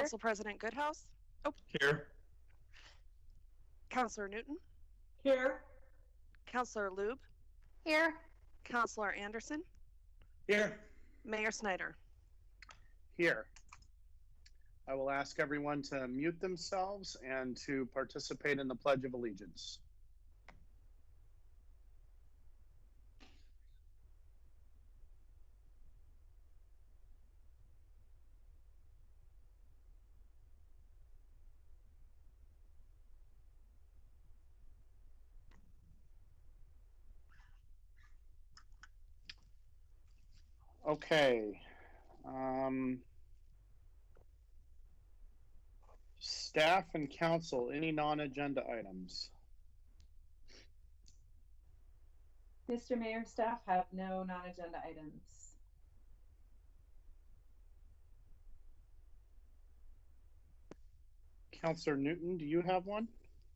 Council President Goodhouse. Oh, Here. Councilor Newton. Here. Councilor Lube. Here. Councilor Anderson. Here. Mayor Snyder. Here. I will ask everyone to mute themselves and to participate in the Pledge of Allegiance. Okay. Staff and council, any non-agenda items? Mr. Mayor, staff have no non-agenda items. Councilor Newton, do you have one?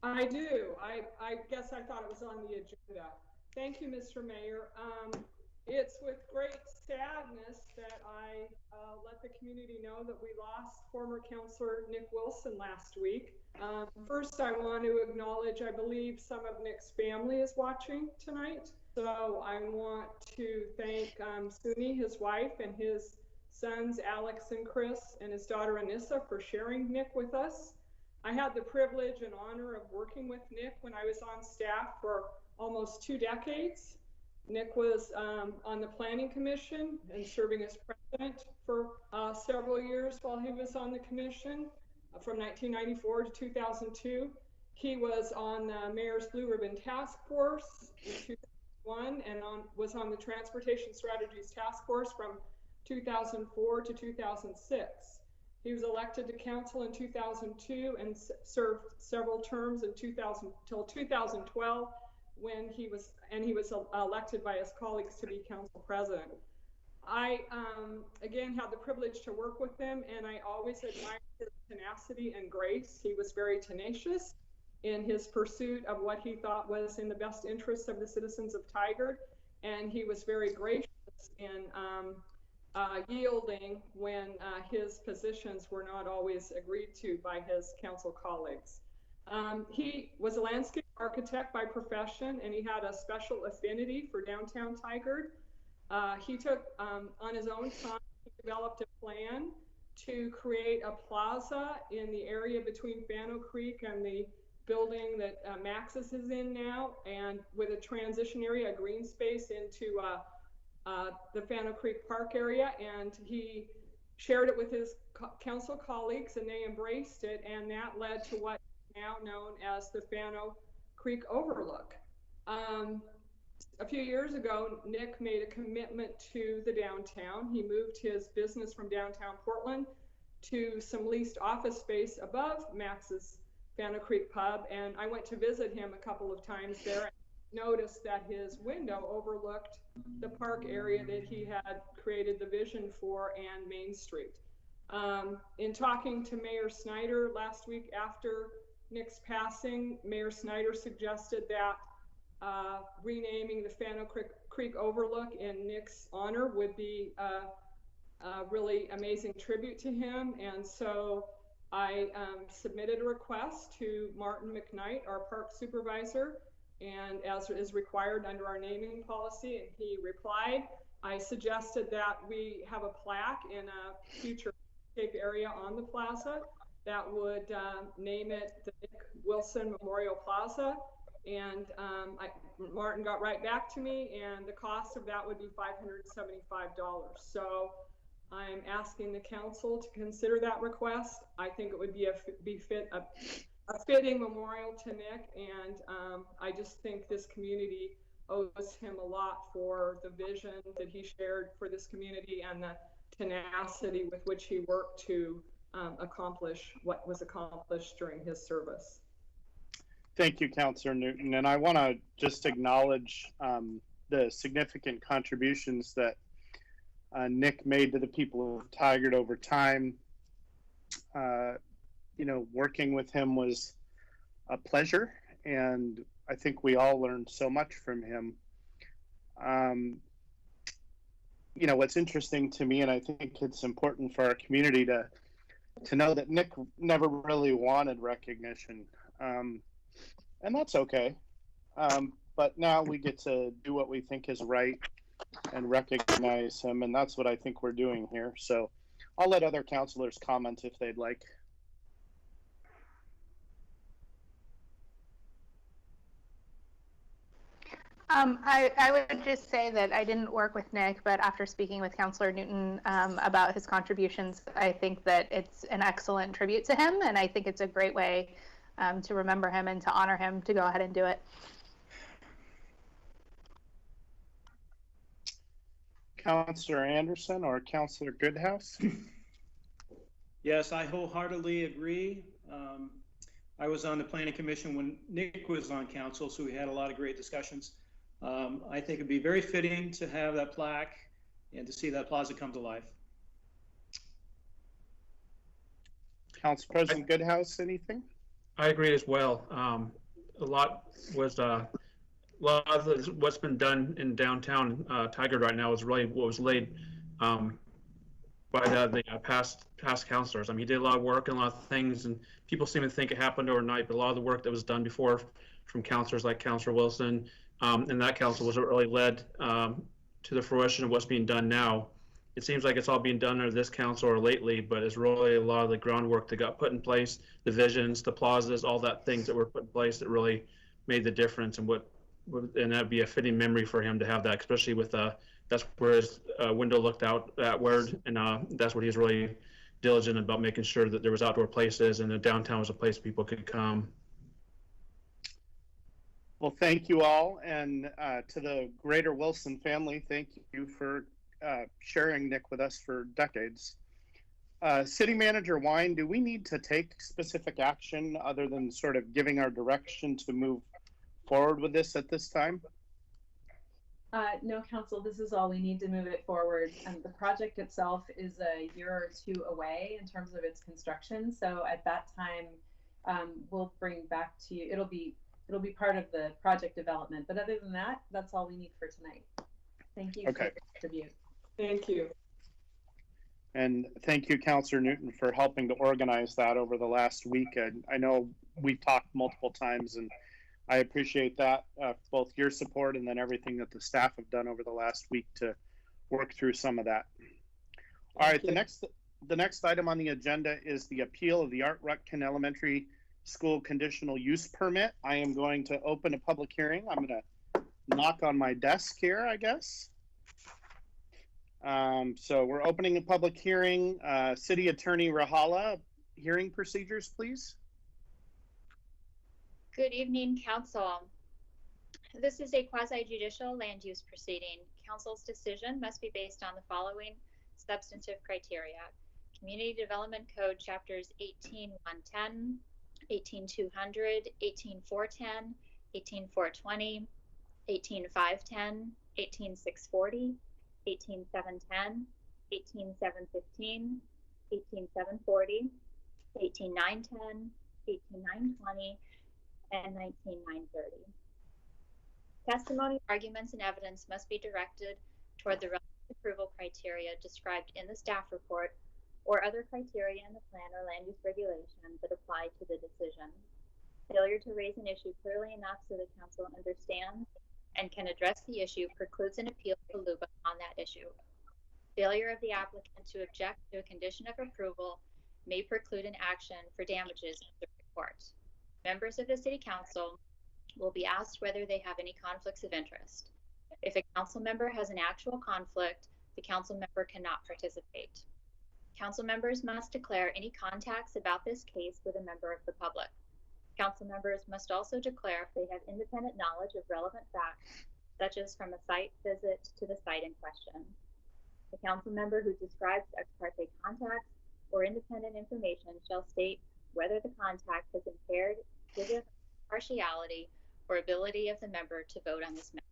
I do. I guess I thought it was on the agenda. Thank you, Mr. Mayor. It's with great sadness that I let the community know that we lost former Councilor Nick Wilson last week. First, I want to acknowledge, I believe some of Nick's family is watching tonight. So I want to thank Suni, his wife, and his sons, Alex and Chris, and his daughter, Anissa, for sharing Nick with us. I had the privilege and honor of working with Nick when I was on staff for almost 2 decades. Nick was on the Planning Commission and serving as president for several years while he was on the commission from 1994 to 2002. He was on the Mayor's Blue Ribbon Task Force in 2001 and was on the Transportation Strategies Task Force from 2004 to 2006. He was elected to council in 2002 and served several terms in 2000 till 2012 when he was elected by his colleagues to be council president. I again had the privilege to work with him, and I always admired his tenacity and grace. He was very tenacious in his pursuit of what he thought was in the best interests of the citizens of Tigard, and he was very gracious in yielding when his positions were not always agreed to by his council colleagues. He was a landscape architect by profession, and he had a special affinity for downtown Tigard. He took, on his own time, he developed a plan to create a plaza in the area between Fano Creek and the building that Maxis is in now, and with a transition area, a green space into the Fano Creek Park area, and he shared it with his council colleagues, and they embraced it, and that led to what is now known as the Fano Creek Overlook. A few years ago, Nick made a commitment to the downtown. He moved his business from downtown Portland to some leased office space above Max's Fano Creek Pub, and I went to visit him a couple of times there and noticed that his window overlooked the park area that he had created the vision for and Main Street. In talking to Mayor Snyder last week after Nick's passing, Mayor Snyder suggested that renaming the Fano Creek Overlook in Nick's honor would be a really amazing tribute to him. And so I submitted a request to Martin McKnight, our park supervisor, and as is required under our naming policy, and he replied. I suggested that we have a plaque in a future area on the plaza that would name it the Nick Wilson Memorial Plaza. And Martin got right back to me, and the cost of that would be $575. So I'm asking the council to consider that request. I think it would be a fitting memorial to Nick, and I just think this community owes him a lot for the vision that he shared for this community and the tenacity with which he worked to accomplish what was accomplished during his service. Thank you, Councilor Newton. And I want to just acknowledge the significant contributions that Nick made to the people of Tigard over time. You know, working with him was a pleasure, and I think we all learned so much from him. You know, what's interesting to me, and I think it's important for our community to to know that Nick never really wanted recognition. And that's okay. But now we get to do what we think is right and recognize him, and that's what I think we're doing here. So I'll let other counselors comment if they'd like. I would just say that I didn't work with Nick, but after speaking with Counselor Newton about his contributions, I think that it's an excellent tribute to him, and I think it's a great way to remember him and to honor him to go ahead and do it. Counselor Anderson or Counselor Goodhouse? Yes, I wholeheartedly agree. I was on the Planning Commission when Nick was on council, so we had a lot of great discussions. I think it'd be very fitting to have that plaque and to see that plaza come to life. Council President Goodhouse, anything? I agree as well. A lot of what's been done in downtown Tigard right now is really what was laid by the past councilors. I mean, he did a lot of work and a lot of things, and people seem to think it happened overnight, but a lot of the work that was done before from councilors like Councilor Wilson and that council was really led to the fruition of what's being done now. It seems like it's all being done under this council or lately, but it's really a lot of the groundwork that got put in place, the visions, the plazas, all that things that were put in place that really made the difference. And that'd be a fitting memory for him to have that, especially with that's where his window looked out outward, and that's what he was really diligent about, making sure that there was outdoor places and the downtown was a place people could come. Well, thank you all, and to the greater Wilson family, thank you for sharing Nick with us for decades. City Manager Wine, do we need to take specific action other than sort of giving our direction to move forward with this at this time? No, Council, this is all we need to move it forward. The project itself is a year or two away in terms of its construction. So at that time, we'll bring back to you. It'll be part of the project development. But other than that, that's all we need for tonight. Thank you for the tribute. Thank you. And thank you, Councilor Newton, for helping to organize that over the last week. I know we've talked multiple times, and I appreciate that, both your support and then everything that the staff have done over the last week to work through some of that. All right, the next item on the agenda is the appeal of the Art Rutkin Elementary School conditional use permit. I am going to open a public hearing. I'm going to knock on my desk here, I guess. So we're opening a public hearing. City Attorney Rahala, hearing procedures, please. Good evening, Council. This is a quasi-judicial land use proceeding. Council's decision must be based on the following substantive criteria: Community Development Code Chapters 18.110, 18.200, 18.410, 18.420, 18.510, 18.640, 18.710, 18.715, 18.740, 18.910, 18.920, and 19.930. Testimony, arguments, and evidence must be directed toward the relevant approval criteria described in the staff report or other criteria in the plan or land use regulation that apply to the decision. Failure to raise an issue clearly enough so the council understands and can address the issue precludes an appeal to LUBA on that issue. Failure of the applicant to object to a condition of approval may preclude an action for damages in the report. Members of the City Council will be asked whether they have any conflicts of interest. If a council member has an actual conflict, the council member cannot participate. Council members must declare any contacts about this case with a member of the public. Council members must also declare if they have independent knowledge of relevant facts, such as from a site visit to the site in question. The council member who describes ex parte contacts or independent information shall state whether the contact has impaired the impartiality or ability of the member to vote on this matter.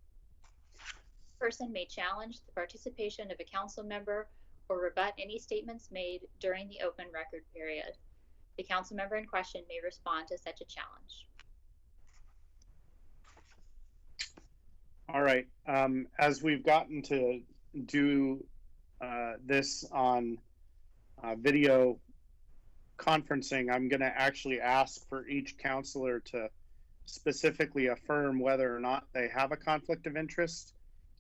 The person may challenge the participation of a council member or rebut any statements made during the open record period. The council member in question may respond to such a challenge. All right, as we've gotten to do this on video conferencing, I'm going to actually ask for each counselor to specifically affirm whether or not they have a conflict of interest,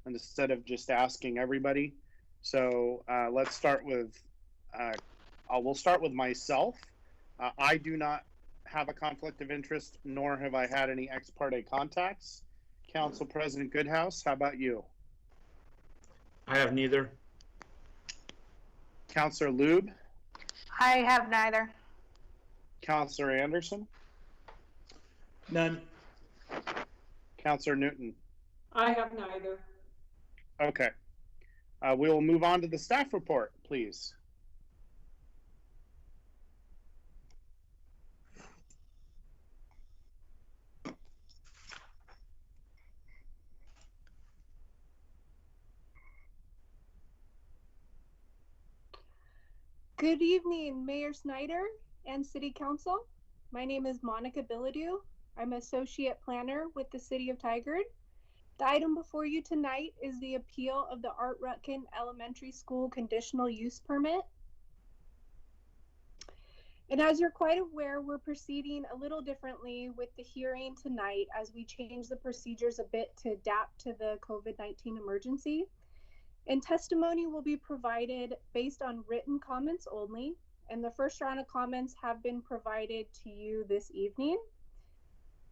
instead of just asking everybody. So let's start with, we'll start with myself. I do not have a conflict of interest, nor have I had any ex parte contacts. Council President Goodhouse, how about you? I have neither. Councilor Lube? I have neither. Councilor Anderson? None. Councilor Newton? I have neither. Okay. We will move on to the staff report, please. Good evening, Mayor Snyder and City Council. My name is Monica Bilodeau. I'm Associate Planner with the City of Tigard. The item before you tonight is the appeal of the Art Rutkin Elementary School Conditional Use Permit. And as you're quite aware, we're proceeding a little differently with the hearing tonight as we change the procedures a bit to adapt to the COVID-19 emergency. And testimony will be provided based on written comments only. And the first round of comments have been provided to you this evening.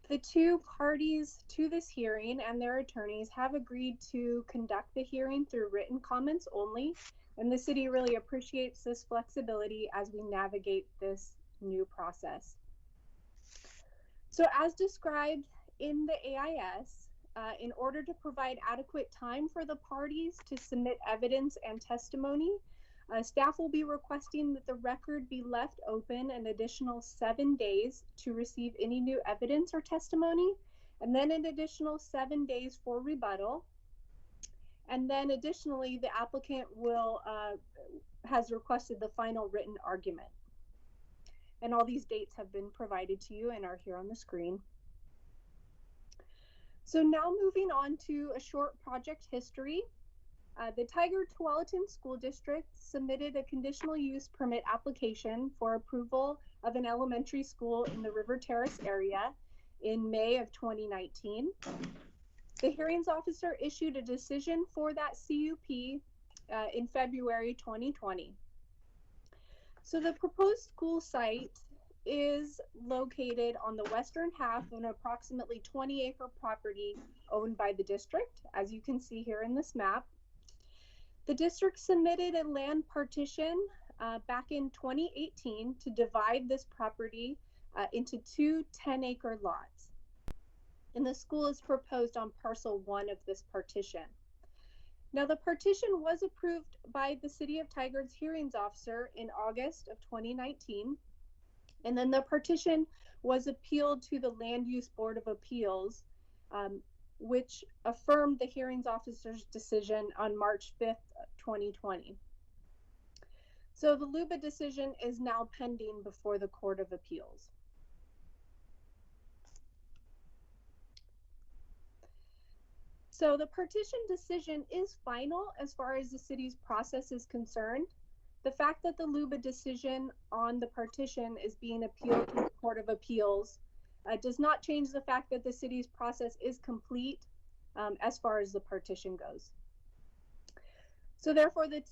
The two parties to this hearing and their attorneys have agreed to conduct the hearing through written comments only. And the city really appreciates this flexibility as we navigate this new process. So as described in the AIS, in order to provide adequate time for the parties to submit evidence and testimony, staff will be requesting that the record be left open an additional 7 days to receive any new evidence or testimony, and then an additional 7 days for rebuttal. And then additionally, the applicant has requested the final written argument. And all these dates have been provided to you and are here on the screen. So now moving on to a short project history. The Tigard-Tualatin School District submitted a conditional use permit application for approval of an elementary school in the River Terrace area in May of 2019. The hearings officer issued a decision for that CUP in February 2020. So the proposed school site is located on the western half of an approximately 20-acre property owned by the district, as you can see here in this map. The district submitted a land partition back in 2018 to divide this property into two 10-acre lots. And the school is proposed on parcel 1 of this partition. Now, the partition was approved by the City of Tigard's hearings officer in August of 2019. And then the partition was appealed to the Land Use Board of Appeals, which affirmed the hearings officer's decision on March 5th, 2020. So the LUBA decision is now pending before the Court of Appeals. So the partition decision is final as far as the city's process is concerned. The fact that the LUBA decision on the partition is being appealed to the Court of Appeals does not change the fact that the city's process is complete as far as the partition goes. So therefore, the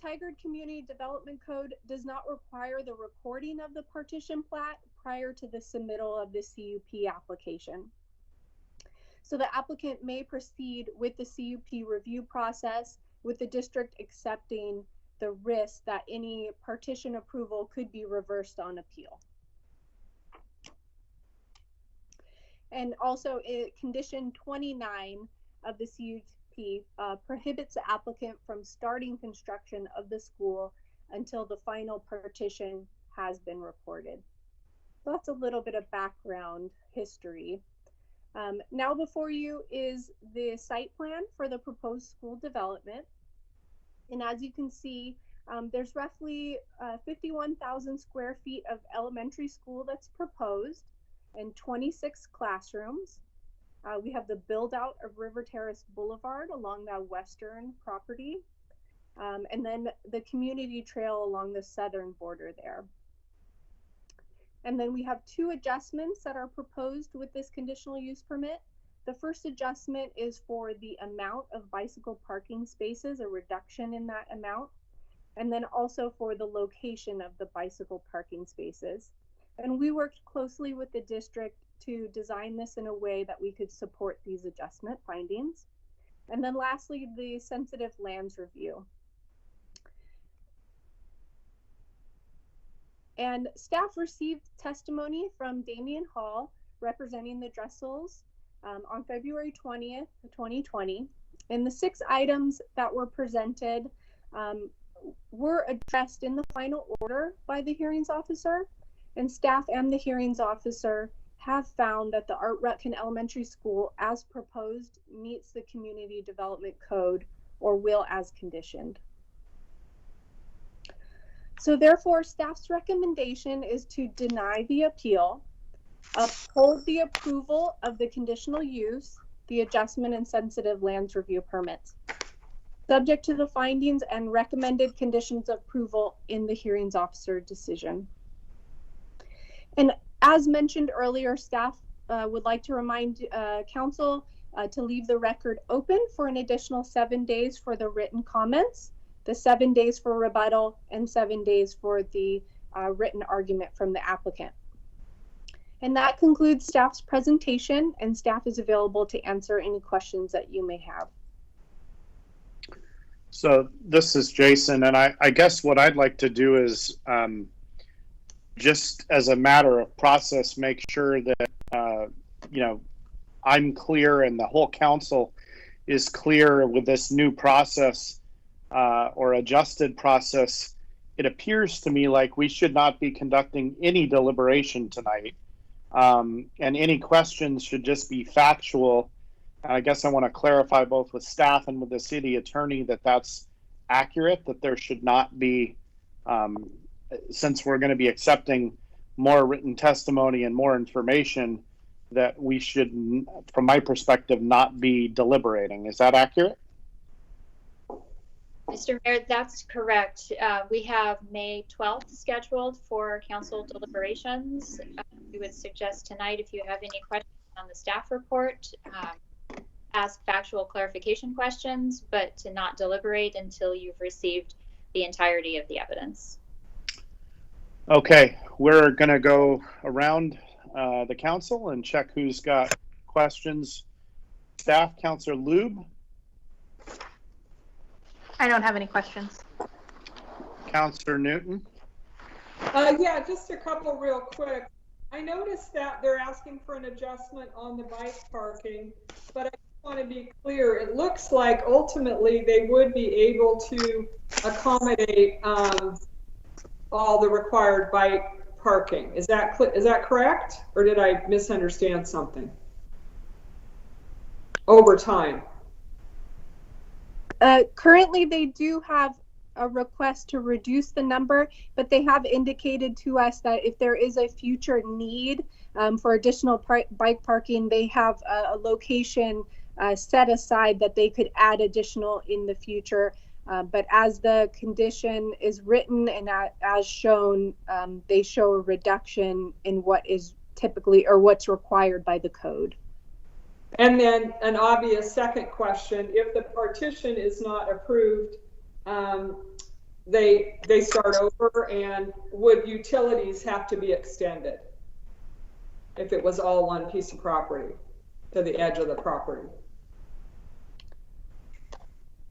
Tigard Community Development Code does not require the recording of the partition plat prior to the submittal of the CUP application. So the applicant may proceed with the CUP review process with the district accepting the risk that any partition approval could be reversed on appeal. And also, condition 29 of the CUP prohibits the applicant from starting construction of the school until the final partition has been recorded. So that's a little bit of background history. Now before you is the site plan for the proposed school development. And as you can see, there's roughly 51,000 square feet of elementary school that's proposed and 26 classrooms. We have the build out of River Terrace Boulevard along that western property. And then the community trail along the southern border there. And then we have two adjustments that are proposed with this conditional use permit. The first adjustment is for the amount of bicycle parking spaces, a reduction in that amount, and then also for the location of the bicycle parking spaces. And we worked closely with the district to design this in a way that we could support these adjustment findings. And then lastly, the sensitive lands review. And staff received testimony from Damian Hall, representing the Dressels, on February 20th, 2020. And the 6 items that were presented were addressed in the final order by the hearings officer, and staff and the hearings officer have found that the Art Rutkin Elementary School, as proposed, meets the Community Development Code, or will as conditioned. So therefore, staff's recommendation is to deny the appeal, uphold the approval of the conditional use, the adjustment and sensitive lands review permits, subject to the findings and recommended conditions of approval in the hearings officer decision. And as mentioned earlier, staff would like to remind council to leave the record open for an additional 7 days for the written comments, the 7 days for rebuttal, and 7 days for the written argument from the applicant. And that concludes staff's presentation, and staff is available to answer any questions that you may have. So this is Jason, and I guess what I'd like to do is just as a matter of process, make sure that, you know, I'm clear and the whole council is clear with this new process or adjusted process. It appears to me like we should not be conducting any deliberation tonight. And any questions should just be factual. And I guess I want to clarify both with staff and with the city attorney that that's accurate, that there should not be, since we're going to be accepting more written testimony and more information, that we should, from my perspective, not be deliberating. Is that accurate? Mr. Mayor, that's correct. We have May 12th scheduled for council deliberations. We would suggest tonight, if you have any questions on the staff report, ask factual clarification questions, but to not deliberate until you've received the entirety of the evidence. Okay, we're going to go around the council and check who's got questions. Staff, Councilor Lube. I don't have any questions. Councilor Newton. Yeah, just a couple real quick. I noticed that they're asking for an adjustment on the bike parking, but I want to be clear. It looks like ultimately they would be able to accommodate all the required bike parking. Is that correct, or did I misunderstand something? Over time. Currently, they do have a request to reduce the number, but they have indicated to us that if there is a future need for additional bike parking, they have a location set aside that they could add additional in the future. But as the condition is written and as shown, they show a reduction in what is typically or what's required by the code. And then an obvious second question, if the partition is not approved, they start over, and would utilities have to be extended if it was all one piece of property to the edge of the property?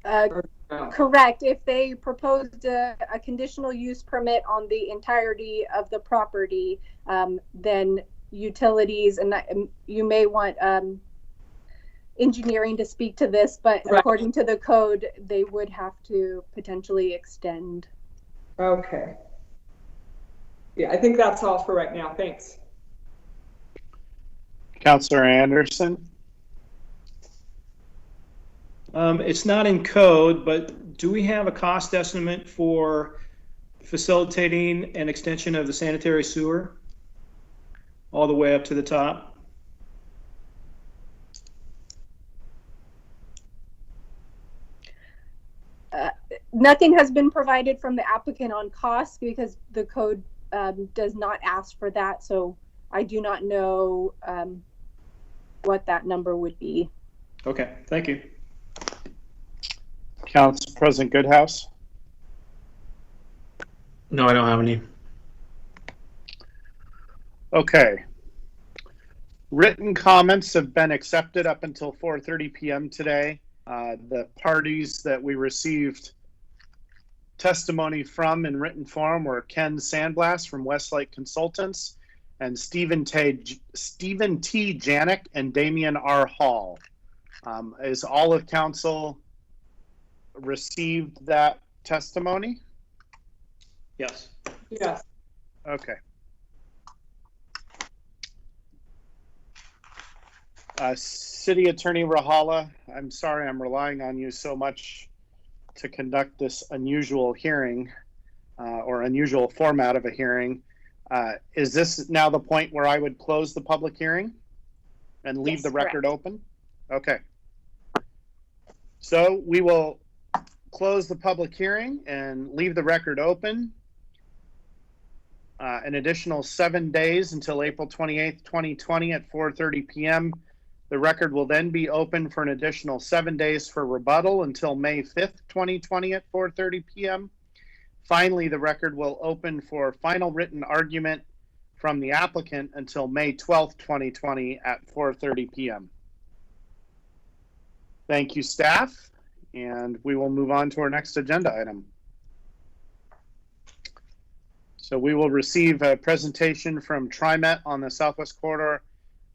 Correct. If they proposed a conditional use permit on the entirety of the property, then utilities, and you may want engineering to speak to this, but right, according to the code, they would have to potentially extend. Okay. Yeah, I think that's all for right now. Thanks. Councilor Anderson. It's not in code, but do we have a cost estimate for facilitating an extension of the sanitary sewer all the way up to the top? Nothing has been provided from the applicant on costs because the code does not ask for that, so I do not know what that number would be. Okay, thank you. Council President Goodhouse. No, I don't have any. Okay. Written comments have been accepted up until 4:30 p.m. today. The parties that we received testimony from in written form were Ken Sandblast from Westlake Consultants and Stephen T. Janik and Damian R. Hall. Is all of council received that testimony? Yes. Yes. Okay. City Attorney Rahala, I'm sorry I'm relying on you so much to conduct this unusual hearing or unusual format of a hearing. Is this now the point where I would close the public hearing and leave Yes, the record correct. open? Okay. So we will close the public hearing and leave the record open. An additional 7 days until April 28th, 2020 at 4:30 p.m. The record will then be open for an additional 7 days for rebuttal until May 5th, 2020 at 4:30 p.m. Finally, the record will open for final written argument from the applicant until May 12th, 2020 at 4:30 p.m. Thank you, staff, and we will move on to our next agenda item. So we will receive a presentation from TriMet on the Southwest Corridor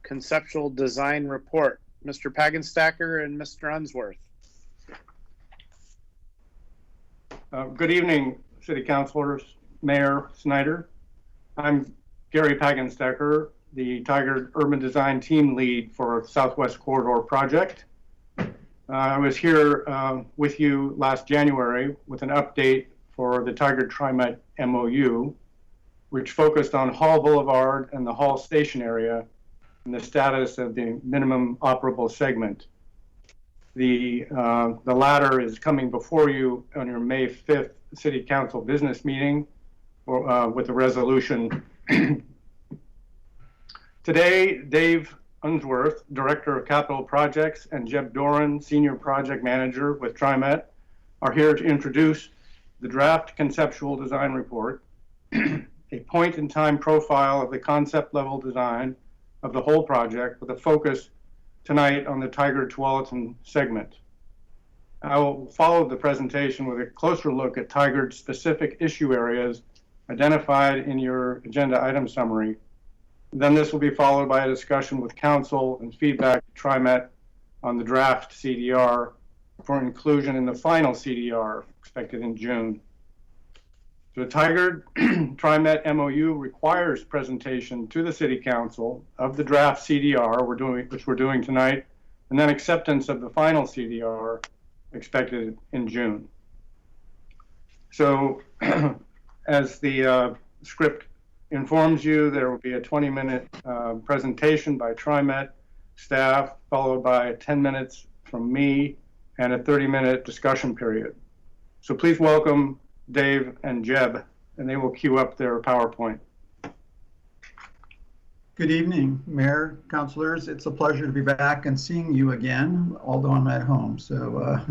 Conceptual Design Report. Mr. Pagenstacker and Mr. Unsworth. Good evening, City Councilors, Mayor Snyder. I'm Gary Pagenstacker, the Tiger Urban Design Team Lead for Southwest Corridor Project. I was here with you last January with an update for the Tiger TriMet MOU, which focused on Hall Boulevard and the Hall Station area and the status of the minimum operable segment. The latter is coming before you on your May 5th City Council business meeting with a resolution. Today, Dave Unsworth, Director of Capital Projects, and Jeb Doran, Senior Project Manager with TriMet, are here to introduce the draft conceptual design report, a point-in-time profile of the concept level design of the whole project with a focus tonight on the Tigard-Tualatin segment. I will follow the presentation with a closer look at Tigard's specific issue areas identified in your agenda item summary. Then this will be followed by a discussion with council and feedback to TriMet on the draft CDR for inclusion in the final CDR expected in June. The Tigard TriMet MOU requires presentation to the City Council of the draft CDR which we're doing tonight, and then acceptance of the final CDR expected in June. So as the script informs you, there will be a 20-minute presentation by TriMet staff, followed by 10 minutes from me and a 30-minute discussion period. So please welcome Dave and Jeb, and they will queue up their PowerPoint. Good evening, Mayor, councilors. It's a pleasure to be back and seeing you again, although I'm at home. So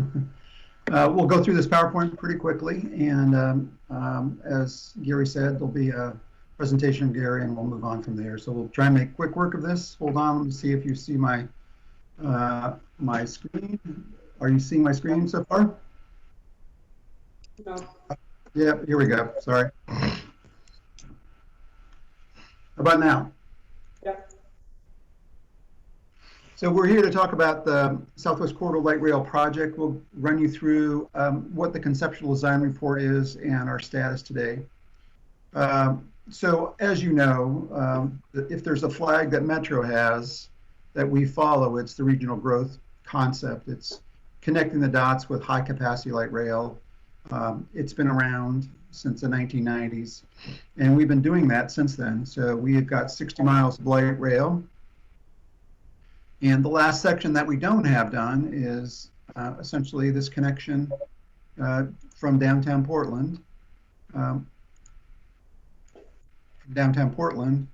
we'll go through this PowerPoint pretty quickly. And as Gary said, there'll be a presentation of Gary and we'll move on from there. So we'll try and make quick work of this. Hold on, let me see if you see my my screen. Are you seeing my screen so far? No. Yep, here we go. Sorry. How about now? Yep. So we're here to talk about the Southwest Corridor Light Rail project. We'll run you through what the conceptual design report is and our status today. So as you know, if there's a flag that Metro has that we follow, it's the regional growth concept. It's connecting the dots with high capacity light rail. It's been around since the 1990s, and we've been doing that since then. So we've got 60 miles of light rail. And the last section that we don't have done is essentially this connection from downtown Portland downtown Portland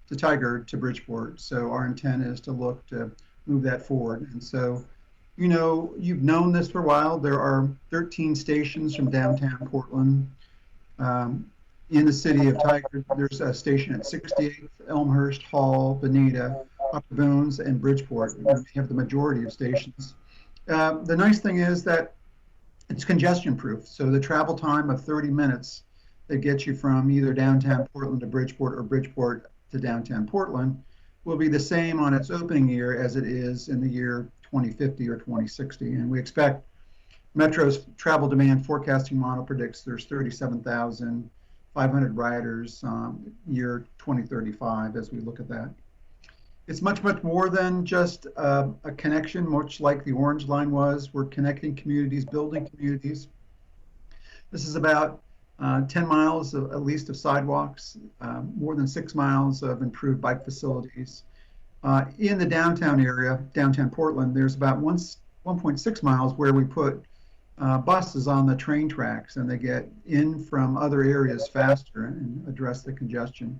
to Tigard to Bridgeport. So our intent is to look to move that forward. And so, you know, you've known this for a while. There are 13 stations from downtown Portland. In the city of Tigard, there's a station at 68th, Elmhurst, Hall, Bonita, Upper Bones, and Bridgeport. We have the majority of stations. The nice thing is that it's congestion proof. So the travel time of 30 minutes that gets you from either downtown Portland to Bridgeport or Bridgeport to downtown Portland will be the same on its opening year as it is in the year 2050 or 2060. And we expect Metro's travel demand forecasting model predicts there's 37,500 riders year 2035 as we look at that. It's much, much more than just a connection, much like the Orange Line was. We're connecting communities, building communities. This is about 10 miles at least of sidewalks, more than 6 miles of improved bike facilities. In the downtown area, downtown Portland, there's about 1.6 miles where we put buses on the train tracks, and they get in from other areas faster and address the congestion.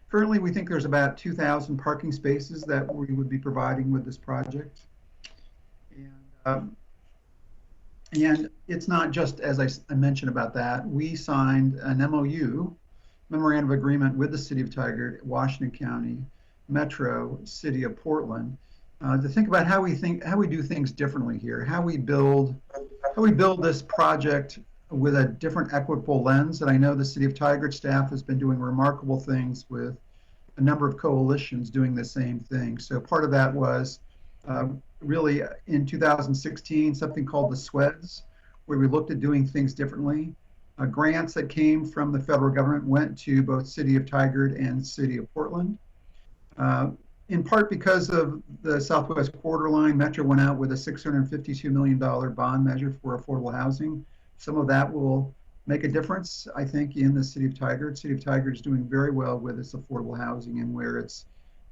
Currently, we think there's about 2,000 parking spaces that we would be providing with this project. And it's not just, as I mentioned about that, we signed an MOU, Memorandum of Agreement, with the City of Tigard, Washington County, Metro, City of Portland, to think about how we do things differently here, how we build this project with a different equitable lens. And I know the City of Tigard staff has been doing remarkable things with a number of coalitions doing the same thing. So part of that was really in 2016, something called the SWEDS, where we looked at doing things differently. Grants that came from the federal government went to both City of Tigard and City of Portland. In part because of the Southwest Corridor Line, Metro went out with a $652 million bond measure for affordable housing. Some of that will make a difference, I think, in the City of Tigard. City of Tigard is doing very well with its affordable housing, and where it's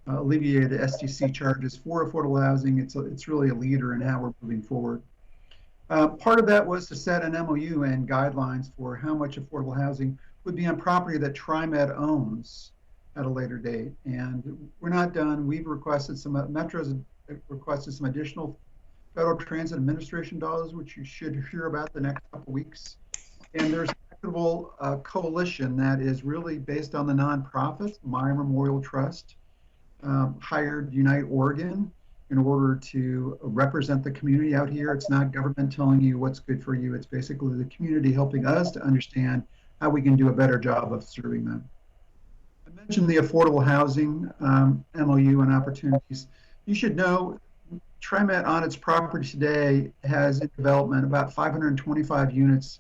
alleviated STC charges for affordable housing, it's really a leader in how we're moving forward. Part of that was to set an MOU and guidelines for how much affordable housing would be on property that TriMet owns at a later date. And we're not done. We've requested Metro's requested some additional Federal Transit Administration dollars, which you should hear about the next couple weeks. And there's an equitable coalition that is really based on the nonprofit, My Memorial Trust, hired Unite Oregon in order to represent the community out here. It's not government telling you what's good for you. It's basically the community helping us to understand how we can do a better job of serving them. I mentioned the affordable housing MOU and opportunities. You should know TriMet on its property today has in development about 525 units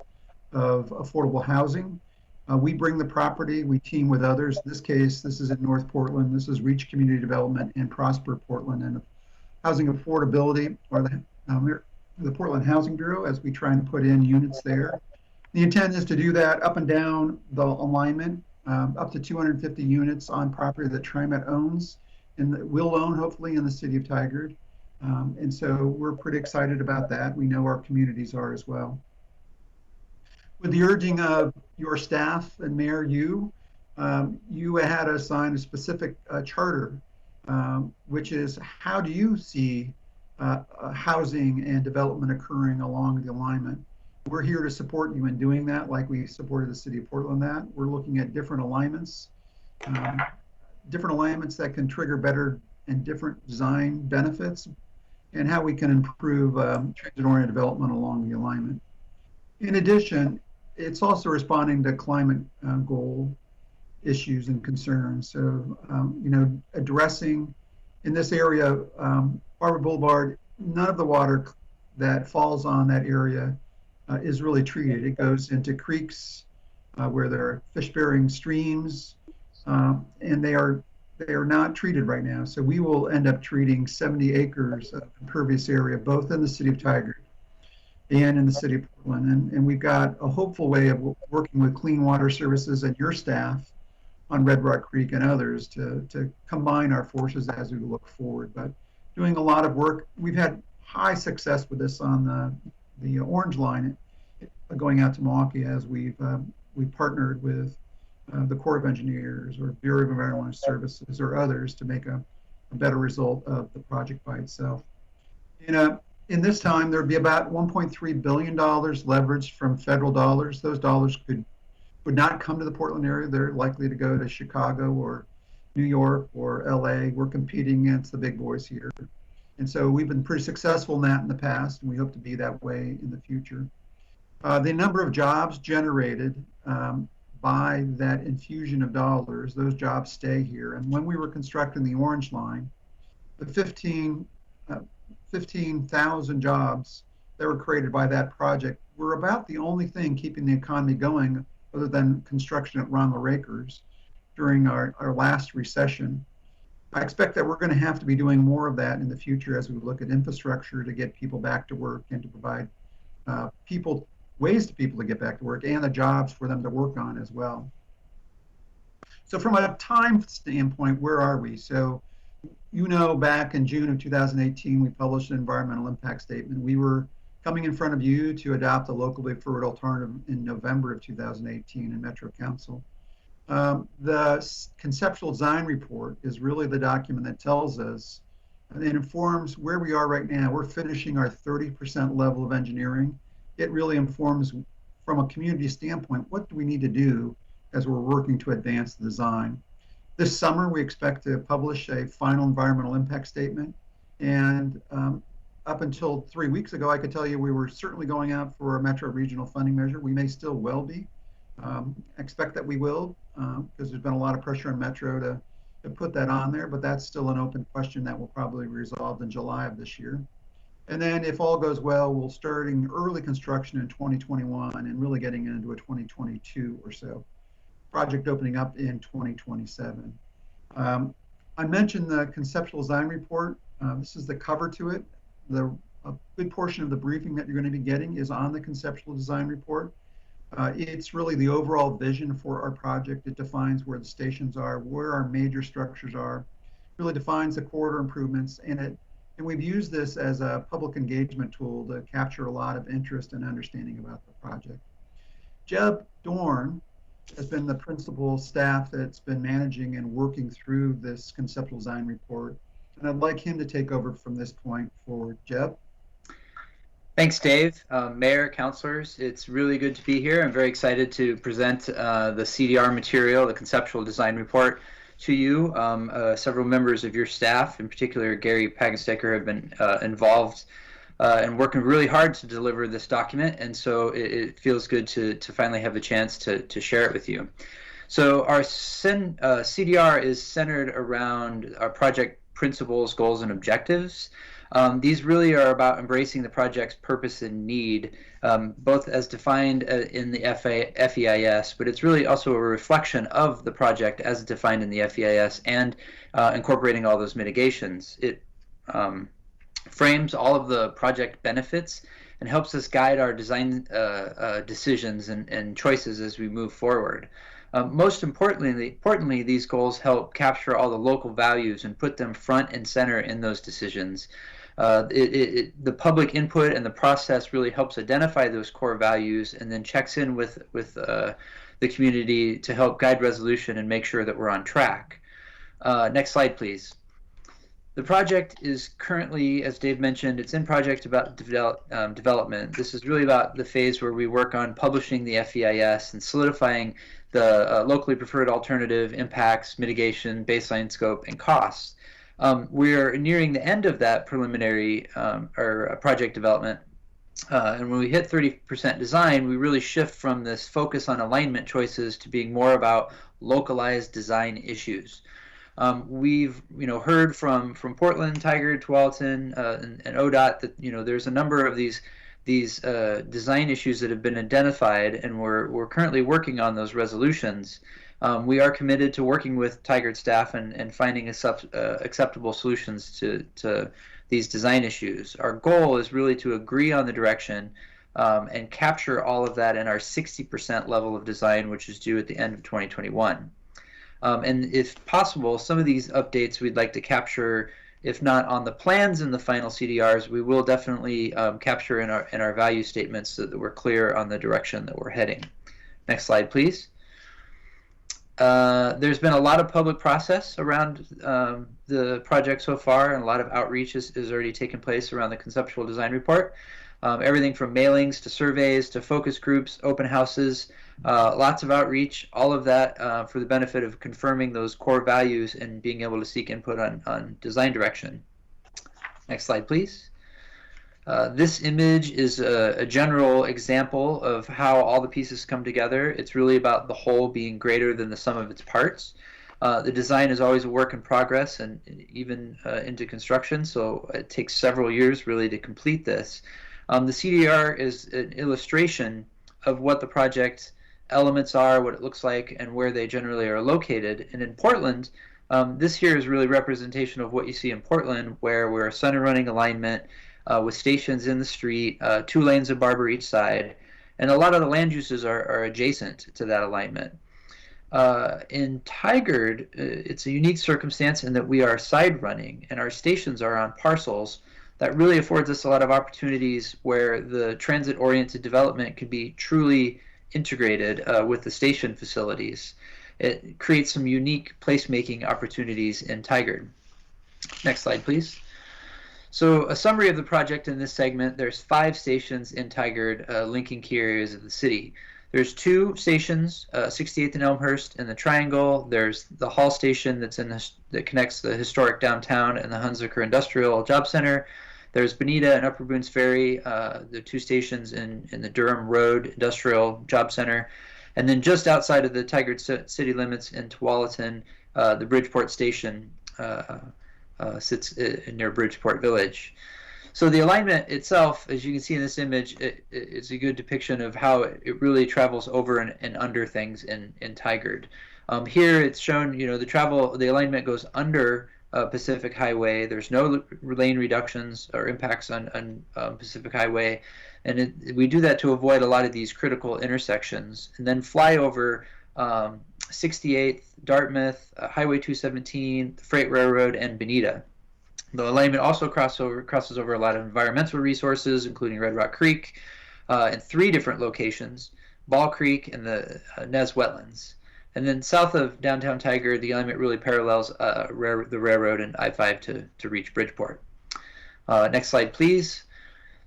of affordable housing. We bring the property, we team with others. In this case, this is in North Portland. This is Reach Community Development and Prosper Portland, and Housing Affordability, or the Portland Housing Bureau, as we try and put in units there. The intent is to do that up and down the alignment, up to 250 units on property that TriMet owns and will own, hopefully, in the City of Tigard. And so we're pretty excited about that. We know our communities are as well. With the urging of your staff and Mayor, you had us sign a specific charter, which is how do you see housing and development occurring along the alignment? We're here to support you in doing that, like we supported the City of Portland that. We're looking at different alignments that can trigger better and different design benefits, and how we can improve transit-oriented development along the alignment. In addition, it's also responding to climate goal issues and concerns. So, addressing in this area, Barber Boulevard, none of the water that falls on that area is really treated. It goes into creeks where there are fish-bearing streams, and they are not treated right now. So we will end up treating 70 acres of impervious area, both in the City of Tigard and in the City of Portland. And we've got a hopeful way of working with Clean Water Services and your staff on Red Rock Creek and others to combine our forces as we look forward. But doing a lot of work. We've had high success with this on the Orange Line going out to Milwaukee, as we've partnered with the Corps of Engineers or Bureau of Environmental Services or others to make a better result of the project by itself. In this time, there'd be about $1.3 billion leveraged from federal dollars. Those dollars would not come to the Portland area. They're likely to go to Chicago or New York or LA. We're competing against the big boys here. And so we've been pretty successful in that in the past, and we hope to be that way in the future. The number of jobs generated by that infusion of dollars, those jobs stay here. And when we were constructing the Orange Line, the 15,000 jobs that were created by that project were about the only thing keeping the economy going other than construction at Ronald Acres during our last recession. I expect that we're going to have to be doing more of that in the future as we look at infrastructure to get people back to work and to provide ways to people to get back to work and the jobs for them to work on as well. So from a time standpoint, where are we? So, back in June of 2018, we published an environmental impact statement. We were coming in front of you to adopt a locally preferred alternative in November of 2018 in Metro Council. The conceptual design report is really the document that tells us, and it informs where we are right now. We're finishing our 30% level of engineering. It really informs, from a community standpoint, what do we need to do as we're working to advance the design. This summer, we expect to publish a final environmental impact statement. And up until 3 weeks ago, I could tell you we were certainly going out for a Metro regional funding measure. We may still well be. Expect that we will, because there's been a lot of pressure on Metro to put that on there, but that's still an open question that will probably be resolved in July of this year. And then if all goes well, we'll start in early construction in 2021 and really getting into a 2022 or so. Project opening up in 2027. I mentioned the conceptual design report. This is the cover to it. A good portion of the briefing that you're going to be getting is on the conceptual design report. It's really the overall vision for our project. It defines where the stations are, where our major structures are, really defines the corridor improvements, and we've used this as a public engagement tool to capture a lot of interest and understanding about the project. Jeb Dorn has been the principal staff that's been managing and working through this conceptual design report. And I'd like him to take over from this point forward. Jeb? Thanks, Dave. Mayor, councilors, it's really good to be here. I'm very excited to present the CDR material, the conceptual design report, to you. Several members of your staff, in particular Gary Pagenstecker, have been involved and working really hard to deliver this document, and so it feels good to finally have a chance to share it with you. So our CDR is centered around our project principles, goals, and objectives. These really are about embracing the project's purpose and need, both as defined in the FEIS, but it's really also a reflection of the project as defined in the FEIS and incorporating all those mitigations. It frames all of the project benefits and helps us guide our design decisions and choices as we move forward. Most importantly, these goals help capture all the local values and put them front and center in those decisions. The public input and the process really helps identify those core values and then checks in with the community to help guide resolution and make sure that we're on track. Next slide, please. The project is currently, as Dave mentioned, it's in project development. This is really about the phase where we work on publishing the FEIS and solidifying the locally preferred alternative impacts, mitigation, baseline scope, and costs. We're nearing the end of that preliminary or project development. And when we hit 30% design, we really shift from this focus on alignment choices to being more about localized design issues. We've heard from Portland, Tigard, Tualatin, and ODOT that there's a number of these design issues that have been identified, and we're currently working on those resolutions. We are committed to working with Tigard staff and finding acceptable solutions to these design issues. Our goal is really to agree on the direction and capture all of that in our 60% level of design, which is due at the end of 2021. And if possible, some of these updates we'd like to capture, if not on the plans in the final CDRs, we will definitely capture in our value statements so that we're clear on the direction that we're heading. Next slide, please. There's been a lot of public process around the project so far, and a lot of outreach is already taken place around the conceptual design report. Everything from mailings to surveys to focus groups, open houses, lots of outreach, all of that for the benefit of confirming those core values and being able to seek input on design direction. Next slide, please. This image is a general example of how all the pieces come together. It's really about the whole being greater than the sum of its parts. The design is always a work in progress and even into construction, so it takes several years really to complete this. The CDR is an illustration of what the project elements are, what it looks like, and where they generally are located. And in Portland, this here is really representation of what you see in Portland, where we're a center running alignment with stations in the street, 2 lanes of barber each side, and a lot of the land uses are adjacent to that alignment. In Tigard, it's a unique circumstance in that we are side running and our stations are on parcels. That really affords us a lot of opportunities where the transit-oriented development could be truly integrated with the station facilities. It creates some unique placemaking opportunities in Tigard. Next slide, please. So a summary of the project in this segment: there's 5 stations in Tigard linking key areas of the city. There's 2 stations, 68th and Elmhurst in the Triangle. There's the Hall Station that connects the historic downtown and the Hunziker Industrial Job Center. There's Bonita and Upper Boones Ferry, the 2 stations in the Durham Road Industrial Job Center. And then just outside of the Tigard city limits in Tualatin, the Bridgeport Station sits near Bridgeport Village. So the alignment itself, as you can see in this image, it's a good depiction of how it really travels over and under things in Tigard. Here it's shown, the alignment goes under Pacific Highway. There's no lane reductions or impacts on Pacific Highway, and we do that to avoid a lot of these critical intersections. And then fly over 68th, Dartmouth, Highway 217, the Freight Railroad, and Bonita. The alignment also crosses over a lot of environmental resources, including Red Rock Creek, in 3 different locations, Ball Creek and the Nez Wetlands. And then south of downtown Tigard, the alignment really parallels the railroad and I-5 to reach Bridgeport. Next slide, please.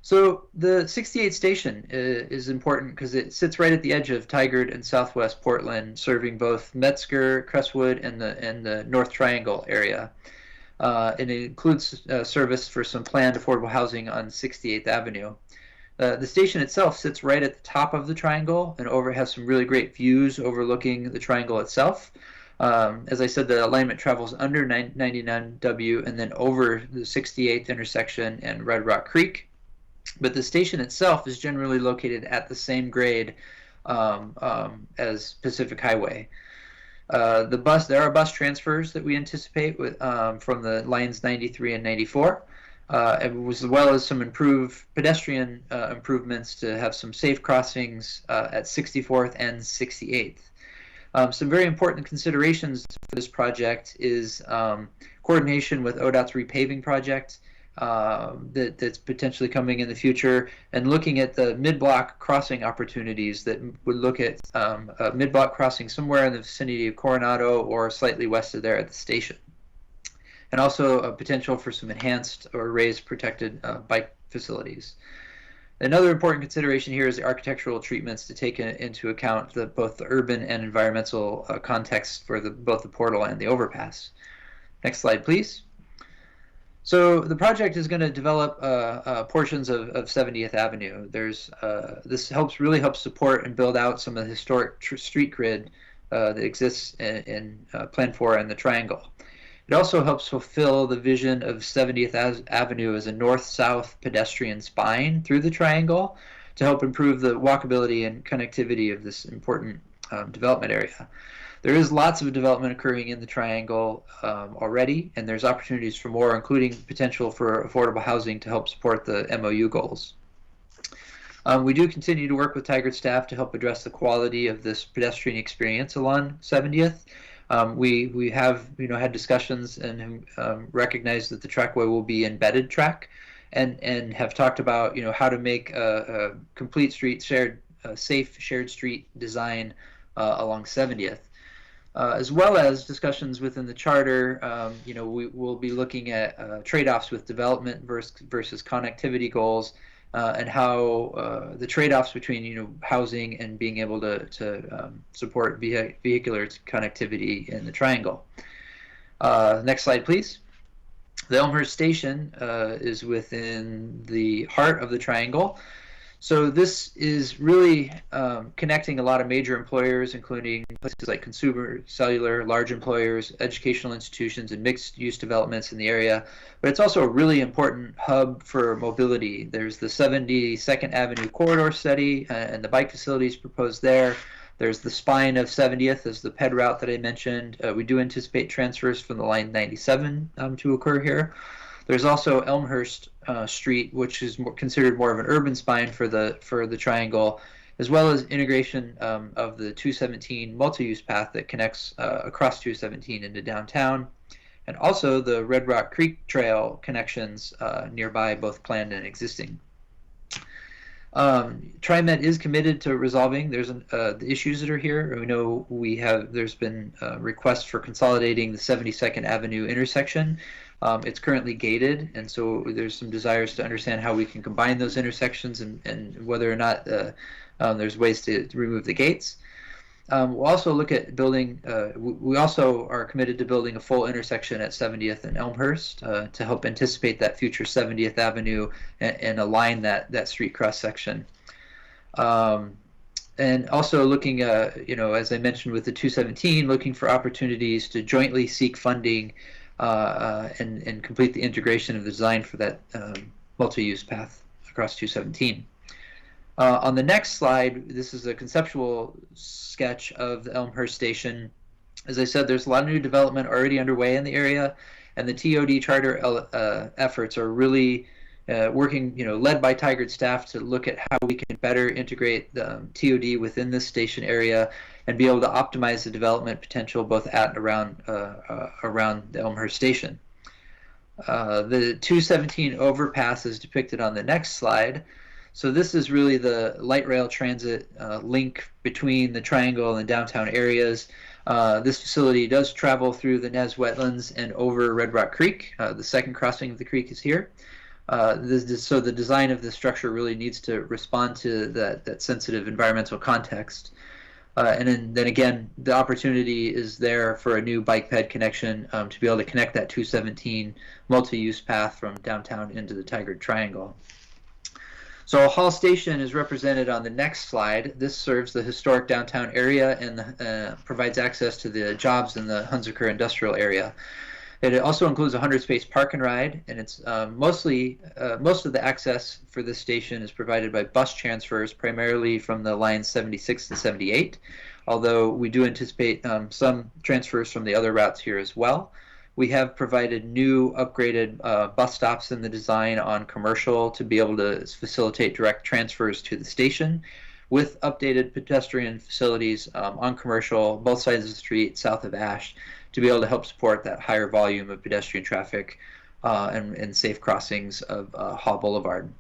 So the 68th station is important because it sits right at the edge of Tigard and southwest Portland, serving both Metzger, Crestwood, and the North Triangle area. And it includes service for some planned affordable housing on 68th Avenue. The station itself sits right at the top of the triangle and has some really great views overlooking the triangle itself. As I said, the alignment travels under 99W and then over the 68th intersection and Red Rock Creek. But the station itself is generally located at the same grade as Pacific Highway. There are bus transfers that we anticipate from the lines 93 and 94. As well as some improved pedestrian improvements to have some safe crossings at 64th and 68th. Some very important considerations for this project is coordination with ODOT's repaving project that's potentially coming in the future, and looking at the mid-block crossing opportunities that would look at a mid-block crossing somewhere in the vicinity of Coronado or slightly west of there at the station. And also a potential for some enhanced or raised protected bike facilities. Another important consideration here is the architectural treatments to take into account both the urban and environmental context for both the portal and the overpass. Next slide, please. So the project is going to develop portions of 70th Avenue. This really helps support and build out some of the historic street grid that exists in Plan 4 and the Triangle. It also helps fulfill the vision of 70th Avenue as a north-south pedestrian spine through the triangle to help improve the walkability and connectivity of this important development area. There is lots of development occurring in the triangle already, and there's opportunities for more, including potential for affordable housing to help support the MOU goals. We do continue to work with Tigard staff to help address the quality of this pedestrian experience along 70th. We have had discussions and recognize that the trackway will be embedded track, and have talked about how to make a complete street safe shared street design along 70th. as well as discussions within the charter. We will be looking at trade-offs with development versus connectivity goals, and how the trade-offs between housing and being able to support vehicular connectivity in the triangle. Next slide, please. The Elmhurst station is within the heart of the triangle. So this is really connecting a lot of major employers, including places like consumer, cellular, large employers, educational institutions, and mixed-use developments in the area. But it's also a really important hub for mobility. There's the 72nd Avenue corridor study and the bike facilities proposed there. There's the spine of 70th as the PED route that I mentioned. We do anticipate transfers from the line 97 to occur here. There's also Elmhurst Street, which is considered more of an urban spine for the triangle, as well as integration of the 217 multi-use path that connects across 217 into downtown, and also the Red Rock Creek Trail connections nearby, both planned and existing. TriMet is committed to resolving the issues that are here. We know there's been requests for consolidating the 72nd Avenue intersection. It's currently gated, and so there's some desires to understand how we can combine those intersections and whether or not there's ways to remove the gates. We'll also look at building, we also are committed to building a full intersection at 70th and Elmhurst to help anticipate that future 70th Avenue and align that street cross section. And also looking, as I mentioned with the 217, looking for opportunities to jointly seek funding and complete the integration of the design for that multi-use path across 217. On the next slide, this is a conceptual sketch of the Elmhurst station. As I said, there's a lot of new development already underway in the area, and the TOD charter efforts are really working, led by Tigard staff to look at how we can better integrate the TOD within this station area and be able to optimize the development potential both at and around the Elmhurst station. The 217 overpass is depicted on the next slide. So this is really the light rail transit link between the triangle and the downtown areas. This facility does travel through the Nez wetlands and over Red Rock Creek. The second crossing of the creek is here. So the design of the structure really needs to respond to that sensitive environmental context. And then again, the opportunity is there for a new bike ped connection to be able to connect that 217 multi-use path from downtown into the Tigard Triangle. So Hall Station is represented on the next slide. This serves the historic downtown area and provides access to the jobs in the Hunziker industrial area. It also includes a 100-space park and ride, and it's most of the access for this station is provided by bus transfers, primarily from the lines 76 and 78, although we do anticipate some transfers from the other routes here as well. We have provided new upgraded bus stops in the design on Commercial to be able to facilitate direct transfers to the station, with updated pedestrian facilities on Commercial, both sides of the street, south of Ash, to be able to help support that higher volume of pedestrian traffic and safe crossings of Hall Boulevard.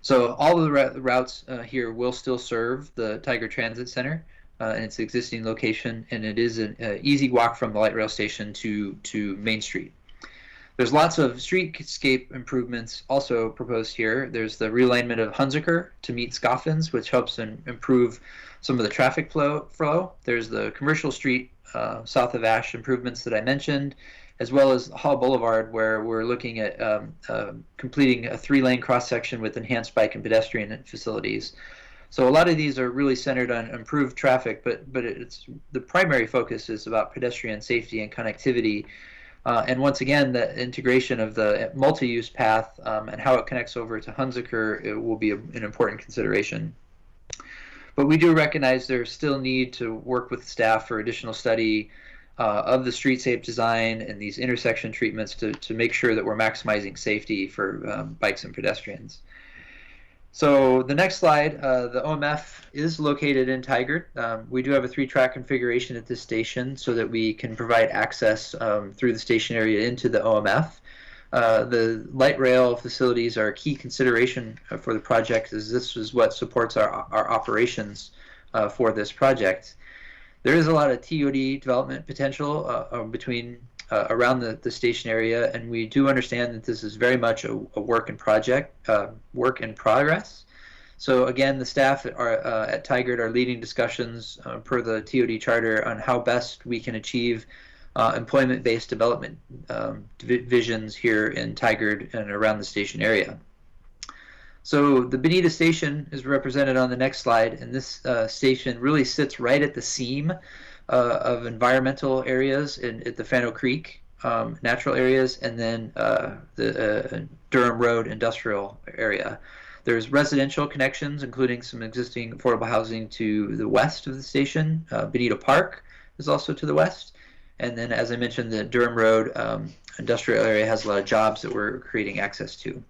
So all of the routes here will still serve the Tigard Transit Center in its existing location, and it is an easy walk from the light rail station to Main Street. There's lots of streetscape improvements also proposed here. There's the realignment of Hunziker to meet Scoffins, which helps improve some of the traffic flow. There's the Commercial Street south of Ash improvements that I mentioned, as well as Hall Boulevard, where we're looking at completing a 3-lane cross-section with enhanced bike and pedestrian facilities. So a lot of these are really centered on improved traffic, but the primary focus is about pedestrian safety and connectivity. And once again, the integration of the multi-use path and how it connects over to Hunziker will be an important consideration. But we do recognize there's still need to work with staff for additional study of the street safe design and these intersection treatments to make sure that we're maximizing safety for bikes and pedestrians. So the next slide, the OMF is located in Tigard. We do have a 3-track configuration at this station so that we can provide access through the station area into the OMF. The light rail facilities are a key consideration for the project, as this is what supports our operations for this project. There is a lot of TOD development potential between around the station area, and we do understand that this is very much a work in progress. So again, the staff at Tigard are leading discussions per the TOD charter on how best we can achieve employment-based development visions here in Tigard and around the station area. So the Bonita station is represented on the next slide, and this station really sits right at the seam of environmental areas at the Fano Creek natural areas, and then the Durham Road industrial area. There's residential connections, including some existing affordable housing to the west of the station. Bonita Park is also to the west. And then, as I mentioned, the Durham Road industrial area has a lot of jobs that we're creating access to.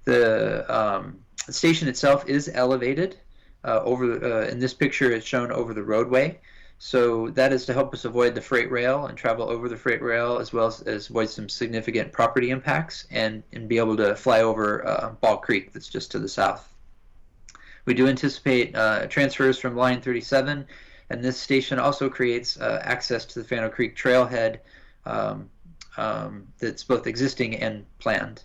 The station itself is elevated in this picture it's shown over the roadway. So that is to help us avoid the freight rail and travel over the freight rail, as well as avoid some significant property impacts and be able to fly over Ball Creek that's just to the south. We do anticipate transfers from Line 37, and this station also creates access to the Fano Creek trailhead that's both existing and planned.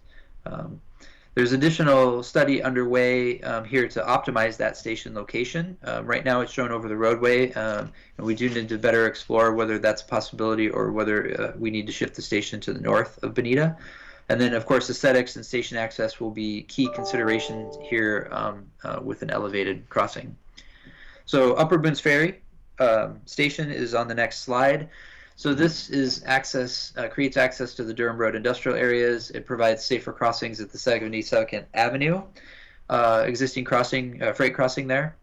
There's additional study underway here to optimize that station location. Right now it's shown over the roadway, and we do need to better explore whether that's a possibility or whether we need to shift the station to the north of Bonita. And then, of course, aesthetics and station access will be key considerations here with an elevated crossing. So Upper Boones Ferry station is on the next slide. So this is access, creates access to the Durham Road industrial areas. It provides safer crossings at the 72nd Avenue, existing crossing, freight crossing there.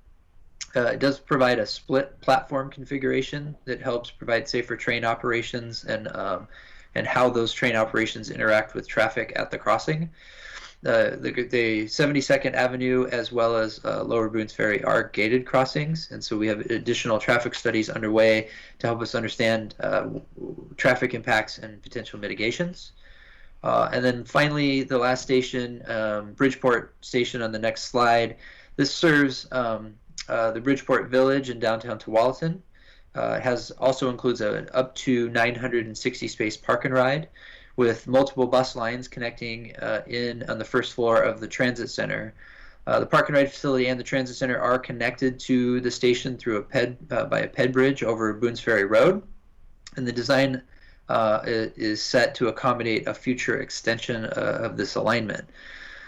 It does provide a split platform configuration that helps provide safer train operations and how those train operations interact with traffic at the crossing. The 72nd Avenue as well as Lower Boones Ferry are gated crossings, and so we have additional traffic studies underway to help us understand traffic impacts and potential mitigations. And then finally, the last station, Bridgeport Station on the next slide. This serves the Bridgeport Village in downtown Tualatin. It also includes an up to 960 space park and ride, with multiple bus lines connecting in on the first floor of the transit center. The park and ride facility and the transit center are connected to the station through by a ped bridge over Boones Ferry Road, and the design is set to accommodate a future extension of this alignment.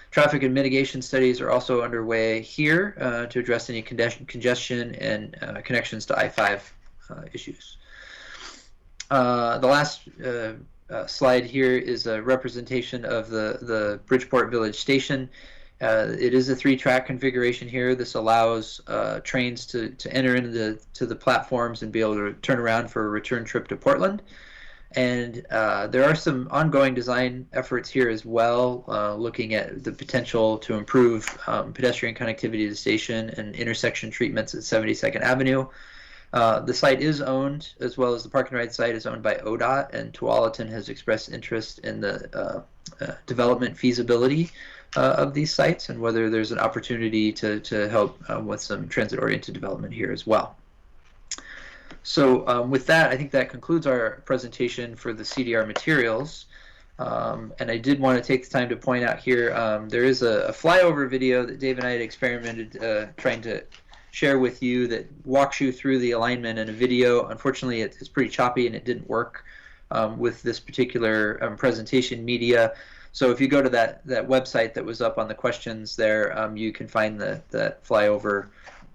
Traffic and mitigation studies are also underway here to address any congestion and connections to I-5 issues. The last slide here is a representation of the Bridgeport Village Station. It is a 3-track configuration here. This allows trains to enter into the platforms and be able to turn around for a return trip to Portland. And there are some ongoing design efforts here as well, looking at the potential to improve pedestrian connectivity to the station and intersection treatments at 72nd Avenue. The site is owned, as well as the park and ride site is owned by ODOT, and Tualatin has expressed interest in the development feasibility of these sites and whether there's an opportunity to help with some transit-oriented development here as well. So with that, I think that concludes our presentation for the CDR materials. And I did want to take the time to point out here, there is a flyover video that Dave and I had experimented trying to share with you that walks you through the alignment in a video. Unfortunately, it's pretty choppy and it didn't work with this particular presentation media. So if you go to that website that was up on the questions there, you can find that flyover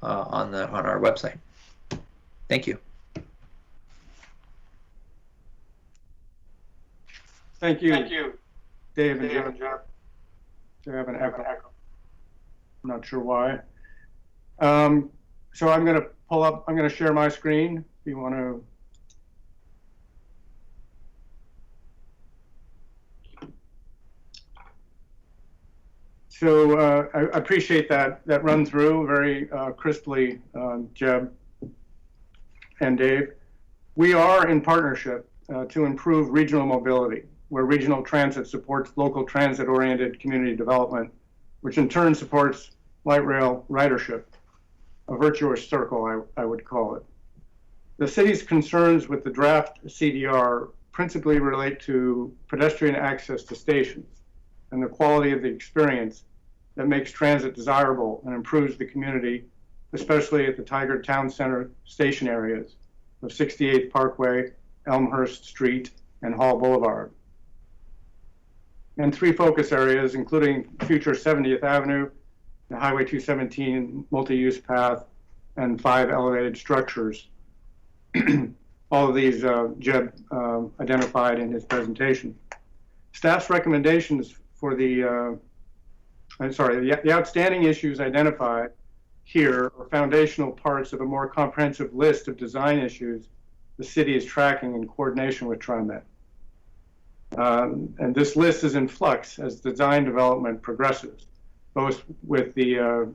on our website. Thank you. Thank you. Thank you, Dave and Jeff. They have an echo. I'm not sure why. So I'm going to share my screen if you want to. So I appreciate that run through very crisply, Jeb and Dave. We are in partnership to improve regional mobility, where regional transit supports local transit-oriented community development, which in turn supports light rail ridership, a virtuous circle, I would call it. The city's concerns with the draft CDR principally relate to pedestrian access to stations and the quality of the experience that makes transit desirable and improves the community, especially at the Tigard Town Center station areas of 68th Parkway, Elmhurst Street, and Hall Boulevard. And 3 focus areas, including future 70th Avenue, the Highway 217 multi-use path, and 5 elevated structures. All of these Jeb identified in his presentation. Staff's recommendations for the outstanding issues identified here are foundational parts of a more comprehensive list of design issues the city is tracking in coordination with TriMet. And this list is in flux as design development progresses, both with the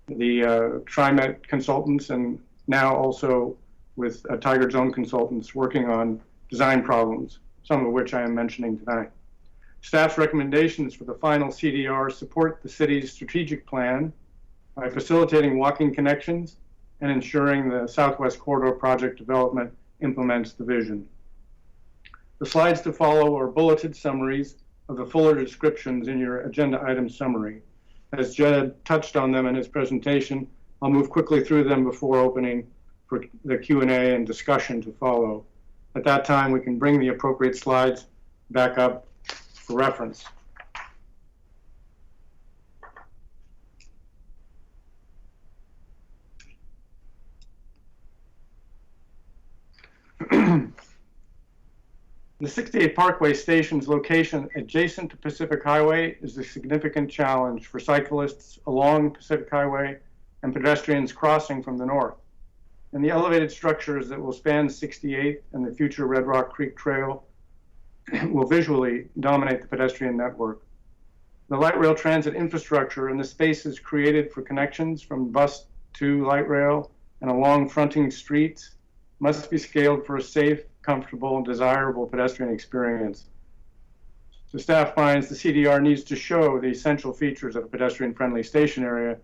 TriMet consultants and now also with Tigard's own consultants working on design problems, some of which I am mentioning tonight. Staff's recommendations for the final CDR support the city's strategic plan by facilitating walking connections and ensuring the Southwest Corridor project development implements the vision. The slides to follow are bulleted summaries of the fuller descriptions in your agenda item summary. As Jed touched on them in his presentation, I'll move quickly through them before opening for the Q&A and discussion to follow. At that time, we can bring the appropriate slides back up for reference. The 68 Parkway Station's location adjacent to Pacific Highway is a significant challenge for cyclists along Pacific Highway and pedestrians crossing from the north. And the elevated structures that will span 68 and the future Red Rock Creek Trail will visually dominate the pedestrian network. The light rail transit infrastructure and the spaces created for connections from bus to light rail and along fronting streets must be scaled for a safe, comfortable, and desirable pedestrian experience. So staff finds the CDR needs to show the essential features of a pedestrian-friendly station area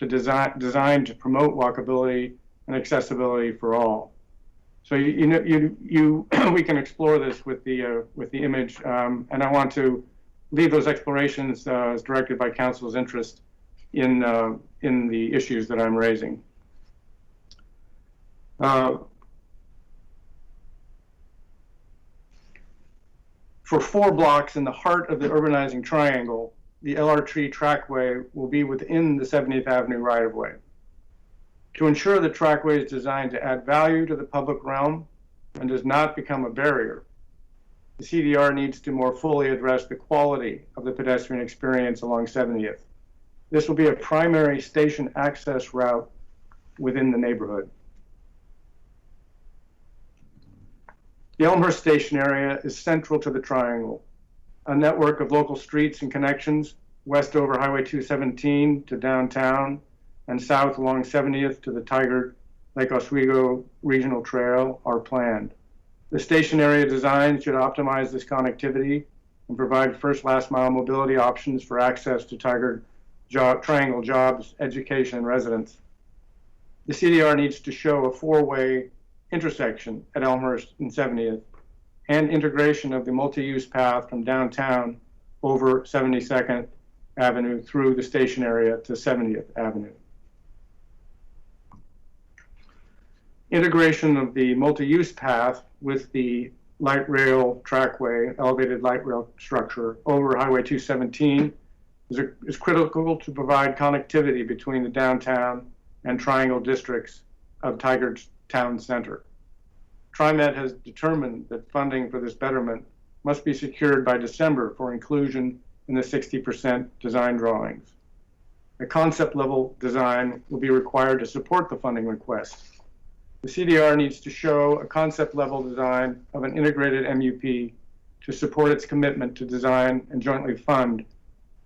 designed to promote walkability and accessibility for all. So we can explore this with the image, and I want to leave those explorations as directed by council's interest in the issues that I'm raising. For 4 blocks in the heart of the urbanizing triangle, the Lrt Trackway will be within the 70th Avenue right-of-way. To ensure the trackway is designed to add value to the public realm and does not become a barrier, the CDR needs to more fully address the quality of the pedestrian experience along 70th. This will be a primary station access route within the neighborhood. The Elmhurst station area is central to the triangle. A network of local streets and connections west over Highway 217 to downtown and south along 70th to the Tigard Lake Oswego Regional Trail are planned. The station area design should optimize this connectivity and provide first last mile mobility options for access to Tigard Triangle jobs, education, and residents. The CDR needs to show a 4-way intersection at Elmhurst and 70th and integration of the multi-use path from downtown over 72nd Avenue through the station area to 70th Avenue. Integration of the multi-use path with the light rail trackway, elevated light rail structure over Highway 217 is critical to provide connectivity between the downtown and triangle districts of Tigard's Town Center. TriMet has determined that funding for this betterment must be secured by December for inclusion in the 60% design drawings. A concept level design will be required to support the funding request. The CDR needs to show a concept level design of an integrated MUP to support its commitment to design and jointly fund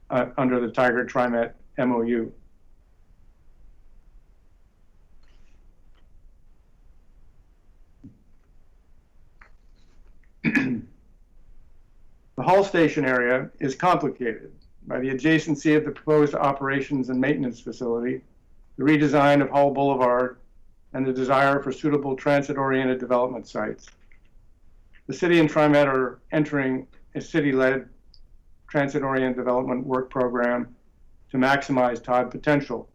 under the Tigard TriMet MOU. The Hall Station area is complicated by the adjacency of the proposed operations and maintenance facility, the redesign of Hall Boulevard, and the desire for suitable transit-oriented development sites. The city and TriMet are entering a city-led transit-oriented development work program to maximize TOD potential.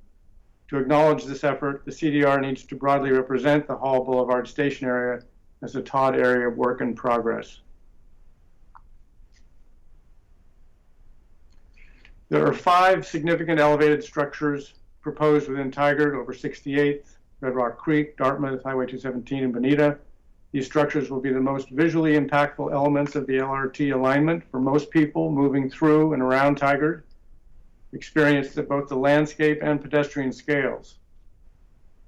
To acknowledge this effort, the CDR needs to broadly represent the Hall Boulevard station area as a TOD area of work in progress. There are 5 significant elevated structures proposed within Tigard over 68th, Red Rock Creek, Dartmouth, Highway 217, and Bonita. These structures will be the most visually impactful elements of the LRT alignment for most people moving through and around Tigard, experienced at both the landscape and pedestrian scales.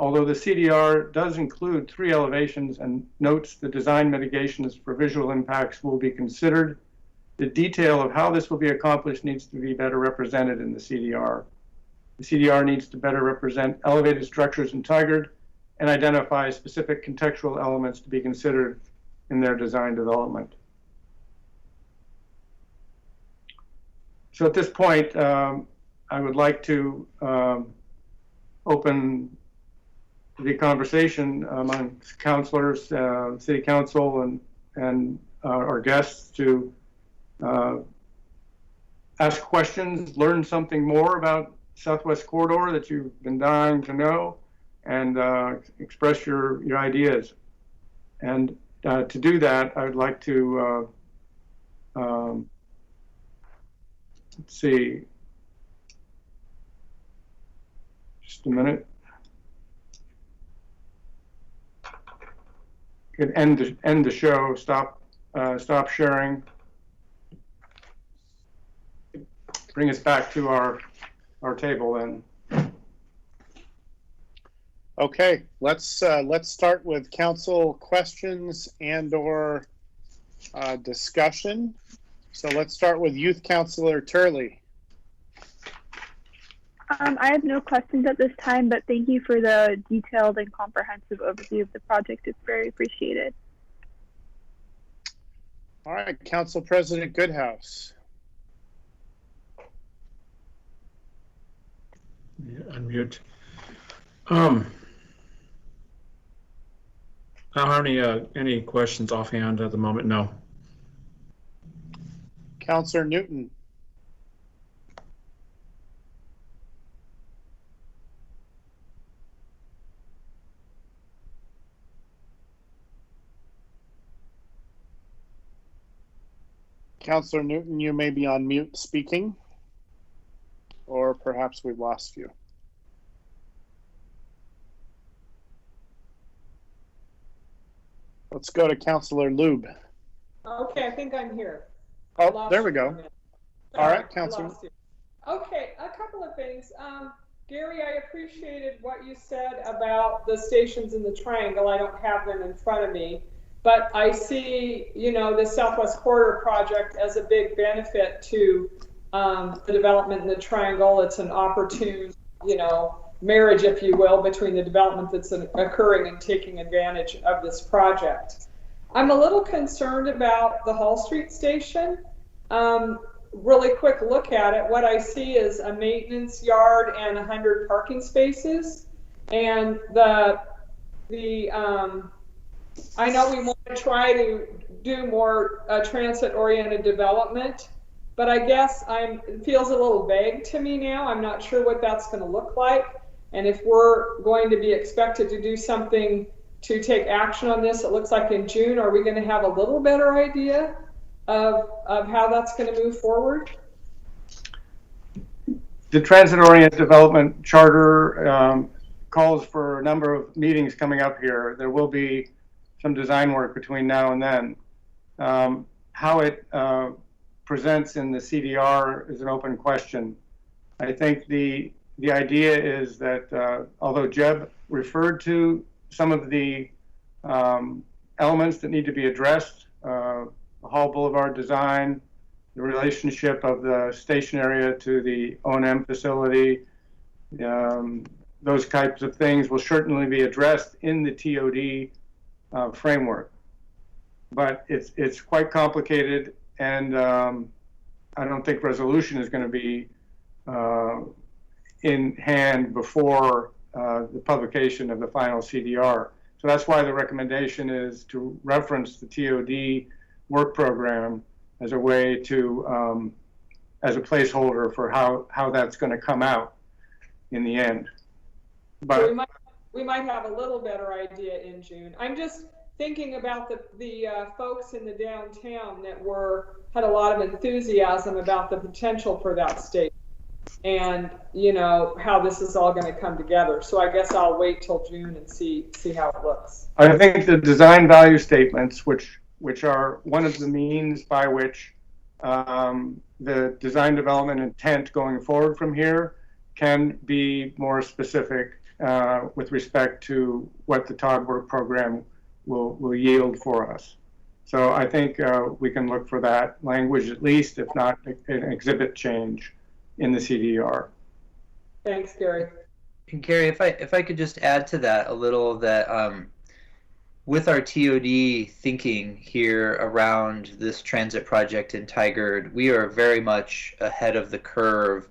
Although the CDR does include 3 elevations and notes the design mitigations for visual impacts will be considered, the detail of how this will be accomplished needs to be better represented in the CDR. The CDR needs to better represent elevated structures in Tigard and identify specific contextual elements to be considered in their design development. So at this point, I would like to open the conversation among councilors, city council, and our guests to ask questions, learn something more about Southwest Corridor that you've been dying to know, and express your ideas. And to do that, I would like to, let's see, just a minute. Could end the show. Stop sharing. Bring us back to our table then. Okay, let's start with council questions and/or discussion. So let's start with Youth Councilor Turley. I have no questions at this time, but thank you for the detailed and comprehensive overview of the project. It's very appreciated. All right, Council President Goodhouse. Yeah, unmute. I don't have any questions offhand at the moment. No. Councilor Newton. Councilor Newton, you may be on mute speaking, or perhaps we've lost you. Let's go to Councilor Lube. Okay, I think I'm here. Oh, there we go. All right, Councilor. Okay, a couple of things. Gary, I appreciated what you said about the stations in the triangle. I don't have them in front of me, but I see, the Southwest Corridor project as a big benefit to the development in the triangle. It's an opportune, marriage, if you will, between the development that's occurring and taking advantage of this project. I'm a little concerned about the Hall Street station. Really quick look at it. What I see is a maintenance yard and 100 parking spaces. And I know we want to try to do more transit-oriented development, but I guess it feels a little vague to me now. I'm not sure what that's going to look like. And if we're going to be expected to do something to take action on this, it looks like in June, are we going to have a little better idea of how that's going to move forward? The transit-oriented development charter calls for a number of meetings coming up here. There will be some design work between now and then. How it presents in the CDR is an open question. I think the idea is that although Jeb referred to some of the elements that need to be addressed, the Hall Boulevard design, the relationship of the station area to the O&M facility, those types of things will certainly be addressed in the TOD framework. But it's quite complicated, and I don't think resolution is going to be in hand before the publication of the final CDR. So that's why the recommendation is to reference the TOD work program as a way to, as a placeholder for how that's going to come out in the end. But so we might have a little better idea in June. I'm just thinking about the folks in the downtown that had a lot of enthusiasm about the potential for that state, and you know how this is all going to come together. So I guess I'll wait till June and see how it looks. I think the design value statements, which are one of the means by which the design development intent going forward from here can be more specific with respect to what the TOD work program will yield for us. So I think we can look for that language, at least, if not an exhibit change in the CDR. Thanks, Gary. And Gary, if I could just add to that a little, that with our TOD thinking here around this transit project in Tigard, we are very much ahead of the curve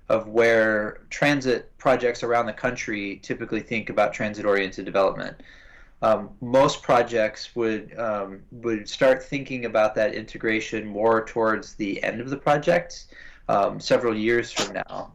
of where transit projects around the country typically think about transit-oriented development. Most projects would start thinking about that integration more towards the end of the project, several years from now.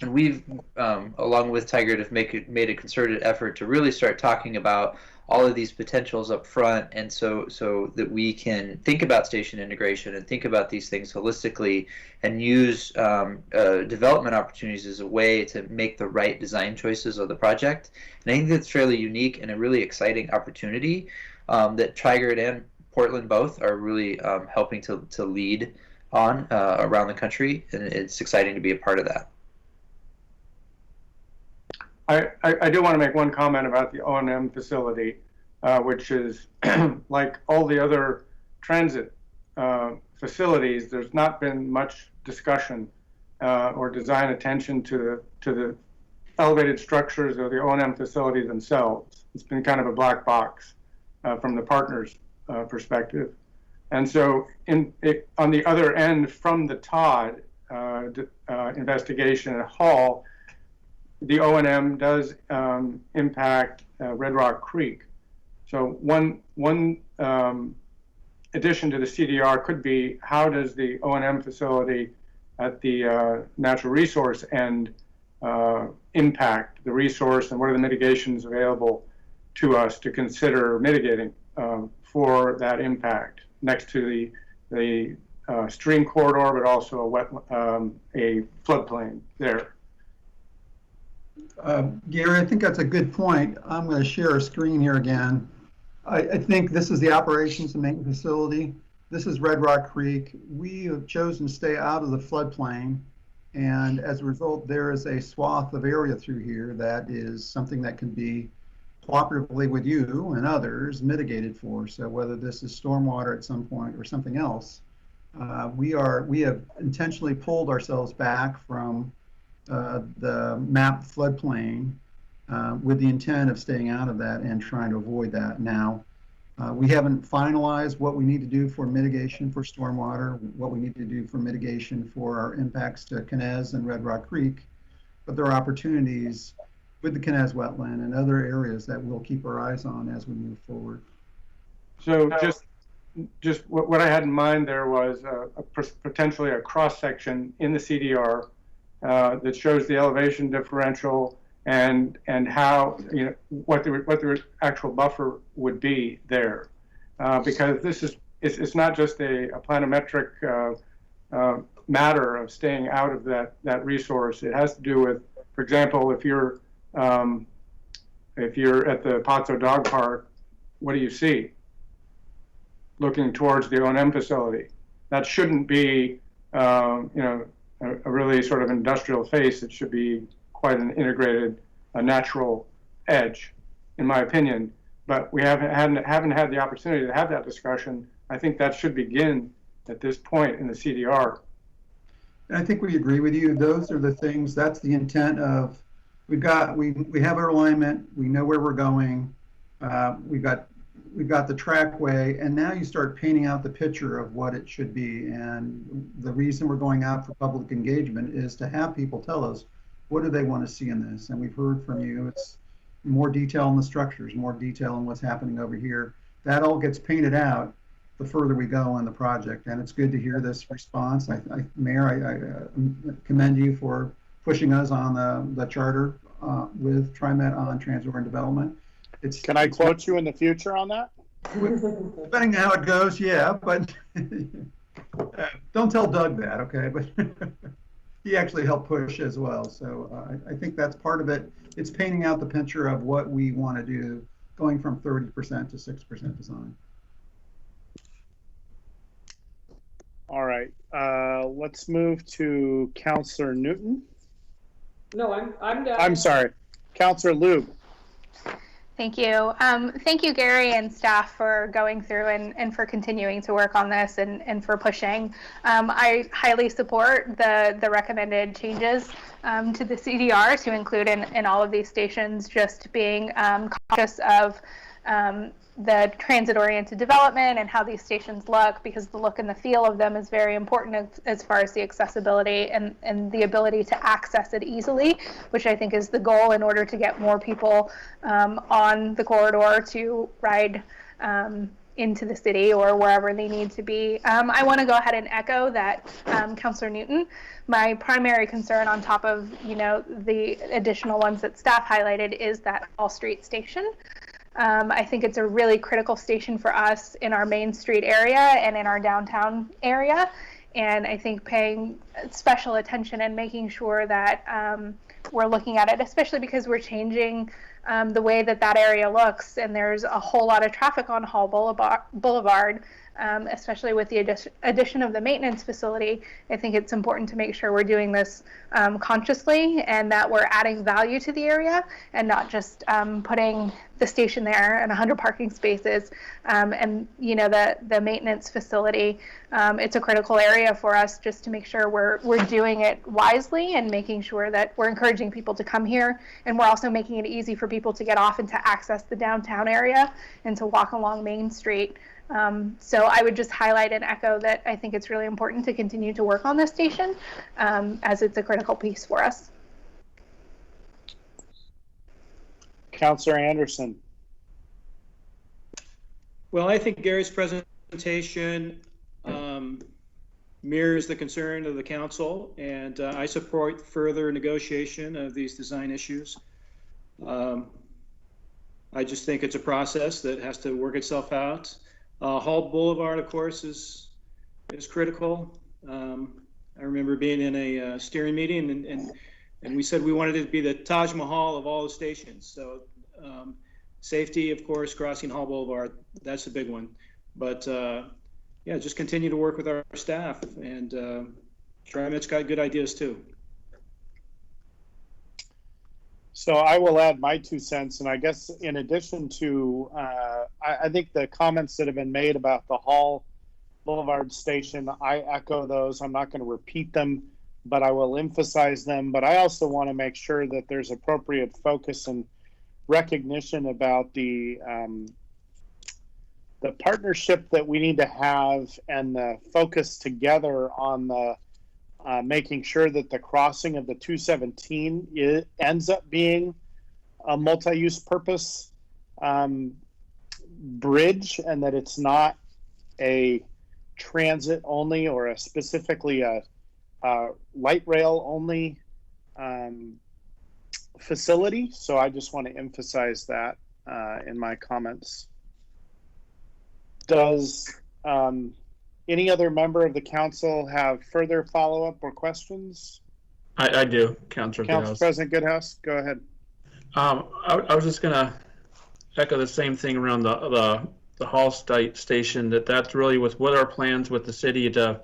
And we've, along with Tigard, have made a concerted effort to really start talking about all of these potentials up front, and so that we can think about station integration and think about these things holistically and use development opportunities as a way to make the right design choices of the project. And I think that's fairly unique and a really exciting opportunity that Tigard and Portland both are really helping to lead on around the country, and it's exciting to be a part of that. I do want to make one comment about the O&M facility, which is like all the other transit facilities. There's not been much discussion or design attention to the elevated structures of the O&M facilities themselves. It's been kind of a black box from the partners' perspective. And so on the other end, from the TOD investigation at Hall, the O&M does impact Red Rock Creek. So one addition to the CDR could be, how does the O&M facility at the natural resource end impact the resource, and what are the mitigations available to us to consider mitigating for that impact next to the stream corridor, but also a floodplain there. Gary, I think that's a good point. I'm going to share a screen here again. I think this is the operations and maintenance facility. This is Red Rock Creek. We have chosen to stay out of the floodplain, and as a result, there is a swath of area through here that is something that can be cooperatively with you and others mitigated for. So whether this is stormwater at some point or something else, we have intentionally pulled ourselves back from the mapped floodplain with the intent of staying out of that and trying to avoid that. Now, we haven't finalized what we need to do for mitigation for stormwater, what we need to do for mitigation for our impacts to Kenez and Red Rock Creek, but there are opportunities with the Kenez wetland and other areas that we'll keep our eyes on as we move forward. So just what I had in mind there was potentially a cross section in the CDR that shows the elevation differential and how, you know, what the actual buffer would be there, because it's not just a planimetric matter of staying out of that resource. It has to do with, for example, if you're at the Pozzo Dog Park, what do you see looking towards the O&M facility? That shouldn't be you know, a really sort of industrial face. It should be quite an integrated, natural edge, in my opinion. But we haven't had the opportunity to have that discussion. I think that should begin at this point in the CDR. And I think we agree with you. Those are the things. That's the intent of. We have our alignment. We know where we're going. We've got the trackway, and now you start painting out the picture of what it should be. And the reason we're going out for public engagement is to have people tell us what do they want to see in this? And we've heard from you, it's more detail in the structures, more detail on what's happening over here. That all gets painted out the further we go in the project. And it's good to hear this response. Mayor, I commend you for pushing us on the charter with TriMet on transit development. Can I quote you in the future on that? Depending on how it goes, yeah, but don't tell Doug that, okay? But he actually helped push as well. So I think that's part of it. It's painting out the picture of what we want to do, going from 30% to 6% design. All right, let's move to Councillor Newton. No, I'm done. I'm sorry, Councillor Lube. Thank you. Thank you, Gary and staff, for going through and for continuing to work on this and for pushing. I highly support the recommended changes to the CDR to include in all of these stations, just being cautious of the transit-oriented development and how these stations look, because the look and the feel of them is very important as far as the accessibility and the ability to access it easily, which I think is the goal in order to get more people on the corridor to ride into the city or wherever they need to be. I want to go ahead and echo that, Councillor Newton. My primary concern, on top of the additional ones that staff highlighted, is that Hall Street station. I think it's a really critical station for us in our Main Street area and in our downtown area. And I think paying special attention and making sure that we're looking at it, especially because we're changing the way that area looks. And there's a whole lot of traffic on Hall Boulevard, especially with the addition of the maintenance facility. I think it's important to make sure we're doing this consciously and that we're adding value to the area and not just putting the station there and 100 parking spaces and the maintenance facility. It's a critical area for us just to make sure we're doing it wisely and making sure that we're encouraging people to come here, and we're also making it easy for people to get off and to access the downtown area and to walk along Main Street. So I would just highlight and echo that I think it's really important to continue to work on this station as it's a critical piece for us. Councillor Anderson. Well, I think Gary's presentation mirrors the concern of the council, and I support further negotiation of these design issues. I just think it's a process that has to work itself out. Hall Boulevard, of course, is critical. I remember being in a steering meeting and we said we wanted it to be the Taj Mahal of all the stations. So safety, of course, crossing Hall Boulevard, that's a big one. But yeah, just continue to work with our staff, and TriMet's got good ideas too. So I will add my 2 cents, and I guess in addition to, I think the comments that have been made about the Hall Boulevard station, I echo those. I'm not going to repeat them, but I will emphasize them. But I also want to make sure that there's appropriate focus and recognition about the partnership that we need to have and the focus together on the making sure that the crossing of the 217 ends up being a multi-use purpose bridge, and that it's not a transit only or specifically a light rail only facility. So I just want to emphasize that in my comments. Does any other member of the council have further follow-up or questions? I do, Councilor Goodhouse. Council President Goodhouse, go ahead. I was just gonna echo the same thing around the Hall station, that's really what our plans with the city to,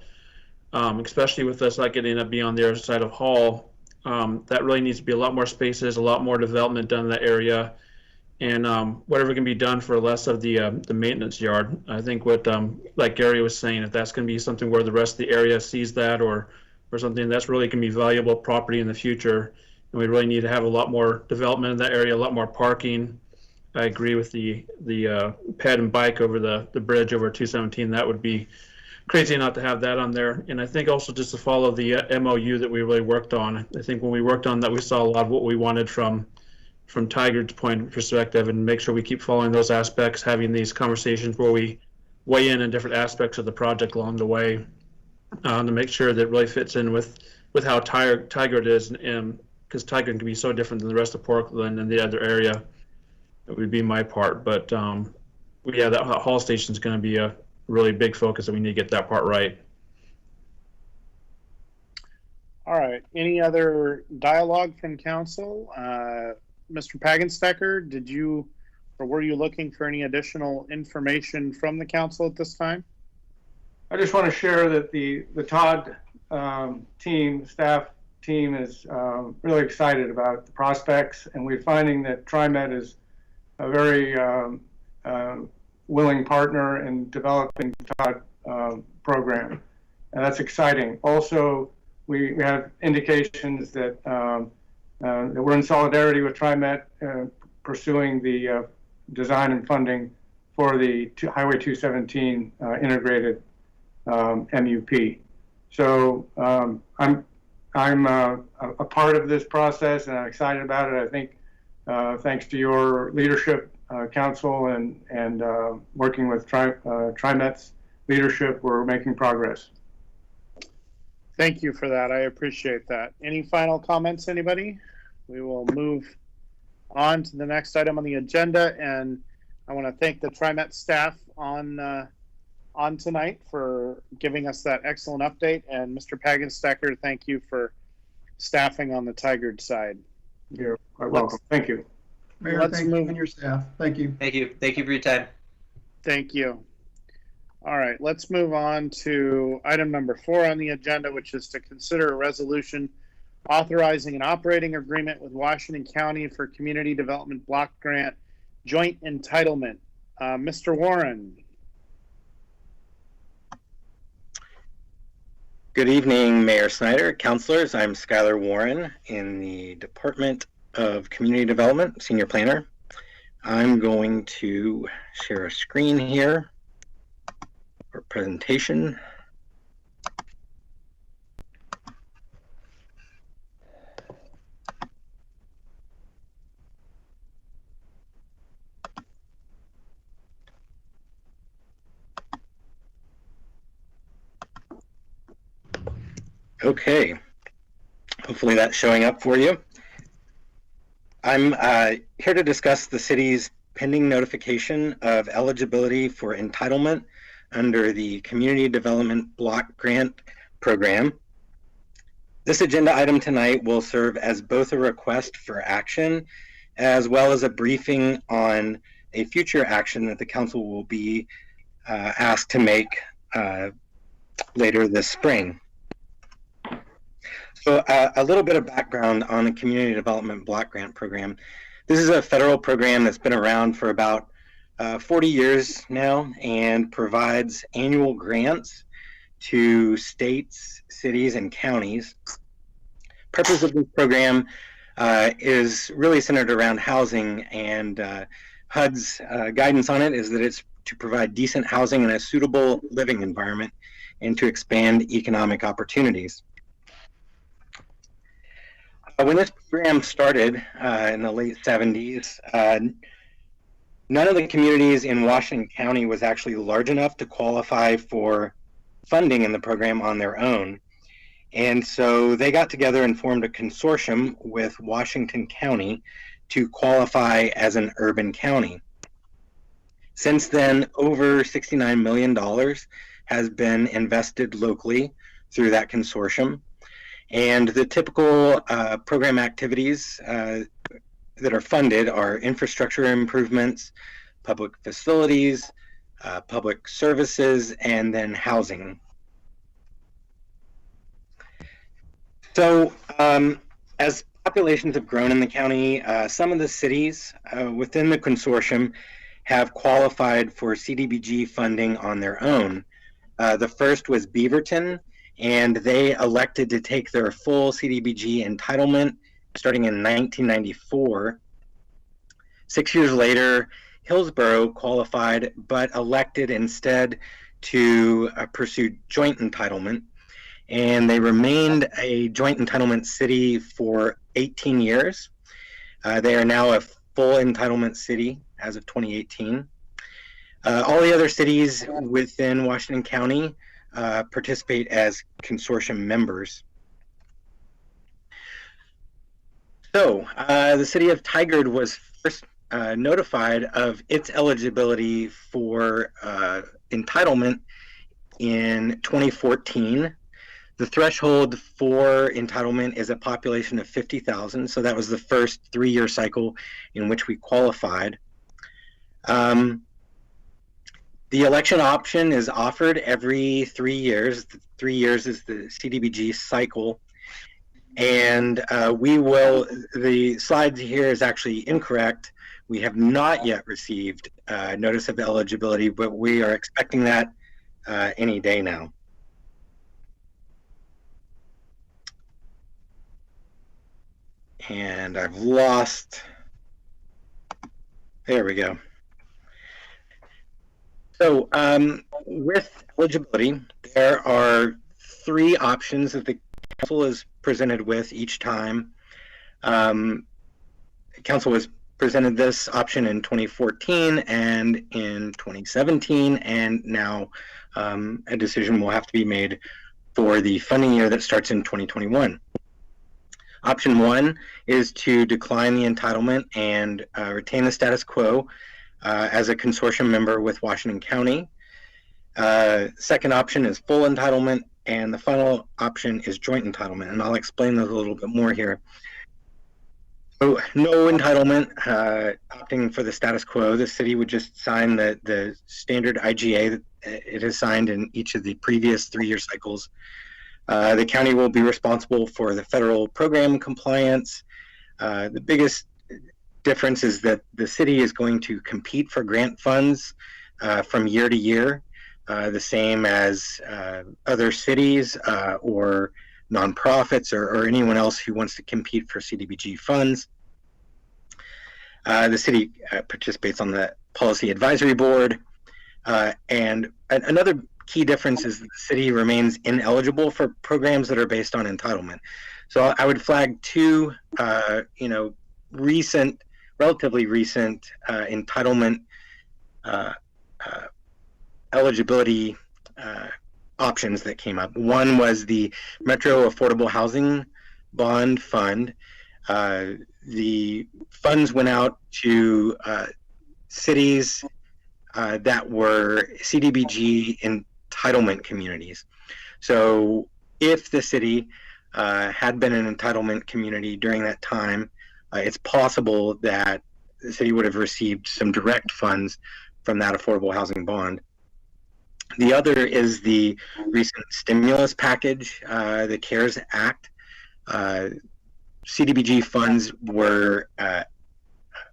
especially with us not getting to be on the other side of Hall, that really needs to be a lot more spaces, a lot more development done in that area, and whatever can be done for less of the maintenance yard. I think what, like Gary was saying, if that's going to be something where the rest of the area sees that or something that's really going to be valuable property in the future, and we really need to have a lot more development in that area, a lot more parking. I agree with the ped and bike over the bridge over 217. That would be crazy not to have that on there. And I think also just to follow the MOU that we really worked on. I think when we worked on that, we saw a lot of what we wanted from Tiger's point of perspective, and make sure we keep following those aspects, having these conversations where we weigh in different aspects of the project along the way, to make sure that it really fits in with how Tigard is, because Tigard can be so different than the rest of Portland and the other area. It would be my part, but yeah, that haul station is going to be a really big focus, and we need to get that part right. All right. Any other dialogue from council? Mr. Pagenstecker, did you, or were you looking for any additional information from the council at this time? I just want to share that the Todd staff team is really excited about the prospects, and we're finding that TriMet is a very willing partner in developing the Todd program, and that's exciting. Also, we have indications that that we're in solidarity with TriMet pursuing the design and funding for the Highway 217 integrated MUP. So I'm a part of this process, and I'm excited about it. I think thanks to your leadership, council, and working with TriMet's leadership, we're making progress. Thank you for that. I appreciate that. Any final comments, anybody? We will move on to the next item on the agenda, and I want to thank the TriMet staff on tonight for giving us that excellent update, and Mr. Pagenstecker, thank you for staffing on the Tigard side. You're quite welcome. Thank you. Mayor, thank you and your staff. Thank you. Thank you. Thank you for your time. Thank you. All right, let's move on to item number 4 on the agenda, which is to consider a resolution authorizing an operating agreement with Washington County for Community Development Block Grant Joint Entitlement. Mr. Warren. Good evening, Mayor Snyder, councilors. I'm Skylar Warren in the Department of Community Development, Senior Planner. I'm going to share a screen here for presentation. Okay, hopefully that's showing up for you. I'm here to discuss the city's pending notification of eligibility for entitlement under the Community Development Block Grant Program. This agenda item tonight will serve as both a request for action as well as a briefing on a future action that the council will be asked to make later this spring. So a little bit of background on the Community Development Block Grant Program. This is a federal program that's been around for about 40 years now and provides annual grants to states, cities, and counties. Purpose of this program is really centered around housing, and HUD's guidance on it is that it's to provide decent housing and a suitable living environment and to expand economic opportunities. When this program started in the late 70s, none of the communities in Washington County was actually large enough to qualify for funding in the program on their own. And so they got together and formed a consortium with Washington County to qualify as an urban county. Since then, over $69 million has been invested locally through that consortium. And the typical program activities that are funded are infrastructure improvements, public facilities, public services, and then housing. So as populations have grown in the county, some of the cities within the consortium have qualified for CDBG funding on their own. The first was Beaverton, and they elected to take their full CDBG entitlement starting in 1994. 6 years later, Hillsborough qualified, but elected instead to pursue joint entitlement, and they remained a joint entitlement city for 18 years. They are now a full entitlement city as of 2018. All the other cities within Washington County participate as consortium members. So the city of Tigard was first notified of its eligibility for entitlement in 2014. The threshold for entitlement is a population of 50,000, so that was the first 3-year cycle in which we qualified. The election option is offered every 3 years. 3 years is the CDBG cycle. And the slide here is actually incorrect. We have not yet received notice of eligibility, but we are expecting that any day now. And I've lost, there we go. So with eligibility, there are 3 options that the council is presented with each time. Council was presented this option in 2014 and in 2017, and now a decision will have to be made for the funding year that starts in 2021. Option 1 is to decline the entitlement and retain the status quo as a consortium member with Washington County. Second option is full entitlement, and the final option is joint entitlement, and I'll explain those a little bit more here. So no entitlement, opting for the status quo. The city would just sign the standard IGA that it has signed in each of the previous 3-year cycles. The county will be responsible for the federal program compliance. The biggest difference is that the city is going to compete for grant funds from year to year, the same as other cities or nonprofits or anyone else who wants to compete for CDBG funds. The city participates on the Policy Advisory Board. And another key difference is that the city remains ineligible for programs that are based on entitlement. So I would flag 2, relatively recent entitlement eligibility options that came up. One was the Metro Affordable Housing Bond Fund. The funds went out to cities that were CDBG entitlement communities. So if the city had been an entitlement community during that time, it's possible that the city would have received some direct funds from that affordable housing bond. The other is the recent stimulus package, the CARES Act. CDBG funds were,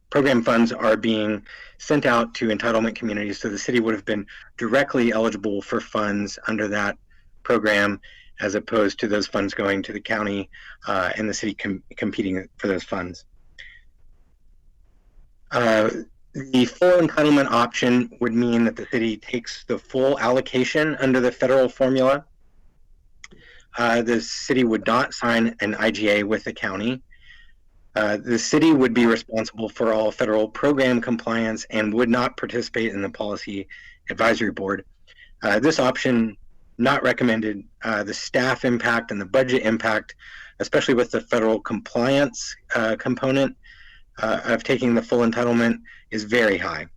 program funds are being sent out to entitlement communities, so the city would have been directly eligible for funds under that program, as opposed to those funds going to the county and the city competing for those funds. The full entitlement option would mean that the city takes the full allocation under the federal formula. The city would not sign an IGA with the county. The city would be responsible for all federal program compliance and would not participate in the Policy Advisory Board. This option not recommended. The staff impact and the budget impact, especially with the federal compliance component of taking the full entitlement, is very high.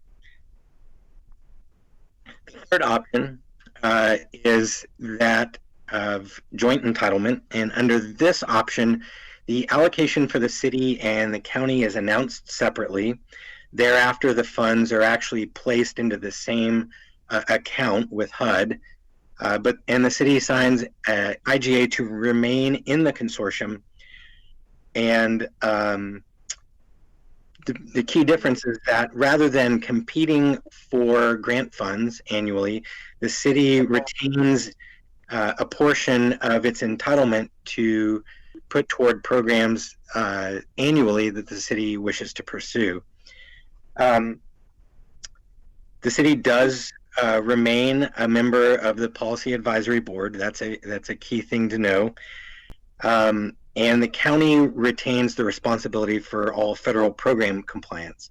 The third option is that of joint entitlement, and under this option, the allocation for the city and the county is announced separately. Thereafter, the funds are actually placed into the same account with HUD, and the city signs IGA to remain in the consortium. And the key difference is that rather than competing for grant funds annually, the city retains a portion of its entitlement to put toward programs annually that the city wishes to pursue. The city does remain a member of the Policy Advisory Board. That's a key thing to know. And the county retains the responsibility for all federal program compliance.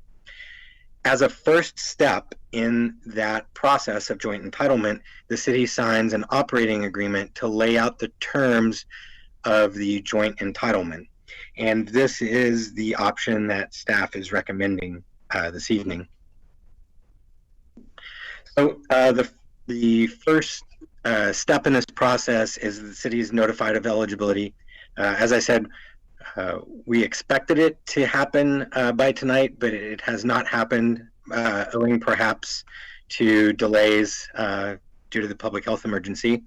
As a first step in that process of joint entitlement, the city signs an operating agreement to lay out the terms of the joint entitlement. And this is the option that staff is recommending this evening. So the first step in this process is the city is notified of eligibility. As I said, we expected it to happen by tonight, but it has not happened, owing perhaps to delays due to the public health emergency.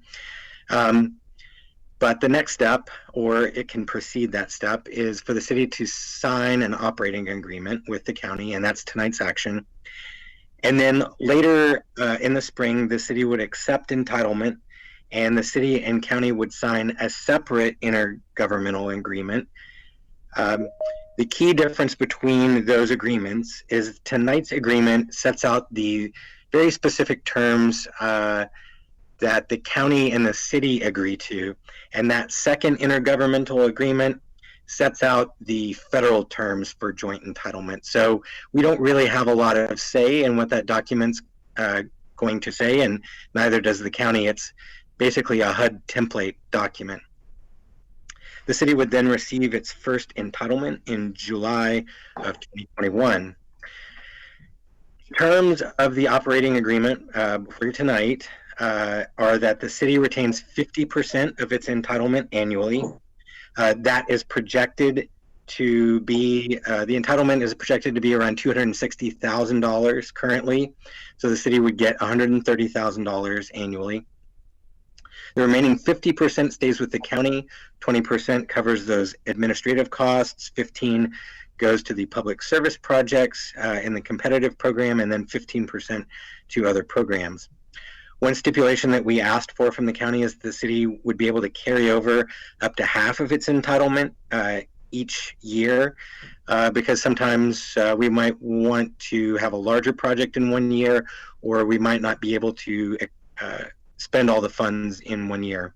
But the next step, or it can precede that step, is for the city to sign an operating agreement with the county, and that's tonight's action. And then later in the spring, the city would accept entitlement, and the city and county would sign a separate intergovernmental agreement. The key difference between those agreements is tonight's agreement sets out the very specific terms that the county and the city agree to, and that second intergovernmental agreement sets out the federal terms for joint entitlement. So we don't really have a lot of say in what that document's going to say, and neither does the county. It's basically a HUD template document. The city would then receive its first entitlement in July of 2021. Terms of the operating agreement for tonight are that the city retains 50% of its entitlement annually. That is projected to be, the entitlement is projected to be around $260,000 currently. So the city would get $130,000 annually. The remaining 50% stays with the county, 20% covers those administrative costs, 15% goes to the public service projects in the competitive program, and then 15% to other programs. One stipulation that we asked for from the county is the city would be able to carry over up to half of its entitlement each year, because sometimes we might want to have a larger project in one year, or we might not be able to spend all the funds in one year.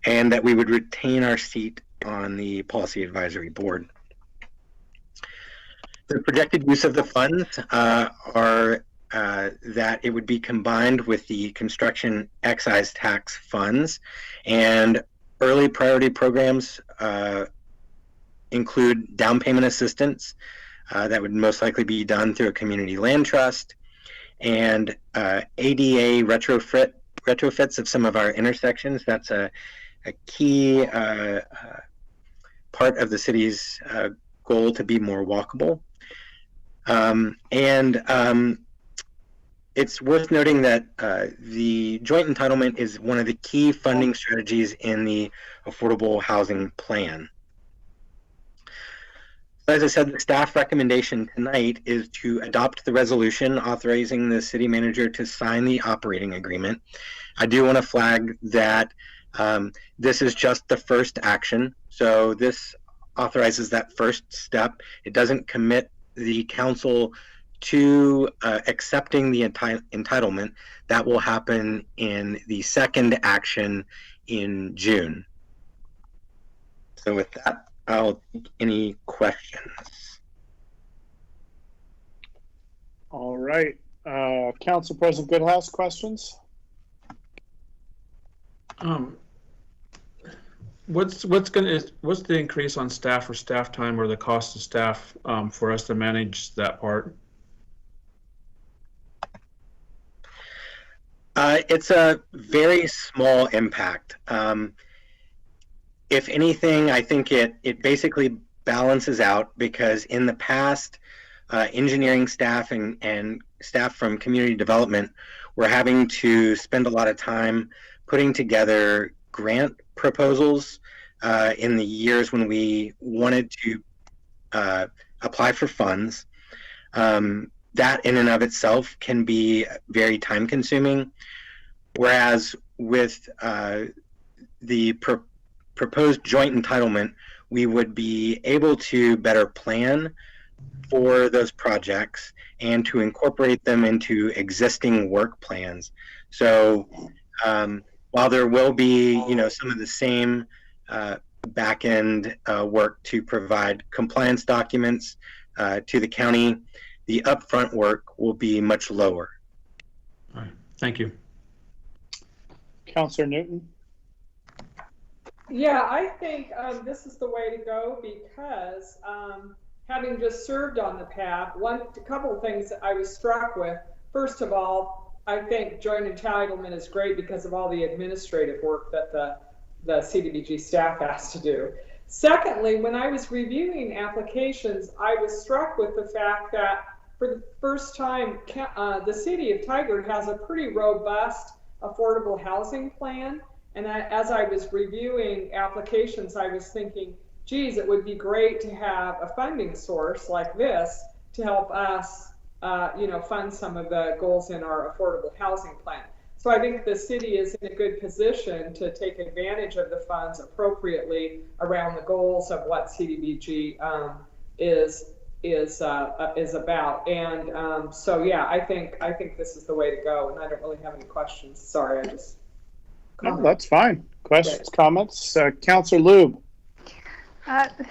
And that we would retain our seat on the Policy Advisory Board. The projected use of the funds are that it would be combined with the construction excise tax funds, and early priority programs include down payment assistance that would most likely be done through a community land trust, and ADA retrofits of some of our intersections. That's a key part of the city's goal to be more walkable. It's worth noting that the joint entitlement is one of the key funding strategies in the Affordable Housing Plan. As I said, the staff recommendation tonight is to adopt the resolution authorizing the city manager to sign the operating agreement. I do want to flag that this is just the first action. So this authorizes that first step. It doesn't commit the council to accepting the entitlement. That will happen in the second action in June. So with that, I'll take any questions. All right, Council President Goodhouse, questions? What's the increase on staff or staff time, or the cost of staff for us to manage that part? It's a very small impact. If anything, I think it basically balances out, because in the past, engineering staff and staff from community development were having to spend a lot of time putting together grant proposals in the years when we wanted to apply for funds. That in and of itself can be very time consuming, whereas with the proposed joint entitlement, we would be able to better plan for those projects and to incorporate them into existing work plans. So while there will be, some of the same back-end work to provide compliance documents to the county, the upfront work will be much lower. All right. Thank you. Councilor Newton? Yeah, I think this is the way to go because having just served on the PAB, a couple of things that I was struck with. First of all, I think joint entitlement is great because of all the administrative work that the CDBG staff has to do. Secondly, when I was reviewing applications, I was struck with the fact that for the first time, the city of Tigard has a pretty robust affordable housing plan. And as I was reviewing applications, I was thinking, geez, it would be great to have a funding source like this to help us, fund some of the goals in our affordable housing plan. So I think the city is in a good position to take advantage of the funds appropriately around the goals of what CDBG is about. And so yeah, I think this is the way to go. And I don't really have any questions. Sorry, I just. No, that's fine. Questions, comments? Councilor Lube.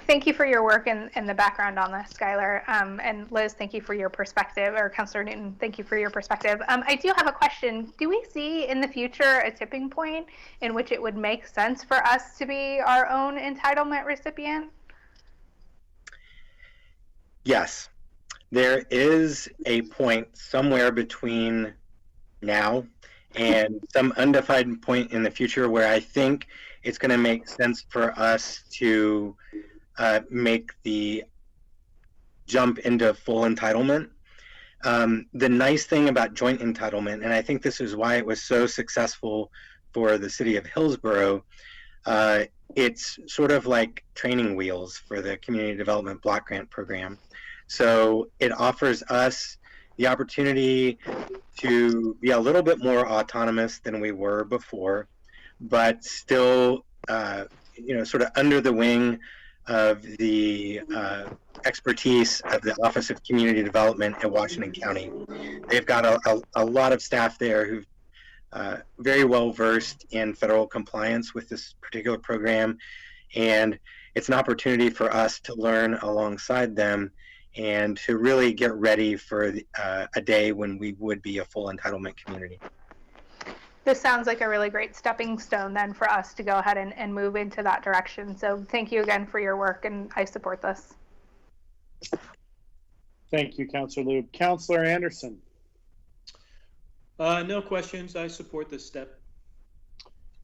Thank you for your work and the background on this, Skylar. And Liz, thank you for your perspective, or Councilor Newton, thank you for your perspective. I do have a question. Do we see in the future a tipping point in which it would make sense for us to be our own entitlement recipient? Yes, there is a point somewhere between now and some undefined point in the future where I think it's going to make sense for us to make the jump into full entitlement. The nice thing about joint entitlement, and I think this is why it was so successful for the city of Hillsborough, it's sort of like training wheels for the Community Development Block Grant Program. So it offers us the opportunity to be a little bit more autonomous than we were before, but still, sort of under the wing of the expertise of the Office of Community Development at Washington County. They've got a lot of staff there who've very well versed in federal compliance with this particular program, and it's an opportunity for us to learn alongside them and to really get ready for a day when we would be a full entitlement community. This sounds like a really great stepping stone then for us to go ahead and move into that direction. So thank you again for your work, and I support this. Thank you, Councilor Lube. Councilor Anderson. No questions. I support this step.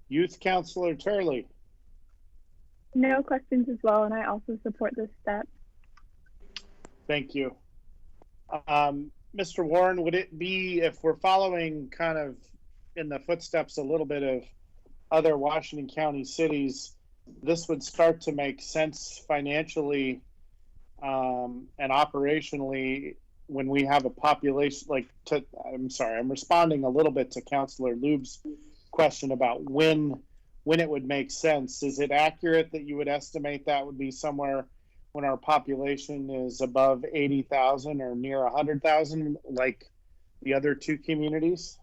Youth Councilor Turley. No questions as well, and I also support this step. Thank you. Mr. Warren, would it be, if we're following kind of in the footsteps a little bit of other Washington County cities, this would start to make sense financially and operationally when we have a population I'm responding a little bit to Councilor Lube's question about when it would make sense. Is it accurate that you would estimate that would be somewhere when our population is above 80,000 or near 100,000, like the other two communities?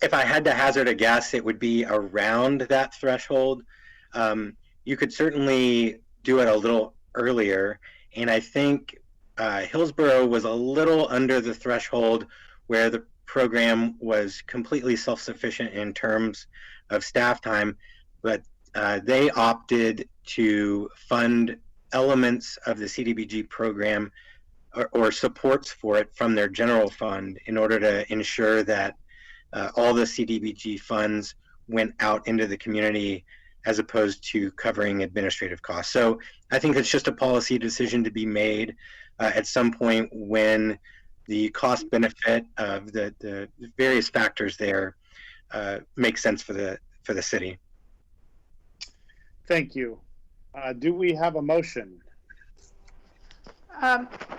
If I had to hazard a guess, it would be around that threshold. You could certainly do it a little earlier, and I think Hillsborough was a little under the threshold where the program was completely self-sufficient in terms of staff time, but they opted to fund elements of the CDBG program or supports for it from their general fund in order to ensure that all the CDBG funds went out into the community as opposed to covering administrative costs. So I think it's just a policy decision to be made at some point when the cost benefit of the various factors there makes sense for the city. Thank you. Do we have a motion?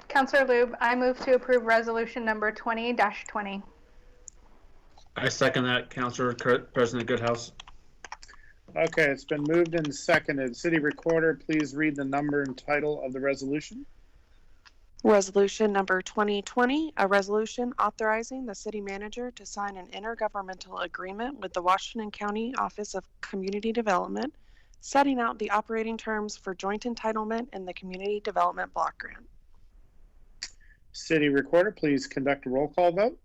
Councilor Lube, I move to approve resolution number 20-20. I second that, Councilor President Goodhouse. Okay, it's been moved and seconded. City Recorder, please read the number and title of the resolution. Resolution number 2020, a resolution authorizing the city manager to sign an intergovernmental agreement with the Washington County Office of Community Development, setting out the operating terms for joint entitlement in the Community Development Block Grant. City Recorder, please conduct a roll call vote.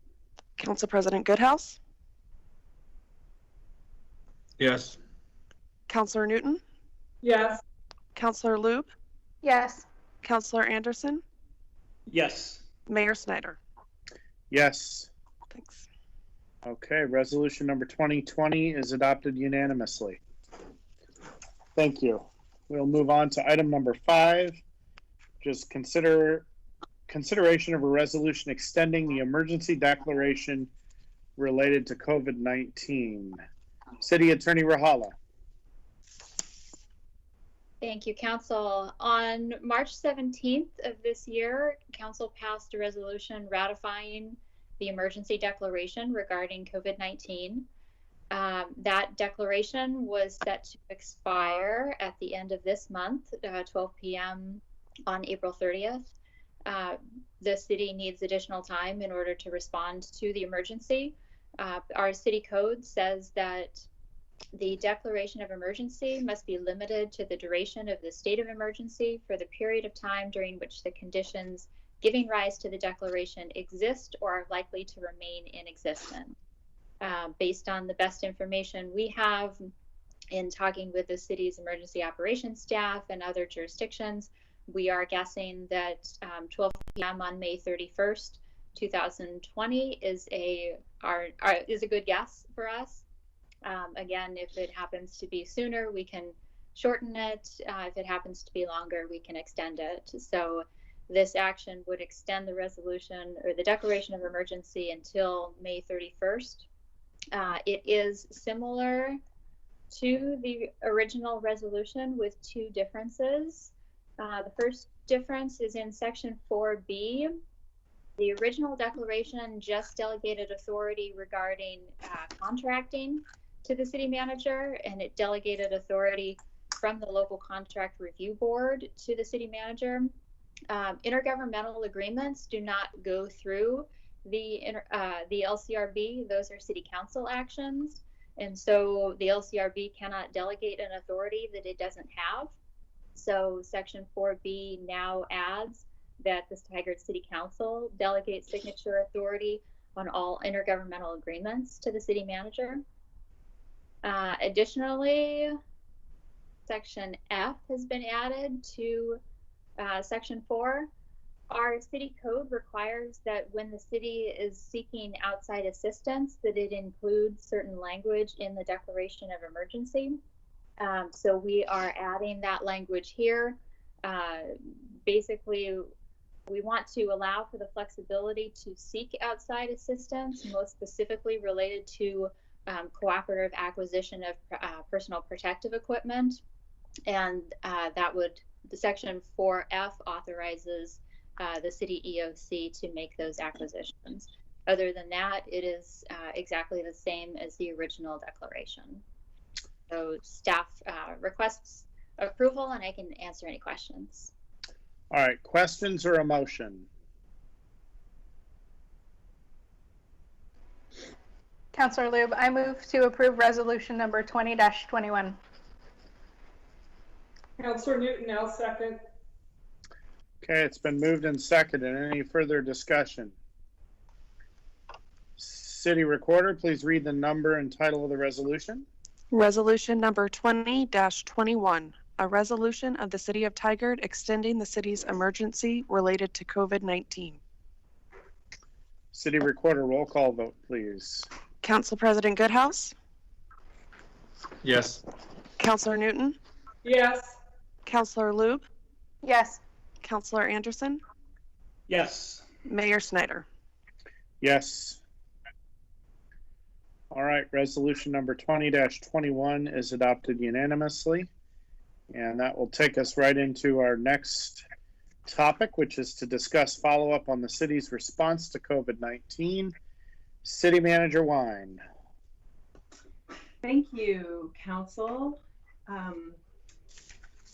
Council President Goodhouse, Yes. Councilor Newton, Yes. Councilor Lube, Yes. Councilor Anderson, Yes. Mayor Snyder. Yes. Thanks. Okay, resolution number 2020 is adopted unanimously. Thank you. We'll move on to item number 5. Just consideration of a resolution extending the emergency declaration related to COVID-19. City Attorney Rahala. Thank you, Council. On March 17th of this year, Council passed a resolution ratifying the emergency declaration regarding COVID-19. That declaration was set to expire at the end of this month, 12 p.m. on April 30th. The city needs additional time in order to respond to the emergency. Our city code says that the declaration of emergency must be limited to the duration of the state of emergency for the period of time during which the conditions giving rise to the declaration exist or are likely to remain in existence. Based on the best information we have in talking with the city's emergency operations staff and other jurisdictions, we are guessing that 12 p.m. on May 31st, 2020 is a good guess for us. Again, if it happens to be sooner, we can shorten it. If it happens to be longer, we can extend it. So this action would extend the resolution or the declaration of emergency until May 31st. It is similar to the original resolution with 2 differences. The first difference is in section 4B. The original declaration just delegated authority regarding contracting to the city manager, and it delegated authority from the local contract review board to the city manager. Intergovernmental agreements do not go through the LCRB. Those are city council actions, and so the LCRB cannot delegate an authority that it doesn't have. So section 4B now adds that the Tigard City Council delegates signature authority on all intergovernmental agreements to the city manager. Additionally, section F has been added to section 4. Our city code requires that when the city is seeking outside assistance, that it includes certain language in the declaration of emergency. So we are adding that language here. Basically, we want to allow for the flexibility to seek outside assistance, most specifically related to cooperative acquisition of personal protective equipment. And the section 4F authorizes the city EOC to make those acquisitions. Other than that, it is exactly the same as the original declaration. So staff requests approval, and I can answer any questions. All right, questions or a motion? Councilor Lube, I move to approve resolution number 20-21. Councilor Newton, I'll second. Okay, it's been moved and seconded. Any further discussion? City Recorder, please read the number and title of the resolution. Resolution number 20-21, a resolution of the City of Tigard extending the city's emergency related to COVID-19. City Recorder, roll call vote, please. Council President Goodhouse, Yes. Councilor Newton, Yes. Councilor Lube, Yes. Councilor Anderson, Yes. Mayor Snyder. Yes. All right, resolution number 20-21 is adopted unanimously. And that will take us right into our next topic, which is to discuss follow-up on the city's response to COVID-19. City Manager Wine. Thank you, Council. I'm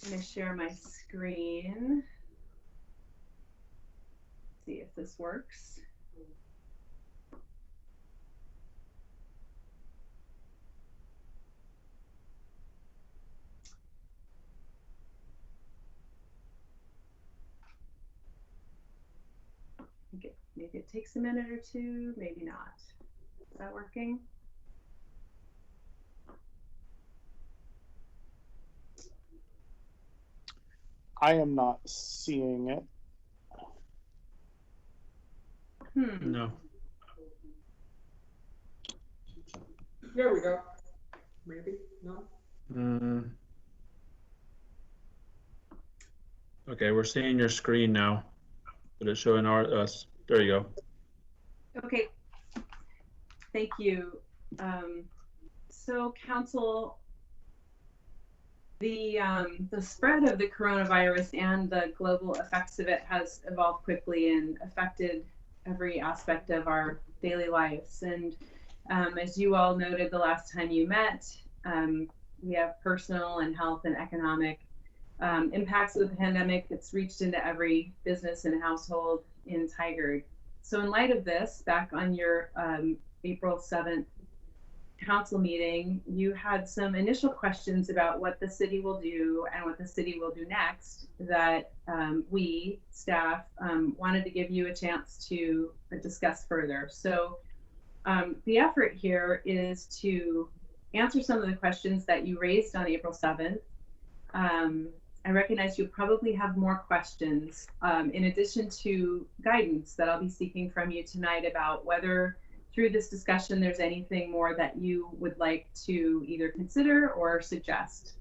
going to share my screen. See if this works. Okay, maybe it takes a minute or two, maybe not. Is that working? I am not seeing it. No. There we go. Maybe, no? Okay, we're seeing your screen now, but it's showing us. There you go. Okay, thank you. So, Council, the spread of the coronavirus and the global effects of it has evolved quickly and affected every aspect of our daily lives. And as you all noted the last time you met, we have personal and health and economic impacts of the pandemic that's reached into every business and household in Tigard. So in light of this, back on your April 7th council meeting, you had some initial questions about what the city will do and what the city will do next that we, staff, wanted to give you a chance to discuss further. So the effort here is to answer some of the questions that you raised on April 7th. I recognize you probably have more questions in addition to guidance that I'll be seeking from you tonight about whether through this discussion there's anything more that you would like to either consider or suggest.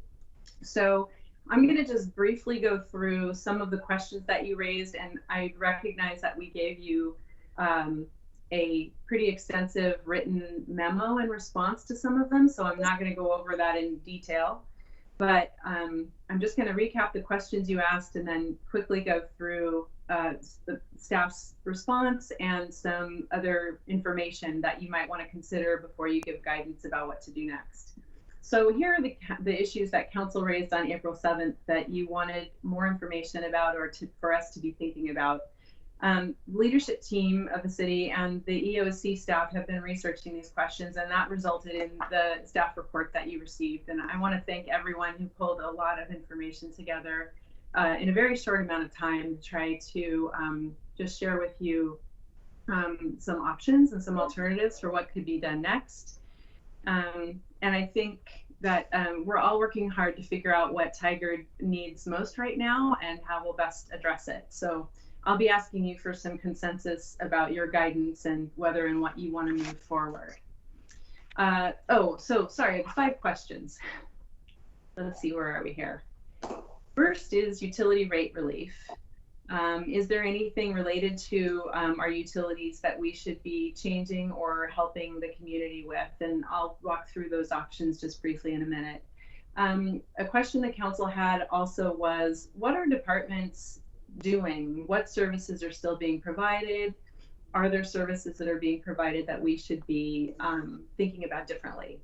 So I'm going to just briefly go through some of the questions that you raised, and I recognize that we gave you a pretty extensive written memo in response to some of them, so I'm not going to go over that in detail. But I'm just going to recap the questions you asked and then quickly go through the staff's response and some other information that you might want to consider before you give guidance about what to do next. So here are the issues that council raised on April 7th that you wanted more information about or for us to be thinking about. Leadership team of the city and the EOC staff have been researching these questions, and that resulted in the staff report that you received. And I want to thank everyone who pulled a lot of information together in a very short amount of time to try to just share with you some options and some alternatives for what could be done next. And I think that we're all working hard to figure out what Tigard needs most right now and how we'll best address it. So I'll be asking you for some consensus about your guidance and whether and what you want to move forward. So sorry, the 5 questions. Let's see, where are we here? First is utility rate relief. Is there anything related to our utilities that we should be changing or helping the community with? And I'll walk through those options just briefly in a minute. A question the council had also was, what are departments doing? What services are still being provided? Are there services that are being provided that we should be thinking about differently?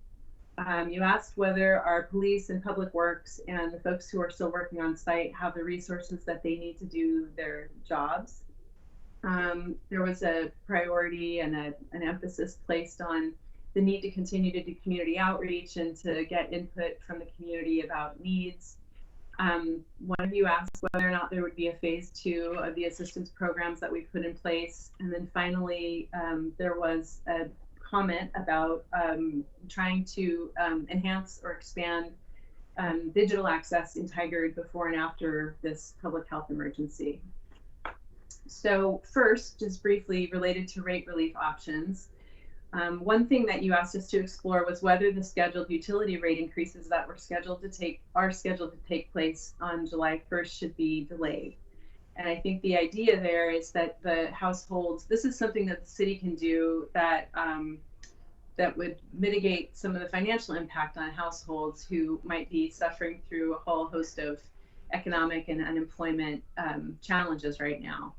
You asked whether our police and public works and the folks who are still working on site have the resources that they need to do their jobs. There was a priority and an emphasis placed on the need to continue to do community outreach and to get input from the community about needs. One of you asked whether or not there would be a phase 2 of the assistance programs that we've put in place. And then finally, there was a comment about trying to enhance or expand digital access in Tigard before and after this public health emergency. So first, just briefly related to rate relief options. One thing that you asked us to explore was whether the scheduled utility rate increases that are scheduled to take place on July 1st should be delayed. And I think the idea there is that the households, this is something that the city can do that that would mitigate some of the financial impact on households who might be suffering through a whole host of economic and unemployment challenges right now.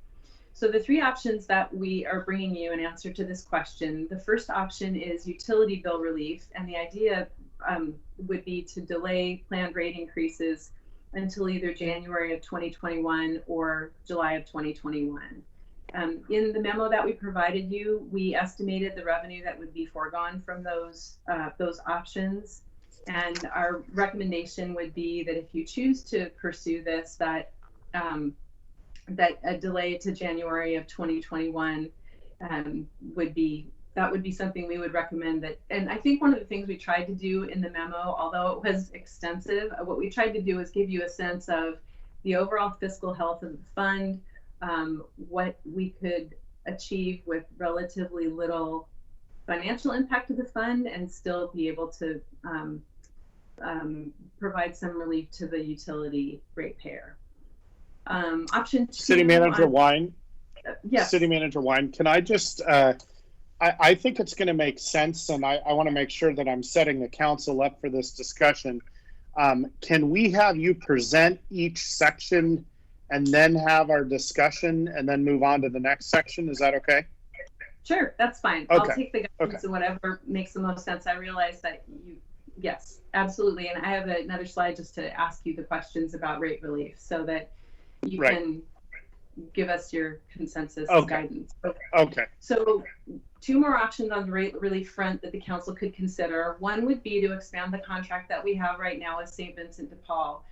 So the 3 options that we are bringing you in answer to this question, the first option is utility bill relief. And the idea would be to delay planned rate increases until either January of 2021 or July of 2021. In the memo that we provided you, we estimated the revenue that would be foregone from those options. And our recommendation would be that if you choose to pursue this, that a delay to January of 2021 would be something we would recommend. That, and I think one of the things we tried to do in the memo, although it was extensive, what we tried to do is give you a sense of the overall fiscal health of the fund, what we could achieve with relatively little financial impact to the fund, and still be able to provide some relief to the utility ratepayer. Option two, City Manager Wine. Yes. City Manager Wine, can I just, I think it's going to make sense, and I want to make sure that I'm setting the council up for this discussion. Can we have you present each section and then have our discussion and then move on to the next section? Is that okay? Sure, that's fine. Okay. I'll take the guidance and whatever makes the most sense. I realize that yes, absolutely. And I have another slide just to ask you the questions about rate relief so that you can give us your consensus guidance. Okay. So 2 more options on the rate relief front that the council could consider. One would be to expand the contract that we have right now with St. Vincent de Paul.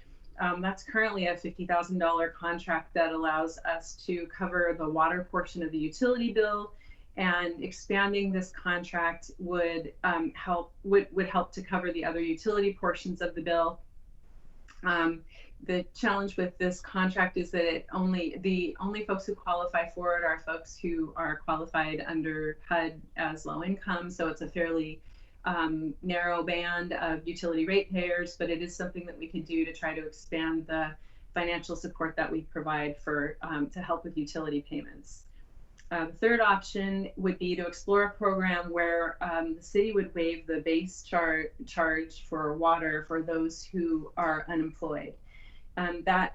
That's currently a $50,000 contract that allows us to cover the water portion of the utility bill, and expanding this contract would help to cover the other utility portions of the bill. The challenge with this contract is that the only folks who qualify for it are folks who are qualified under HUD as low income. So it's a fairly narrow band of utility ratepayers, but it is something that we could do to try to expand the financial support that we provide for to help with utility payments. The third option would be to explore a program where the city would waive the base charge for water for those who are unemployed. That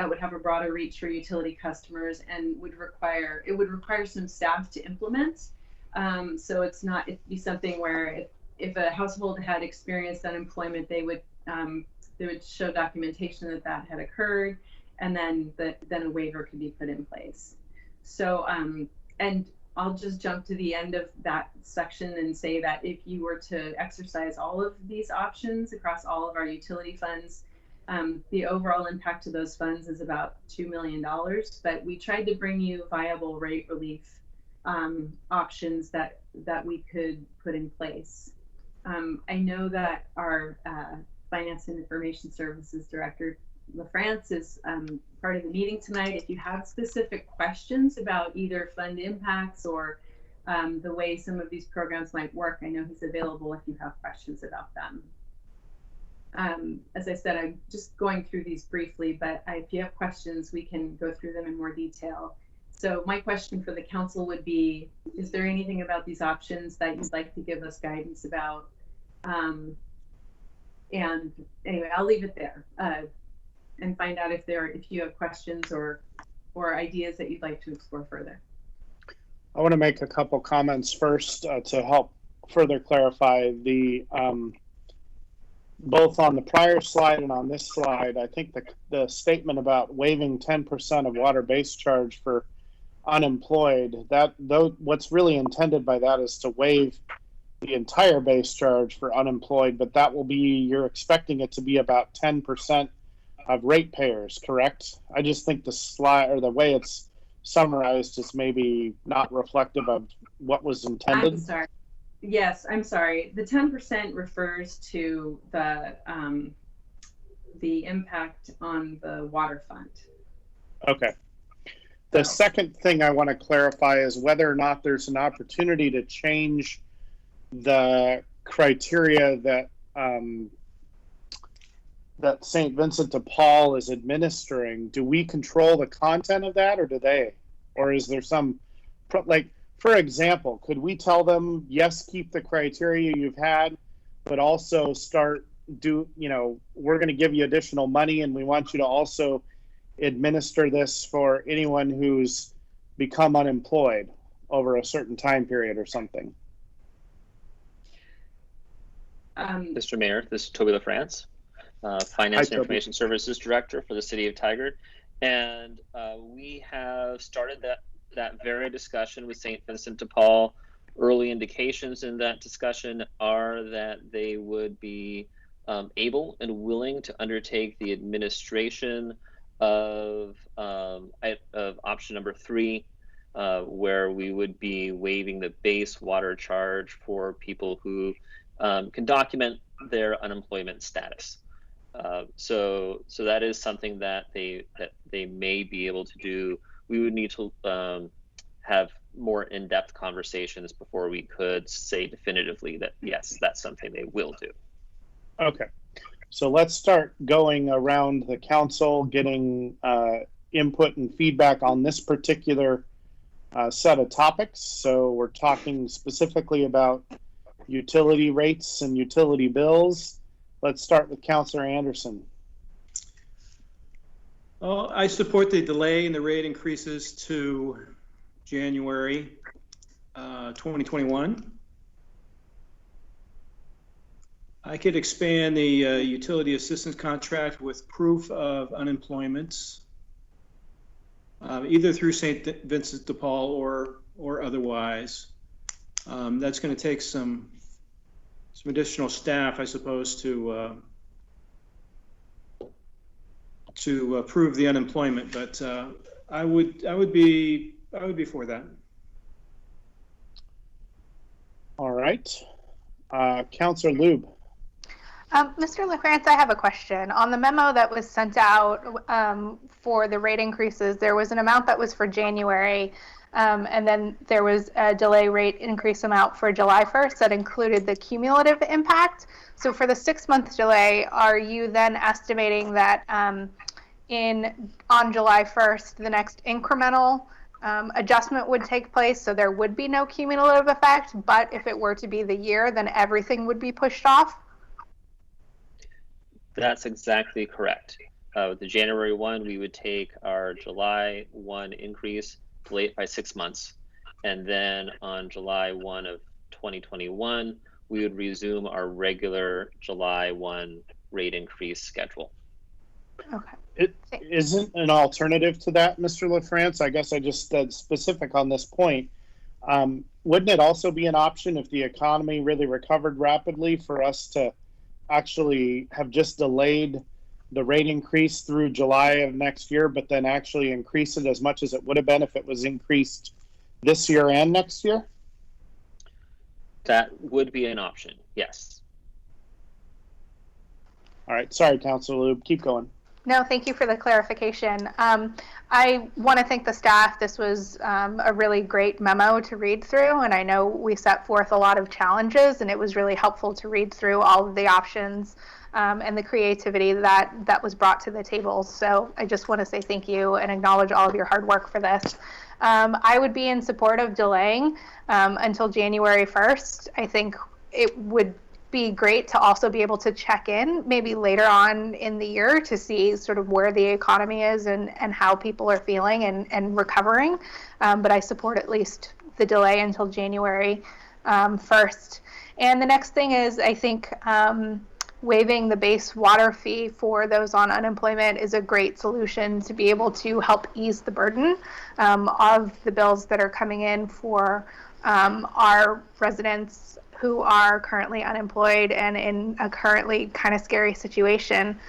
would have a broader reach for utility customers and would require some staff to implement. So it'd be something where if a household had experienced unemployment, they would show documentation that had occurred, and then a waiver could be put in place. So and I'll just jump to the end of that section and say that if you were to exercise all of these options across all of our utility funds, the overall impact to those funds is about $2 million, but we tried to bring you viable rate relief options that we could put in place. I know that our Finance and Information Services Director, LaFrance, is part of the meeting tonight. If you have specific questions about either fund impacts or the way some of these programs might work, I know he's available if you have questions about them. As I said, I'm just going through these briefly, but if you have questions, we can go through them in more detail. So my question for the council would be, is there anything about these options that you'd like to give us guidance about? And anyway, I'll leave it there and find out if you have questions or ideas that you'd like to explore further. I want to make a couple comments first to help further clarify the both on the prior slide and on this slide. I think the statement about waiving 10% of water base charge for unemployed, what's really intended by that is to waive the entire base charge for unemployed, but that will be, you're expecting it to be about 10% of ratepayers, correct? I just think the slide or the way it's summarized is maybe not reflective of what was intended. I'm sorry. Yes, I'm sorry. The 10% refers to the impact on the water fund. Okay. The second thing I want to clarify is whether or not there's an opportunity to change the criteria that that St. Vincent de Paul is administering. Do we control the content of that, or do they? Or is there some, like, for example, could we tell them, yes, keep the criteria you've had, but also we're going to give you additional money and we want you to also administer this for anyone who's become unemployed over a certain time period or something? Mr. Mayor, this is Toby LaFrance, Finance and Information Services Director for the City of Tigard. And we have started that very discussion with St. Vincent de Paul. Early indications in that discussion are that they would be able and willing to undertake the administration of option number 3, where we would be waiving the base water charge for people who can document their unemployment status. So that is something that they may be able to do. We would need to have more in-depth conversations before we could say definitively that yes, that's something they will do. Okay, so let's start going around the council, getting input and feedback on this particular set of topics. So we're talking specifically about utility rates and utility bills. Let's start with Councilor Anderson. Well, I support the delay in the rate increases to January 2021. I could expand the utility assistance contract with proof of unemployment, either through St. Vincent de Paul or otherwise. That's going to take some additional staff, I suppose, to prove the unemployment. But I would be for that. All right, Councilor Lube. Mr. LaFrance, I have a question. On the memo that was sent out for the rate increases, there was an amount that was for January, and then there was a delay rate increase amount for July 1st that included the cumulative impact. So for the 6-month delay, are you then estimating that on July 1st, the next incremental adjustment would take place, so there would be no cumulative effect, but if it were to be the year, then everything would be pushed off? That's exactly correct. With the January 1, we would take our July 1 increase, delay it by 6 months, and then on July 1 of 2021, we would resume our regular July 1 rate increase schedule. Okay. It isn't an alternative to that, Mr. LaFrance. I guess I just said specific on this point. Wouldn't it also be an option if the economy really recovered rapidly for us to actually have just delayed the rate increase through July of next year, but then actually increase it as much as it would have been if it was increased this year and next year? That would be an option, yes. All right, sorry, Councilor Lube, keep going. No, thank you for the clarification. I want to thank the staff. This was a really great memo to read through, and I know we set forth a lot of challenges, and it was really helpful to read through all of the options and the creativity that was brought to the table. So I just want to say thank you and acknowledge all of your hard work for this. I would be in support of delaying until January 1st. I think it would be great to also be able to check in maybe later on in the year to see sort of where the economy is and how people are feeling and recovering. But I support at least the delay until January 1st. And the next thing is, I think waiving the base water fee for those on unemployment is a great solution to be able to help ease the burden of the bills that are coming in for our residents who are currently unemployed and in a currently kind of scary situation.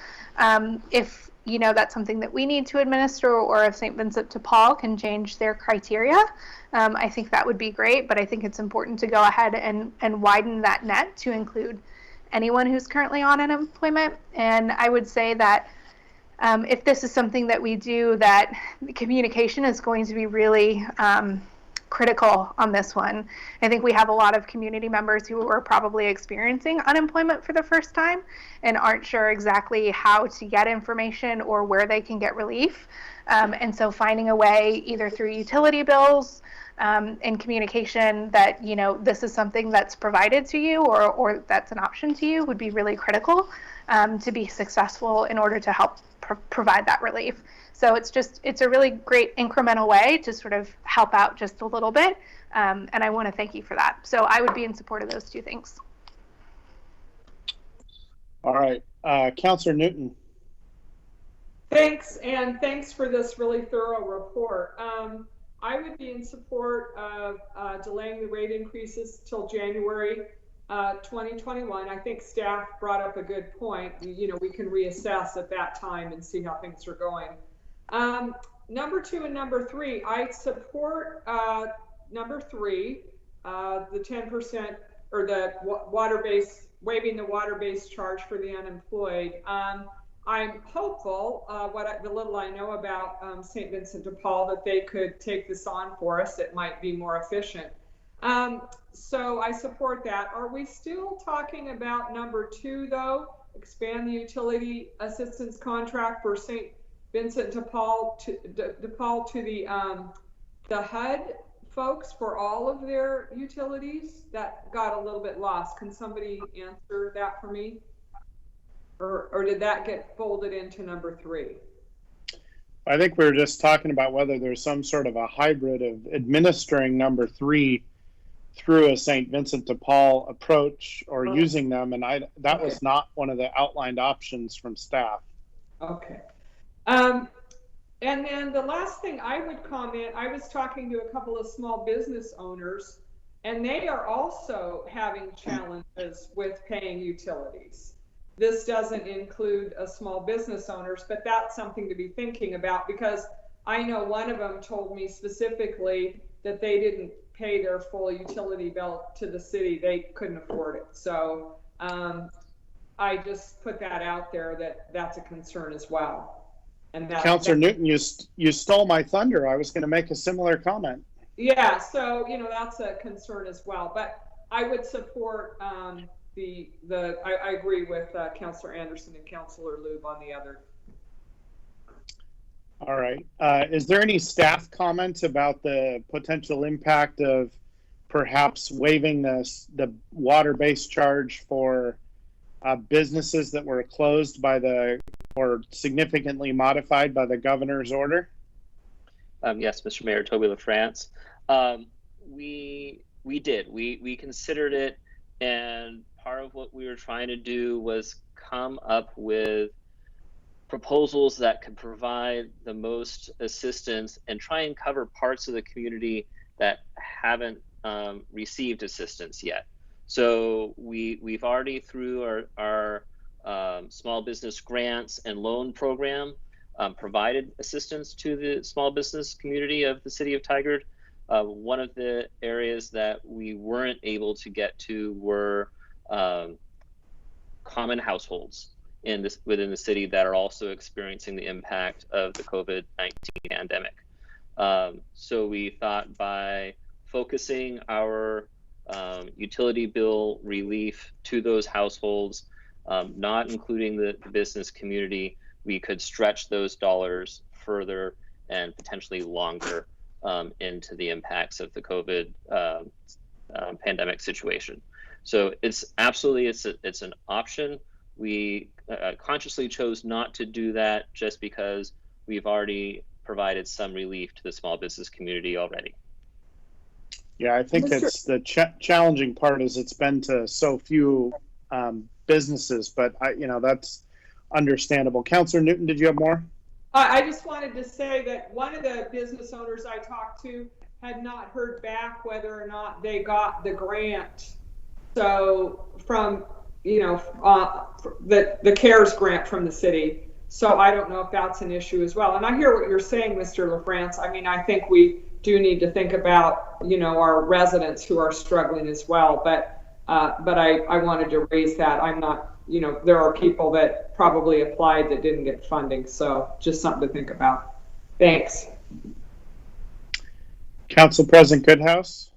If that's something that we need to administer, or if St. Vincent de Paul can change their criteria, I think that would be great. But I think it's important to go ahead and widen that net to include anyone who's currently on unemployment. And I would say that if this is something that we do, that communication is going to be really critical on this one. I think we have a lot of community members who are probably experiencing unemployment for the first time and aren't sure exactly how to get information or where they can get relief. And so finding a way, either through utility bills and communication, that this is something that's provided to you or that's an option to you, would be really critical to be successful in order to help provide that relief. So it's a really great incremental way to sort of help out just a little bit. And I want to thank you for that. So I would be in support of those two things. All right, Councillor Newton. Thanks, and thanks for this really thorough report. I would be in support of delaying the rate increases till January 2021. I think staff brought up a good point. We can reassess at that time and see how things are going. Number 2 and number 3, I support number 3, the 10% or the water-based, waiving the water-based charge for the unemployed. I'm hopeful, the little I know about St. Vincent de Paul, that they could take this on for us. It might be more efficient. So I support that. Are we still talking about number 2, though? Expand the utility assistance contract for St. Vincent de Paul to the HUD folks for all of their utilities? That got a little bit lost. Can somebody answer that for me? Or did that get folded into number 3? I think we were just talking about whether there's some sort of a hybrid of administering number 3 through a St. Vincent de Paul approach or using them, and that was not one of the outlined options from staff. Okay. And then the last thing I would comment, I was talking to a couple of small business owners, and they are also having challenges with paying utilities. This doesn't include small business owners, but that's something to be thinking about, because I know one of them told me specifically that they didn't pay their full utility bill to the city. They couldn't afford it. So I just put that out there, that that's a concern as well. And Councillor Newton, you stole my thunder. I was going to make a similar comment. Yeah, so that's a concern as well. But I would support I agree with Councillor Anderson and Councillor Lube on the other. All right. Is there any staff comments about the potential impact of perhaps waiving the water-based charge for businesses that were closed or significantly modified by the governor's order? Yes, Mr. Mayor, Toby LaFrance. We did. We considered it, and part of what we were trying to do was come up with proposals that could provide the most assistance and try and cover parts of the community that haven't received assistance yet. So we've already, through our small business grants and loan program, provided assistance to the small business community of the city of Tigard. One of the areas that we weren't able to get to were common households within the city that are also experiencing the impact of the COVID-19 pandemic. So we thought by focusing our utility bill relief to those households, not including the business community, we could stretch those dollars further and potentially longer into the impacts of the COVID pandemic situation. So it's absolutely, it's an option. We consciously chose not to do that just because we've already provided some relief to the small business community already. Yeah, I think it's the challenging part is it's been to so few businesses, but that's understandable. Councillor Newton, did you have more? I just wanted to say that one of the business owners I talked to had not heard back whether or not they got the grant. So from, the CARES grant from the city. So I don't know if that's an issue as well. And I hear what you're saying, Mr. LaFrance. I mean, I think we do need to think about, our residents who are struggling as well. But I wanted to raise that. I'm not, there are people that probably applied that didn't get funding. So just something to think about. Thanks. Council President Goodhouse.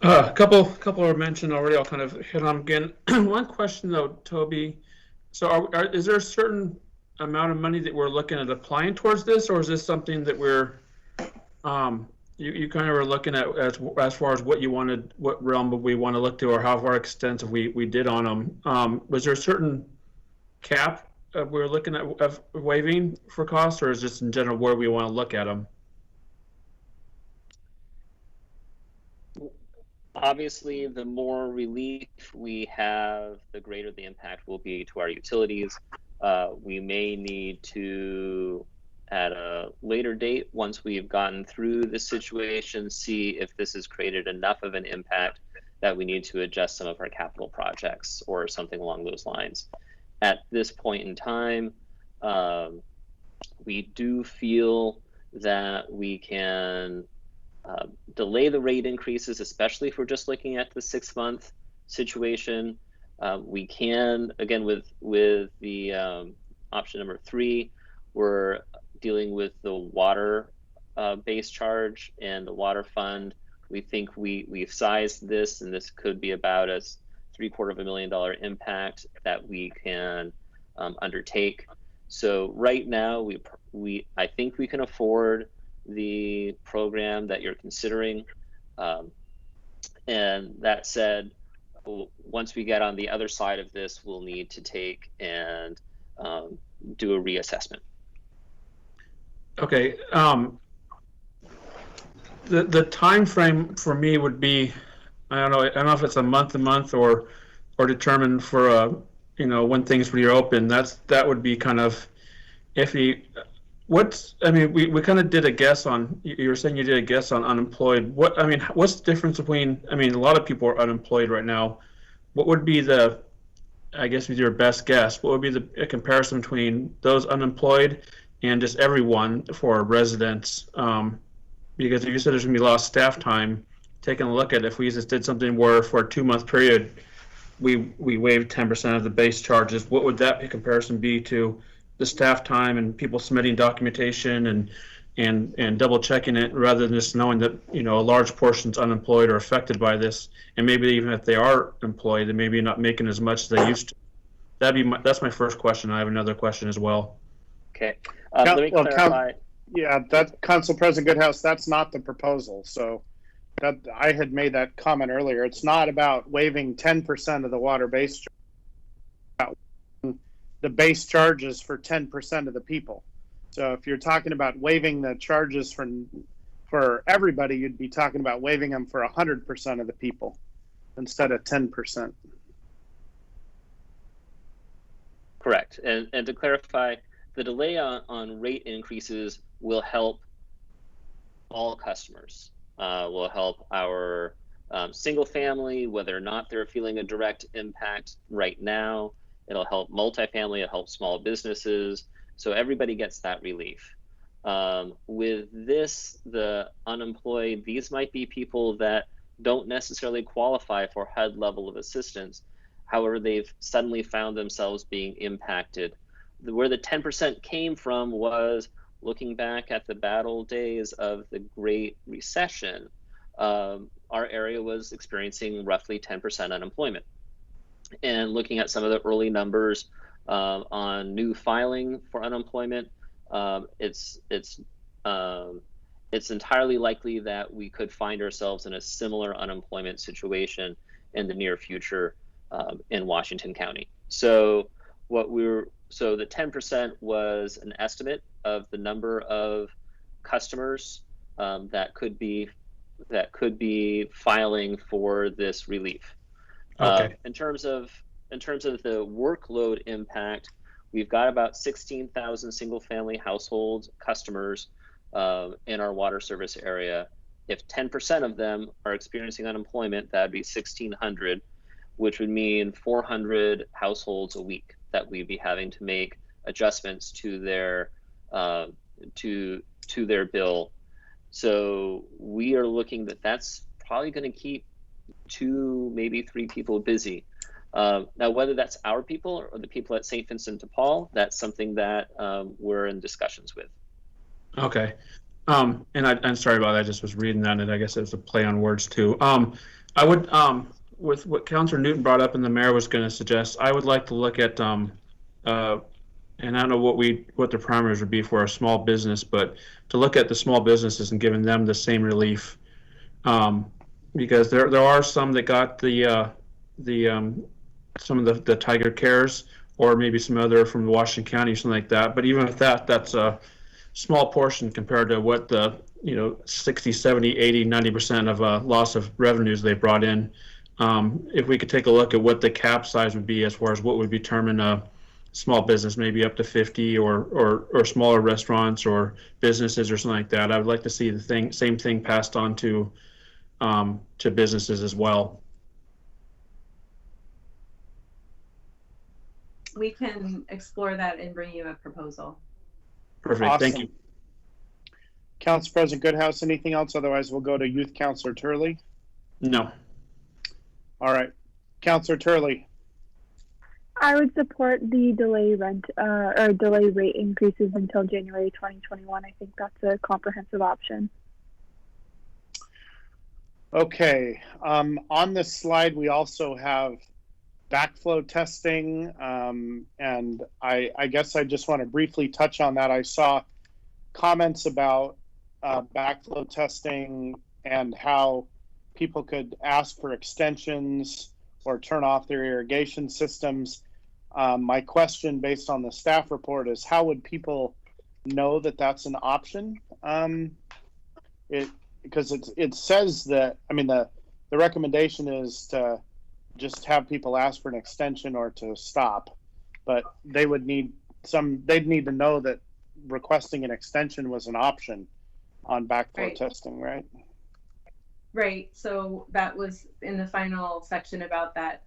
A couple are mentioned already. I'll kind of hit on again. One question though, Toby. So is there a certain amount of money that we're looking at applying towards this, or is this something that we're you kind of are looking at as far as what you wanted, what realm we want to look to, or how far extensive we did on them? Was there a certain cap we're looking at of waiving for costs, or is this in general where we want to look at them? Obviously, the more relief we have, the greater the impact will be to our utilities. We may need to, at a later date, once we've gotten through the situation, see if this has created enough of an impact that we need to adjust some of our capital projects or something along those lines. At this point in time, we do feel that we can delay the rate increases, especially if we're just looking at the 6-month situation. We can, again, with the option number 3, we're dealing with the water base charge and the water fund. We think we've sized this, and this could be about a $750,000 impact that we can undertake. So right now, I think we can afford the program that you're considering. And that said, once we get on the other side of this, we'll need to take and do a reassessment. Okay. The time frame for me would be, I don't know if it's a month or determined for when things reopen. That would be kind of iffy. We kind of did a guess on, you were saying you did a guess on unemployed. What's the difference between, a lot of people are unemployed right now. What would be I guess with your best guess, what would be the comparison between those unemployed and just everyone for residents? Because if you said there's gonna be lost staff time, taking a look at if we just did something where for a 2-month period, we waived 10% of the base charges, what would that comparison be to the staff time and people submitting documentation and double checking it, rather than just knowing that a large portion's unemployed or affected by this, and maybe even if they are employed, they maybe not making as much as they used to. That's my first question. I have another question as well. Okay. Let me clarify. That Council President Goodhouse, that's not the proposal. So I had made that comment earlier. It's not about waiving 10% of the water base charge. The base charges for 10% of the people. So if you're talking about waiving the charges for everybody, you'd be talking about waiving them for 100% of the people instead of 10%. Correct. And to clarify, the delay on rate increases will help all customers. Will help our single family, whether or not they're feeling a direct impact right now. It'll help multifamily, it'll help small businesses. So everybody gets that relief. With this, the unemployed, these might be people that don't necessarily qualify for HUD level of assistance. However, they've suddenly found themselves being impacted. Where the 10% came from was looking back at the bad old days of the Great Recession. Our area was experiencing roughly 10% unemployment. And looking at some of the early numbers on new filing for unemployment, it's entirely likely that we could find ourselves in a similar unemployment situation in the near future in Washington County. So the 10% was an estimate of the number of customers that could be filing for this relief. Okay. In terms of the workload impact, we've got about 16,000 single-family household customers in our water service area. If 10% of them are experiencing unemployment, that'd be 1,600, which would mean 400 households a week that we'd be having to make adjustments to their their bill. So we are looking that's probably going to keep 2, maybe 3 people busy. Now, whether that's our people or the people at St. Vincent de Paul, that's something that we're in discussions with. Okay. And I'm sorry about that. I just was reading that, and I guess it was a play on words too. I would, with what Councilor Newton brought up and the mayor was going to suggest, I would like to look at, and I don't know what the parameters would be for a small business, but to look at the small businesses and giving them the same relief, because there are some that got some of the Tiger Cares, or maybe some other from Washington County, something like that. But even with that, that's a small portion compared to what the 60, 70, 80, 90% of loss of revenues they brought in. If we could take a look at what the cap size would be as far as what would determine a small business, maybe up to 50, or smaller restaurants or businesses or something like that. I would like to see the same thing passed on to businesses as well. We can explore that and bring you a proposal. Perfect. Awesome. Thank you. Council President Goodhouse, anything else? Otherwise, we'll go to Youth Councilor Turley. No. All right. Councilor Turley. I would support the delay rate increases until January 2021. I think that's a comprehensive option. Okay. On this slide, we also have backflow testing, and I guess I just want to briefly touch on that. I saw comments about backflow testing and how people could ask for extensions or turn off their irrigation systems. My question, based on the staff report, is how would people know that that's an option? Because it says that, I mean, the recommendation is to just have people ask for an extension or to stop, but they'd need to know that requesting an extension was an option on backflow testing, right? Right. So that was in the final section about that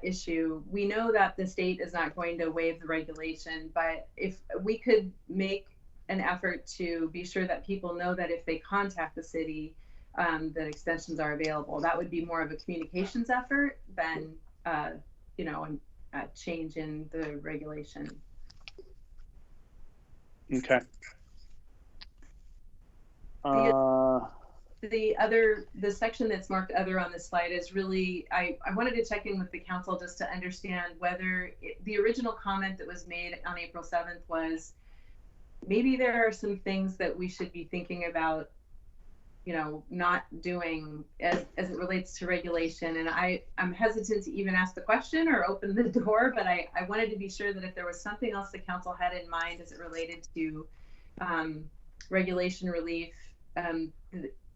issue. We know that the state is not going to waive the regulation, but if we could make an effort to be sure that people know that if they contact the city, that extensions are available, that would be more of a communications effort than, a change in the regulation. Okay. The section that's marked other on this slide is really, I wanted to check in with the council just to understand whether the original comment that was made on April 7th was maybe there are some things that we should be thinking about, not doing as it relates to regulation. And I'm hesitant to even ask the question or open the door, but I wanted to be sure that if there was something else the council had in mind as it related to regulation relief,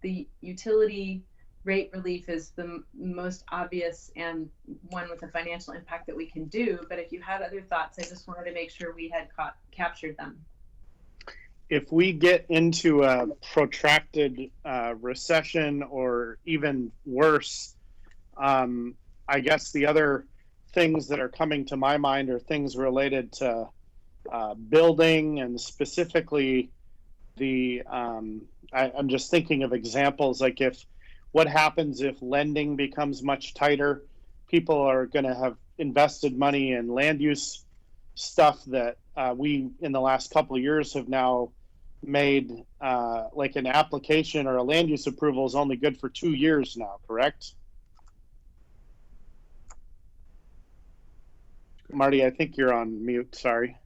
the utility rate relief is the most obvious and one with a financial impact that we can do. But if you had other thoughts, I just wanted to make sure we had captured them. If we get into a protracted recession or even worse, I guess the other things that are coming to my mind are things related to building, and specifically I'm just thinking of examples like what happens if lending becomes much tighter. People are going to have invested money in land use stuff that we in the last couple of years have now made like an application or a land use approval is only good for 2 years now, correct? Marty, I think you're on mute, sorry.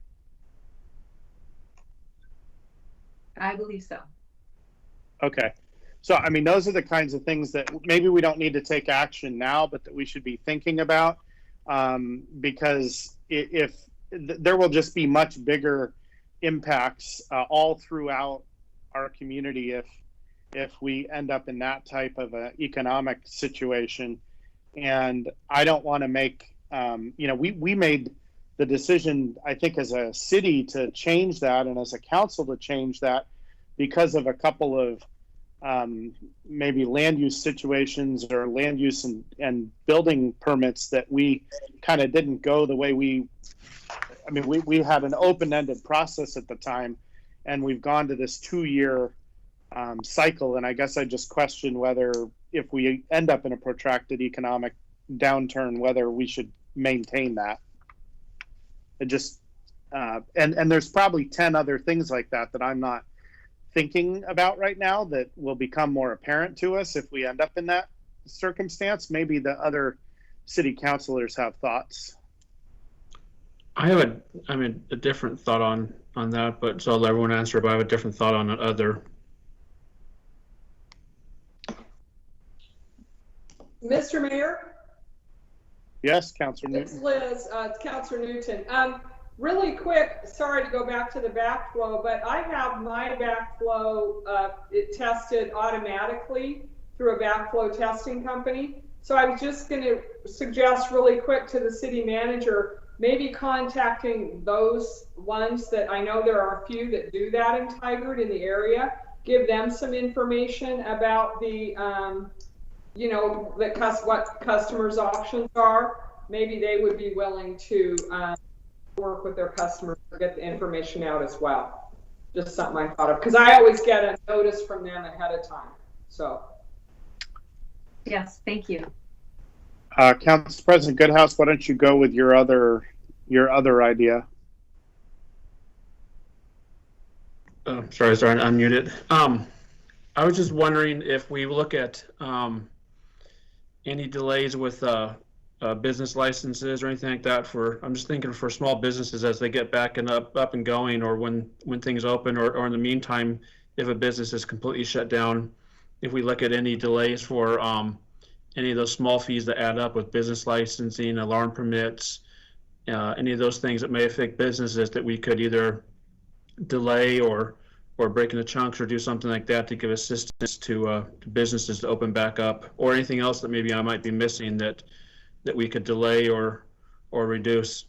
I believe so. Okay. So, I mean, those are the kinds of things that maybe we don't need to take action now, but that we should be thinking about, because if there will just be much bigger impacts all throughout our community if we end up in that type of an economic situation. And I don't want to make, we made the decision, I think, as a city to change that and as a council to change that because of a couple of maybe land use situations or land use and building permits that we kind of didn't go the way we had an open-ended process at the time, and we've gone to this 2-year cycle. And I guess I just question whether if we end up in a protracted economic downturn, whether we should maintain that. It just, and there's probably 10 other things like that I'm not thinking about right now that will become more apparent to us if we end up in that circumstance. Maybe the other city councilors have thoughts. I have a different thought on that, but so I'll let everyone answer, but I have a different thought on the other. Mr. Mayor? Yes, Councilor Newton. It's Liz, Councilor Newton. Really quick, sorry to go back to the backflow, but I have my backflow it tested automatically through a backflow testing company. So I was just going to suggest really quick to the city manager, maybe contacting those ones that I know there are a few that do that in Tigard in the area, give them some information about the, you know, what customers' options are. Maybe they would be willing to work with their customers to get the information out as well. Just something I thought of, because I always get a notice from them ahead of time. So. Yes, thank you. Council President Goodhouse, why don't you go with your other idea? Sorry, I unmuted. I was just wondering if we look at any delays with business licenses or anything like that I'm just thinking for small businesses as they get back and up and going, or when things open, or in the meantime, if a business is completely shut down, if we look at any delays for any of those small fees that add up with business licensing, alarm permits, any of those things that may affect businesses, that we could either delay or break into chunks or do something like that to give assistance to businesses to open back up, or anything else that maybe I might be missing that we could delay or reduce.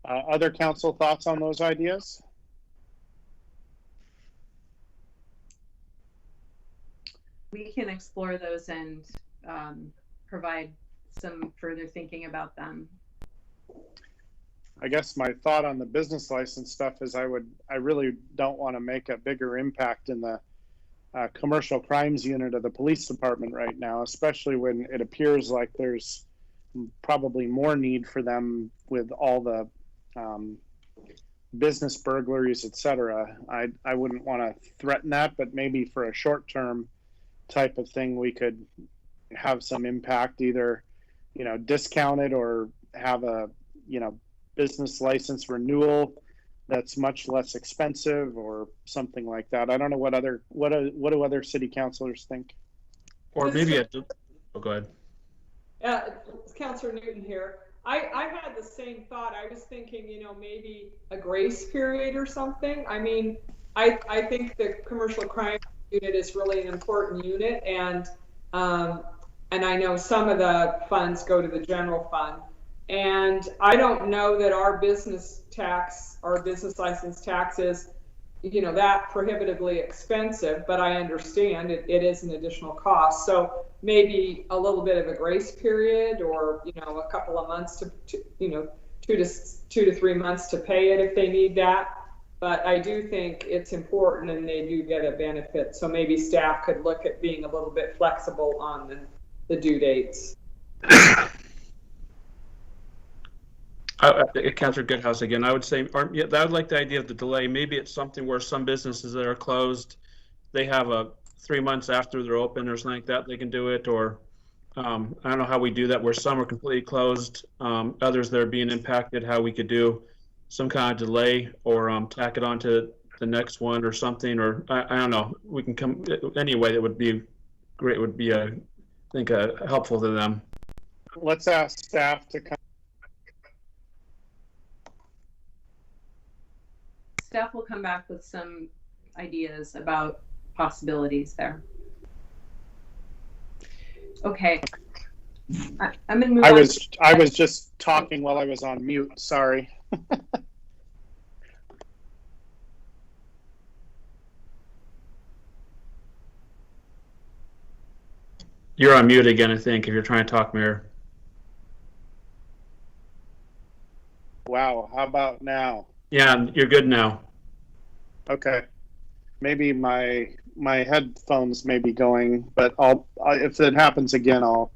Other council thoughts on those ideas? We can explore those and provide some further thinking about them. I guess my thought on the business license stuff is I really don't want to make a bigger impact in the commercial crimes unit of the police department right now, especially when it appears like there's probably more need for them with all the business burglaries, etc. I wouldn't want to threaten that, but maybe for a short-term type of thing, we could have some impact, either, you know, discounted or have a, you know, business license renewal that's much less expensive or something like that. I don't know what do other city councilors think? Or maybe go ahead. Councilor Newton here. I had the same thought. I was thinking, you know, maybe a grace period or something. I mean, I think the commercial crime unit is really an important unit, and I know some of the funds go to the general fund. And I don't know that our business tax, our business license tax is, you know, that prohibitively expensive, but I understand it is an additional cost. So maybe a little bit of a grace period, or, you know, a couple of months to you know, 2 to 3 months to pay it if they need that. But I do think it's important, and they do get a benefit. So maybe staff could look at being a little bit flexible on the due dates. Councilor Goodhouse again. I would say, I would like the idea of the delay. Maybe it's something where some businesses that are closed, they have a 3 months after they're open or something like that, they can do it. Or I don't know how we do that, where some are completely closed, others that are being impacted, how we could do some kind of delay, or tack it on to the next one or something, or I don't know. We can come any way that would be great, would be I think helpful to them. Let's ask staff to come. Staff will come back with some ideas about possibilities there. Okay. I'm gonna move on. I was just talking while I was on mute. Sorry. You're on mute again, I think, if you're trying to talk, Mayor. Wow. How about now? Yeah, you're good now. Okay. Maybe my headphones may be going, but if it happens again, I'll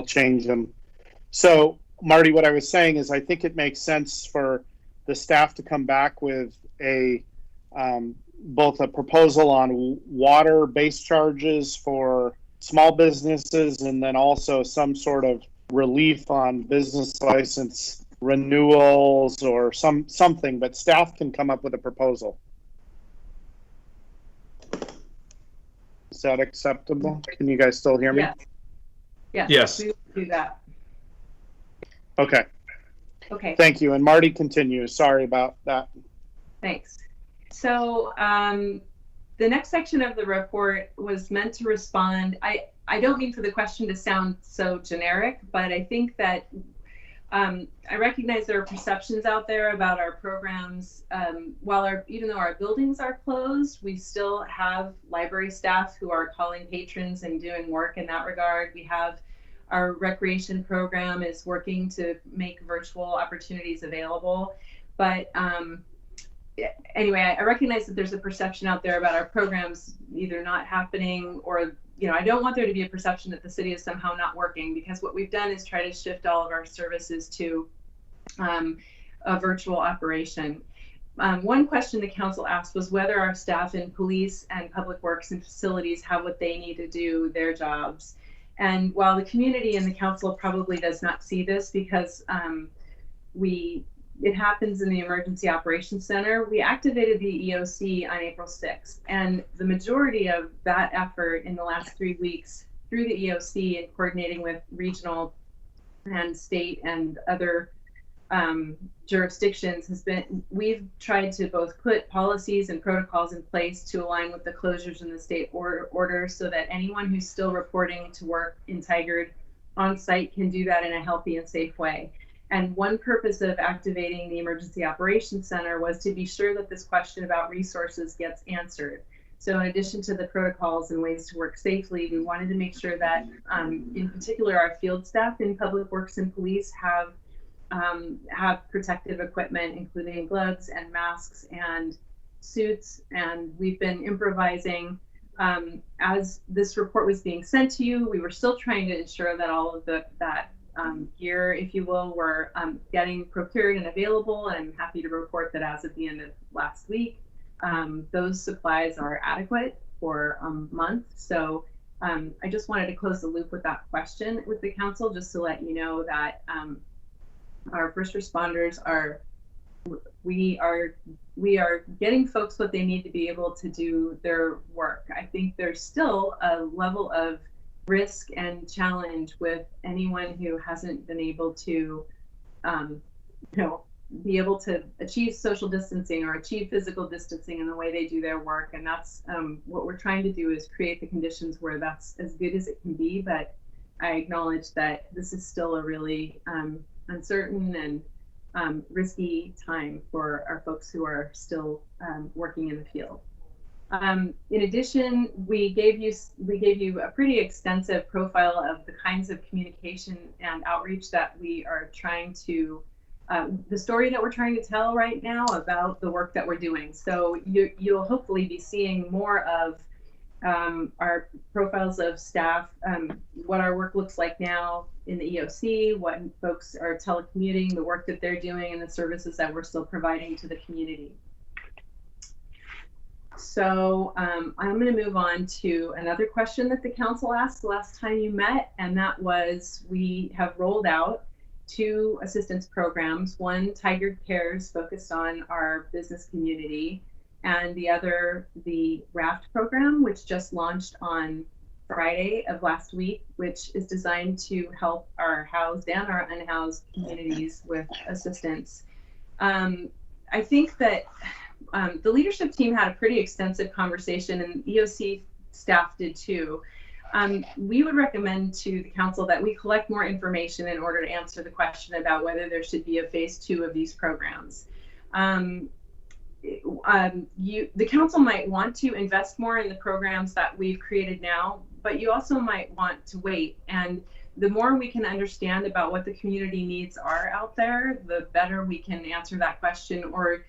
change them. So, Marty, what I was saying is I think it makes sense for the staff to come back with both a proposal on water base charges for small businesses, and then also some sort of relief on business license renewals or something, but staff can come up with a proposal. Is that acceptable? Can you guys still hear me? Yes. Yes. We will do that. Okay. Okay. Thank you. And Marty continues. Sorry about that. Thanks. So the next section of the report was meant to respond. I don't mean for the question to sound so generic, but I think that I recognize there are perceptions out there about our programs. Even though our buildings are closed, we still have library staff who are calling patrons and doing work in that regard. We have our recreation program is working to make virtual opportunities available. But anyway, I recognize that there's a perception out there about our programs either not happening or, I don't want there to be a perception that the city is somehow not working, because what we've done is try to shift all of our services to a virtual operation. One question the council asked was whether our staff in police and public works and facilities have what they need to do their jobs. And while the community and the council probably does not see this because it happens in the Emergency Operations Center, we activated the EOC on April 6th. And the majority of that effort in the last 3 weeks through the EOC and coordinating with regional and state and other jurisdictions has been, we've tried to both put policies and protocols in place to align with the closures in the state order so that anyone who's still reporting to work in Tigard on site can do that in a healthy and safe way. And one purpose of activating the Emergency Operations Center was to be sure that this question about resources gets answered. So in addition to the protocols and ways to work safely, we wanted to make sure that, in particular, our field staff in public works and police have protective equipment, including gloves and masks and suits. And we've been improvising. As this report was being sent to you, we were still trying to ensure that all of that gear, if you will, were getting procured and available. And I'm happy to report that as of the end of last week, those supplies are adequate for a month. So I just wanted to close the loop with that question with the council, just to let you know that our first responders we are getting folks what they need to be able to do their work. I think there's still a level of risk and challenge with anyone who hasn't been able to, be able to achieve social distancing or achieve physical distancing in the way they do their work. And that's what we're trying to do, is create the conditions where that's as good as it can be. But I acknowledge that this is still a really uncertain and risky time for our folks who are still working in the field. In addition, we gave you a pretty extensive profile of the kinds of communication and outreach that we are trying to, the story that we're trying to tell right now about the work that we're doing. So you'll hopefully be seeing more of our profiles of staff, what our work looks like now in the EOC, what folks are telecommuting, the work that they're doing, and the services that we're still providing to the community. So I'm going to move on to another question that the council asked the last time you met, and that was, we have rolled out 2 assistance programs, one Tigard Cares focused on our business community, and the other the RAFT program, which just launched on Friday of last week, which is designed to help our housed and our unhoused communities with assistance. I think that the leadership team had a pretty extensive conversation, and EOC staff did too. We would recommend to the council that we collect more information in order to answer the question about whether there should be a phase 2 of these programs. The council might want to invest more in the programs that we've created now, but you also might want to wait. And the more we can understand about what the community needs are out there, the better we can answer that question, or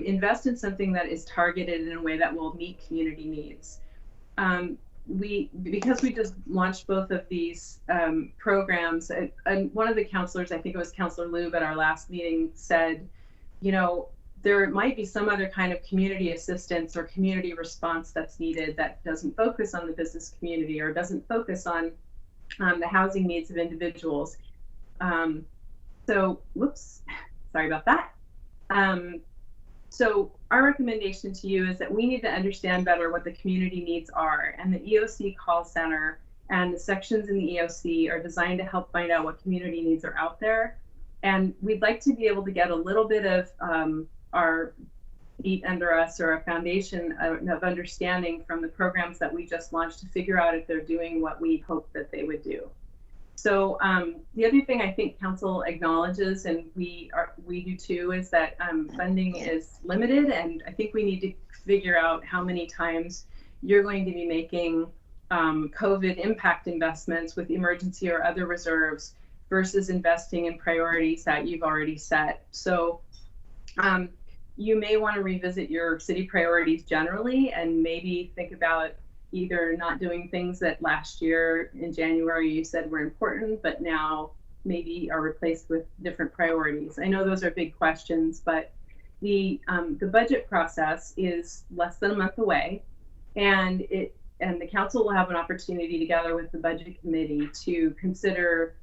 invest in something that is targeted in a way that will meet community needs. Because we just launched both of these programs, and one of the counselors, I think it was Councilor Lube at our last meeting, said, there might be some other kind of community assistance or community response that's needed that doesn't focus on the business community or doesn't focus on the housing needs of individuals. Whoops, sorry about that. So our recommendation to you is that we need to understand better what the community needs are, and the EOC call center and the sections in the EOC are designed to help find out what community needs are out there And we'd like to be able to get a little bit of our feet under us, or a foundation of understanding from the programs that we just launched, to figure out if they're doing what we hope that they would do. So the other thing I think council acknowledges, and we do too, is that funding is limited, and I think we need to figure out how many times you're going to be making COVID impact investments with emergency or other reserves versus investing in priorities that you've already set. So you may want to revisit your city priorities generally, and maybe think about either not doing things that last year in January you said were important, but now maybe are replaced with different priorities. I know those are big questions, but the budget process is less than a month away, and the council will have an opportunity together with the budget committee to consider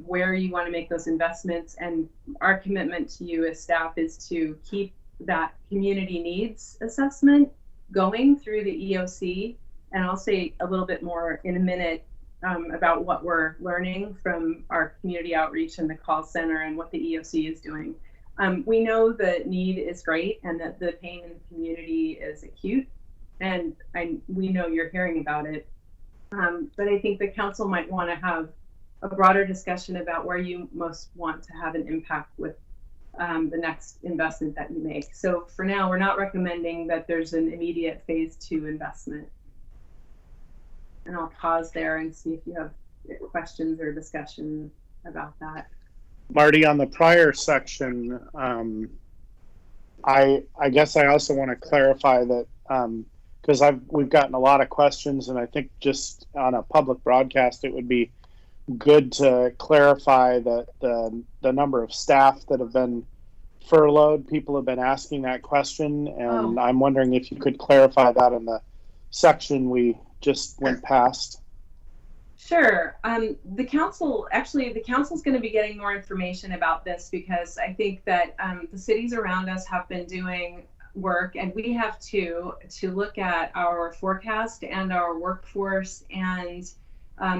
where you want to make those investments. And our commitment to you as staff is to keep that community needs assessment going through the EOC. And I'll say a little bit more in a minute about what we're learning from our community outreach and the call center and what the EOC is doing. We know the need is great and that the pain in the community is acute, and we know you're hearing about it. But I think the council might want to have a broader discussion about where you most want to have an impact with the next investment that you make. So for now, we're not recommending that there's an immediate phase 2 investment. And I'll pause there and see if you have questions or discussion about that. Marty, on the prior section, I guess I also want to clarify that because we've gotten a lot of questions, and I think just on a public broadcast, it would be good to clarify that the number of staff that have been furloughed. People have been asking that question, and I'm wondering if you could clarify that in the section we just went past. Sure. The council's going to be getting more information about this, because I think that the cities around us have been doing work, and we have to look at our forecast and our workforce and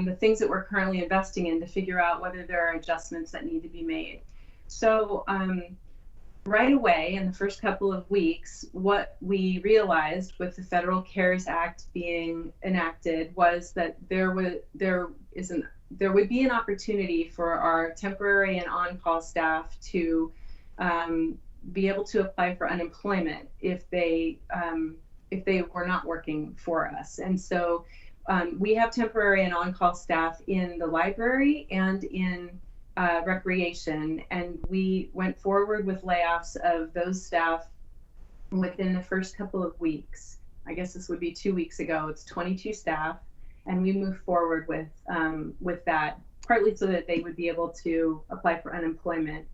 the things that we're currently investing in to figure out whether there are adjustments that need to be made. So right away, in the first couple of weeks, what we realized with the Federal CARES Act being enacted was that there would be an opportunity for our temporary and on-call staff to be able to apply for unemployment if they were not working for us. And so we have temporary and on-call staff in the library and in recreation, and we went forward with layoffs of those staff within the first couple of weeks. I guess this would be 2 weeks ago. It's 22 staff, and we moved forward with that, partly so that they would be able to apply for unemployment.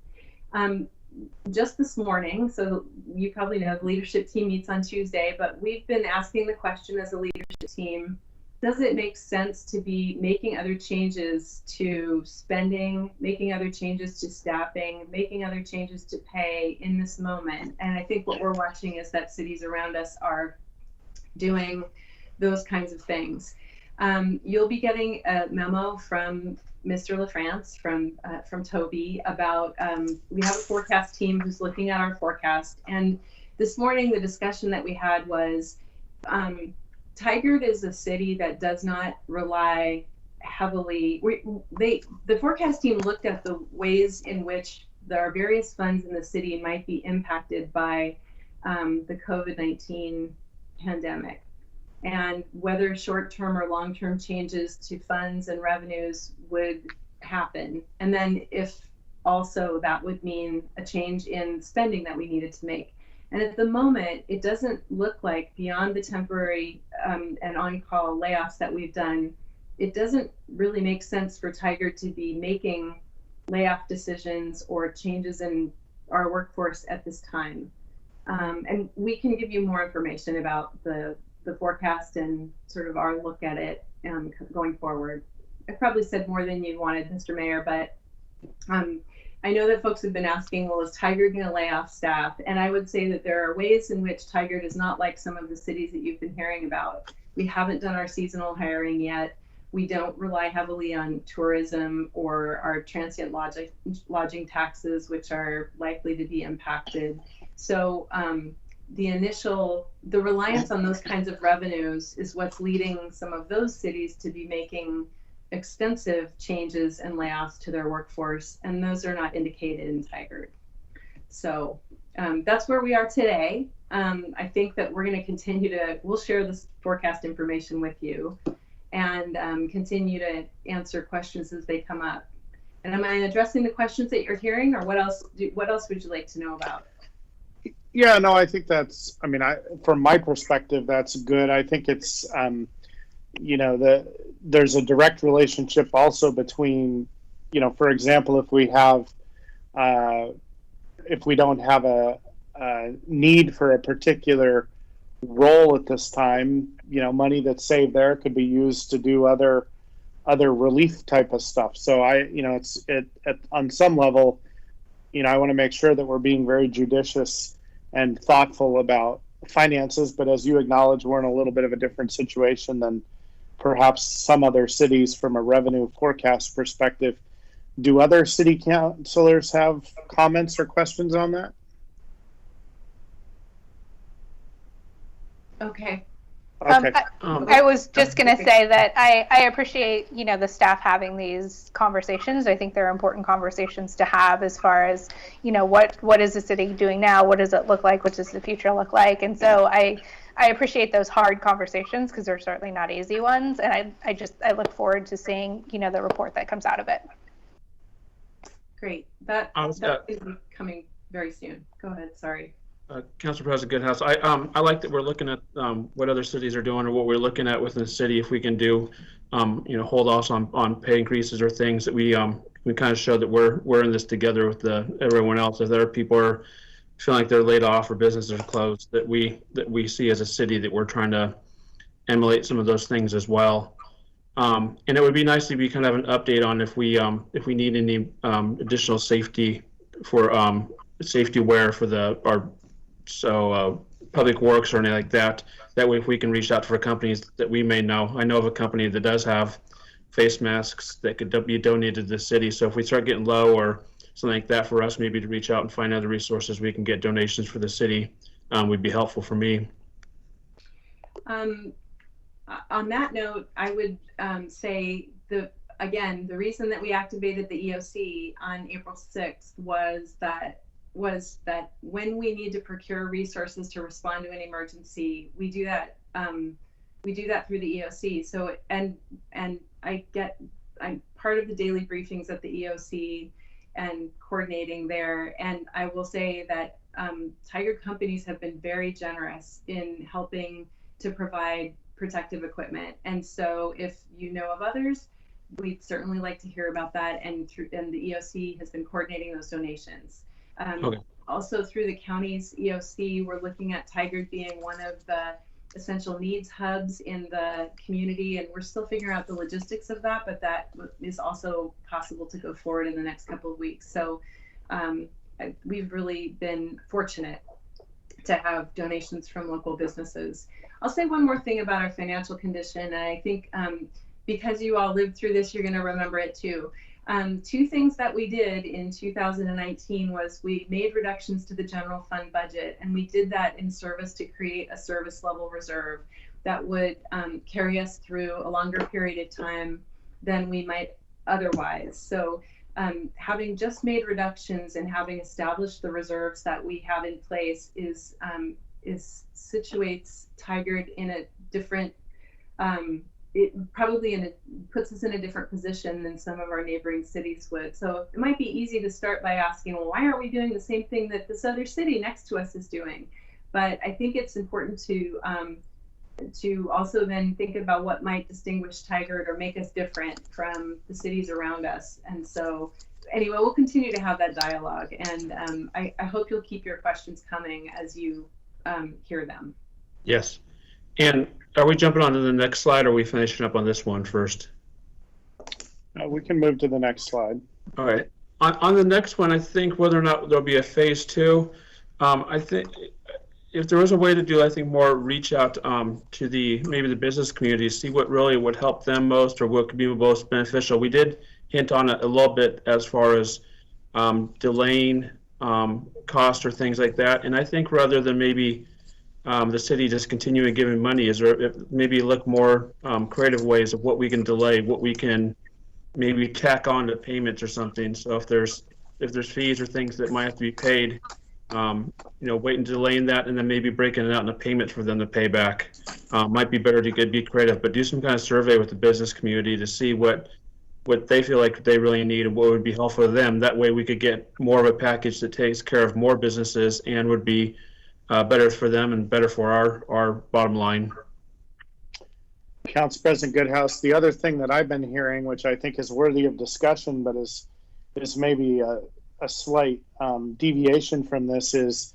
Just this morning, so you probably know the leadership team meets on Tuesday, but we've been asking the question as a leadership team, does it make sense to be making other changes to spending, making other changes to staffing, making other changes to pay in this moment? And I think what we're watching is that cities around us are doing those kinds of things. You'll be getting a memo from Mr. LaFrance, from Toby, about we have a forecast team who's looking at our forecast. And this morning, the discussion that we had was Tigard is a city that does not rely heavily. The forecast team looked at the ways in which there are various funds in the city might be impacted by the COVID-19 pandemic, and whether short-term or long-term changes to funds and revenues would happen. And then if also that would mean a change in spending that we needed to make. And at the moment, it doesn't look like, beyond the temporary and on-call layoffs that we've done, it doesn't really make sense for Tigard to be making layoff decisions or changes in our workforce at this time. And we can give you more information about the forecast and sort of our look at it going forward. I probably said more than you wanted, Mr. Mayor, but I know that folks have been asking, well, is Tigard going to lay off staff? And I would say that there are ways in which Tigard is not like some of the cities that you've been hearing about. We haven't done our seasonal hiring yet. We don't rely heavily on tourism or our transient lodging taxes, which are likely to be impacted. So the reliance on those kinds of revenues is what's leading some of those cities to be making extensive changes and layoffs to their workforce, and those are not indicated in Tigard. So that's where we are today. I think that we're going to we'll share this forecast information with you and continue to answer questions as they come up. And am I addressing the questions that you're hearing, or what else would you like to know about? Yeah, no, I think that's, I mean, from my perspective, that's good. I think it's, you know, there's a direct relationship also between, you know, for example, if we don't have a need for a particular role at this time, you know, money that's saved there could be used to do other relief type of stuff. So you know, on some level, you know, I want to make sure that we're being very judicious and thoughtful about finances. But as you acknowledge, we're in a little bit of a different situation than perhaps some other cities from a revenue forecast perspective. Do other city councilors have comments or questions on that? Okay. Okay. I was just going to say that I appreciate, you know, the staff having these conversations. I think they're important conversations to have as far as, you know, what is the city doing now? What does it look like? What does the future look like? And so I appreciate those hard conversations because they're certainly not easy ones. And I look forward to seeing, you know, the report that comes out of it. Great. That is coming very soon. Go ahead. Sorry. Councilor President Goodhouse, I like that we're looking at what other cities are doing or what we're looking at within the city. If we can do, you know, hold off on pay increases or things that we kind of show that we're in this together with everyone else. If there are people are feeling like they're laid off or businesses are closed, that we see as a city that we're trying to emulate some of those things as well. And it would be nice to be kind of an update on if we need any additional safety for safety wear for public works or anything like that. That way, if we can reach out for companies that we may know. I know of a company that does have face masks that could be donated to the city. So if we start getting low or something like that, for us maybe to reach out and find other resources we can get donations for the city would be helpful for me. On that note, I would say the reason that we activated the EOC on April 6th was that when we need to procure resources to respond to an emergency, we do that through the EOC. So I'm part of the daily briefings at the EOC and coordinating there. And I will say that Tigard companies have been very generous in helping to provide protective equipment. And so if you know of others, we'd certainly like to hear about that. And the EOC has been coordinating those donations. Okay. Also through the county's EOC, we're looking at Tigard being one of the essential needs hubs in the community, and we're still figuring out the logistics of that, but that is also possible to go forward in the next couple of weeks. So we've really been fortunate to have donations from local businesses. I'll say one more thing about our financial condition, and I think because you all lived through this, you're going to remember it too. Two things that we did in 2019 was we made reductions to the general fund budget, and we did that in service to create a service level reserve that would carry us through a longer period of time than we might otherwise. So having just made reductions and having established the reserves that we have in place situates Tigard in a different it probably puts us in a different position than some of our neighboring cities would. So it might be easy to start by asking, well, why aren't we doing the same thing that this other city next to us is doing? But I think it's important to also then think about what might distinguish Tigard or make us different from the cities around us. And so anyway, we'll continue to have that dialogue. And I hope you'll keep your questions coming as you hear them. Yes. And are we jumping on to the next slide, or are we finishing up on this one first? We can move to the next slide. All right. On the next one, I think whether or not there'll be a phase two, I think if there was a way to do, I think, more reach out to maybe the business community, see what really would help them most or what could be most beneficial. We did hint on it a little bit as far as delaying cost or things like that. And I think rather than maybe the city just continuing giving money, is there maybe look more creative ways of what we can delay, what we can maybe tack on to payments or something. So if there's fees or things that might have to be paid, waiting, delaying that, and then maybe breaking it out into payments for them to pay back. Might be better to be creative, but do some kind of survey with the business community to see what they feel like they really need and what would be helpful to them. That way we could get more of a package that takes care of more businesses and would be better for them and better for our bottom line. Council President Goodhouse, the other thing that I've been hearing, which I think is worthy of discussion, but is maybe a slight deviation from this, is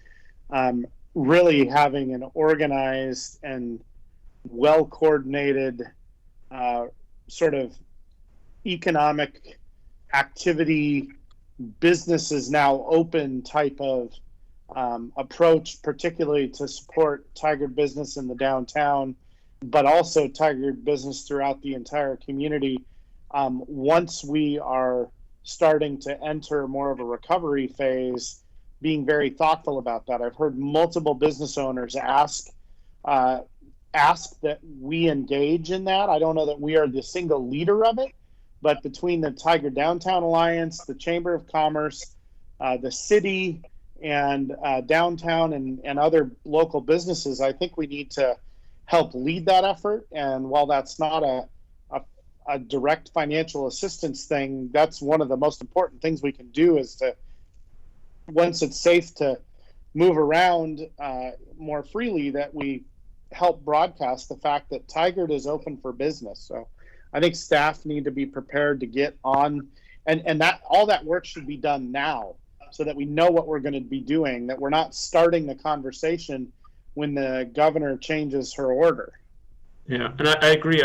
really having an organized and well-coordinated sort of economic activity, businesses now open type of approach, particularly to support Tigard business in the downtown, but also Tigard business throughout the entire community. Once we are starting to enter more of a recovery phase, being very thoughtful about that. I've heard multiple business owners ask that we engage in that. I don't know that we are the single leader of it, but between the Tigard Downtown Alliance, the Chamber of Commerce, the city, and downtown and other local businesses, I think we need to help lead that effort. And while that's not a direct financial assistance thing, that's one of the most important things we can do, is to, once it's safe to move around more freely, that we help broadcast the fact that Tigard is open for business. So I think staff need to be prepared to get on, and that all that work should be done now, so that we know what we're going to be doing, that we're not starting the conversation when the governor changes her order. Yeah, and I agree.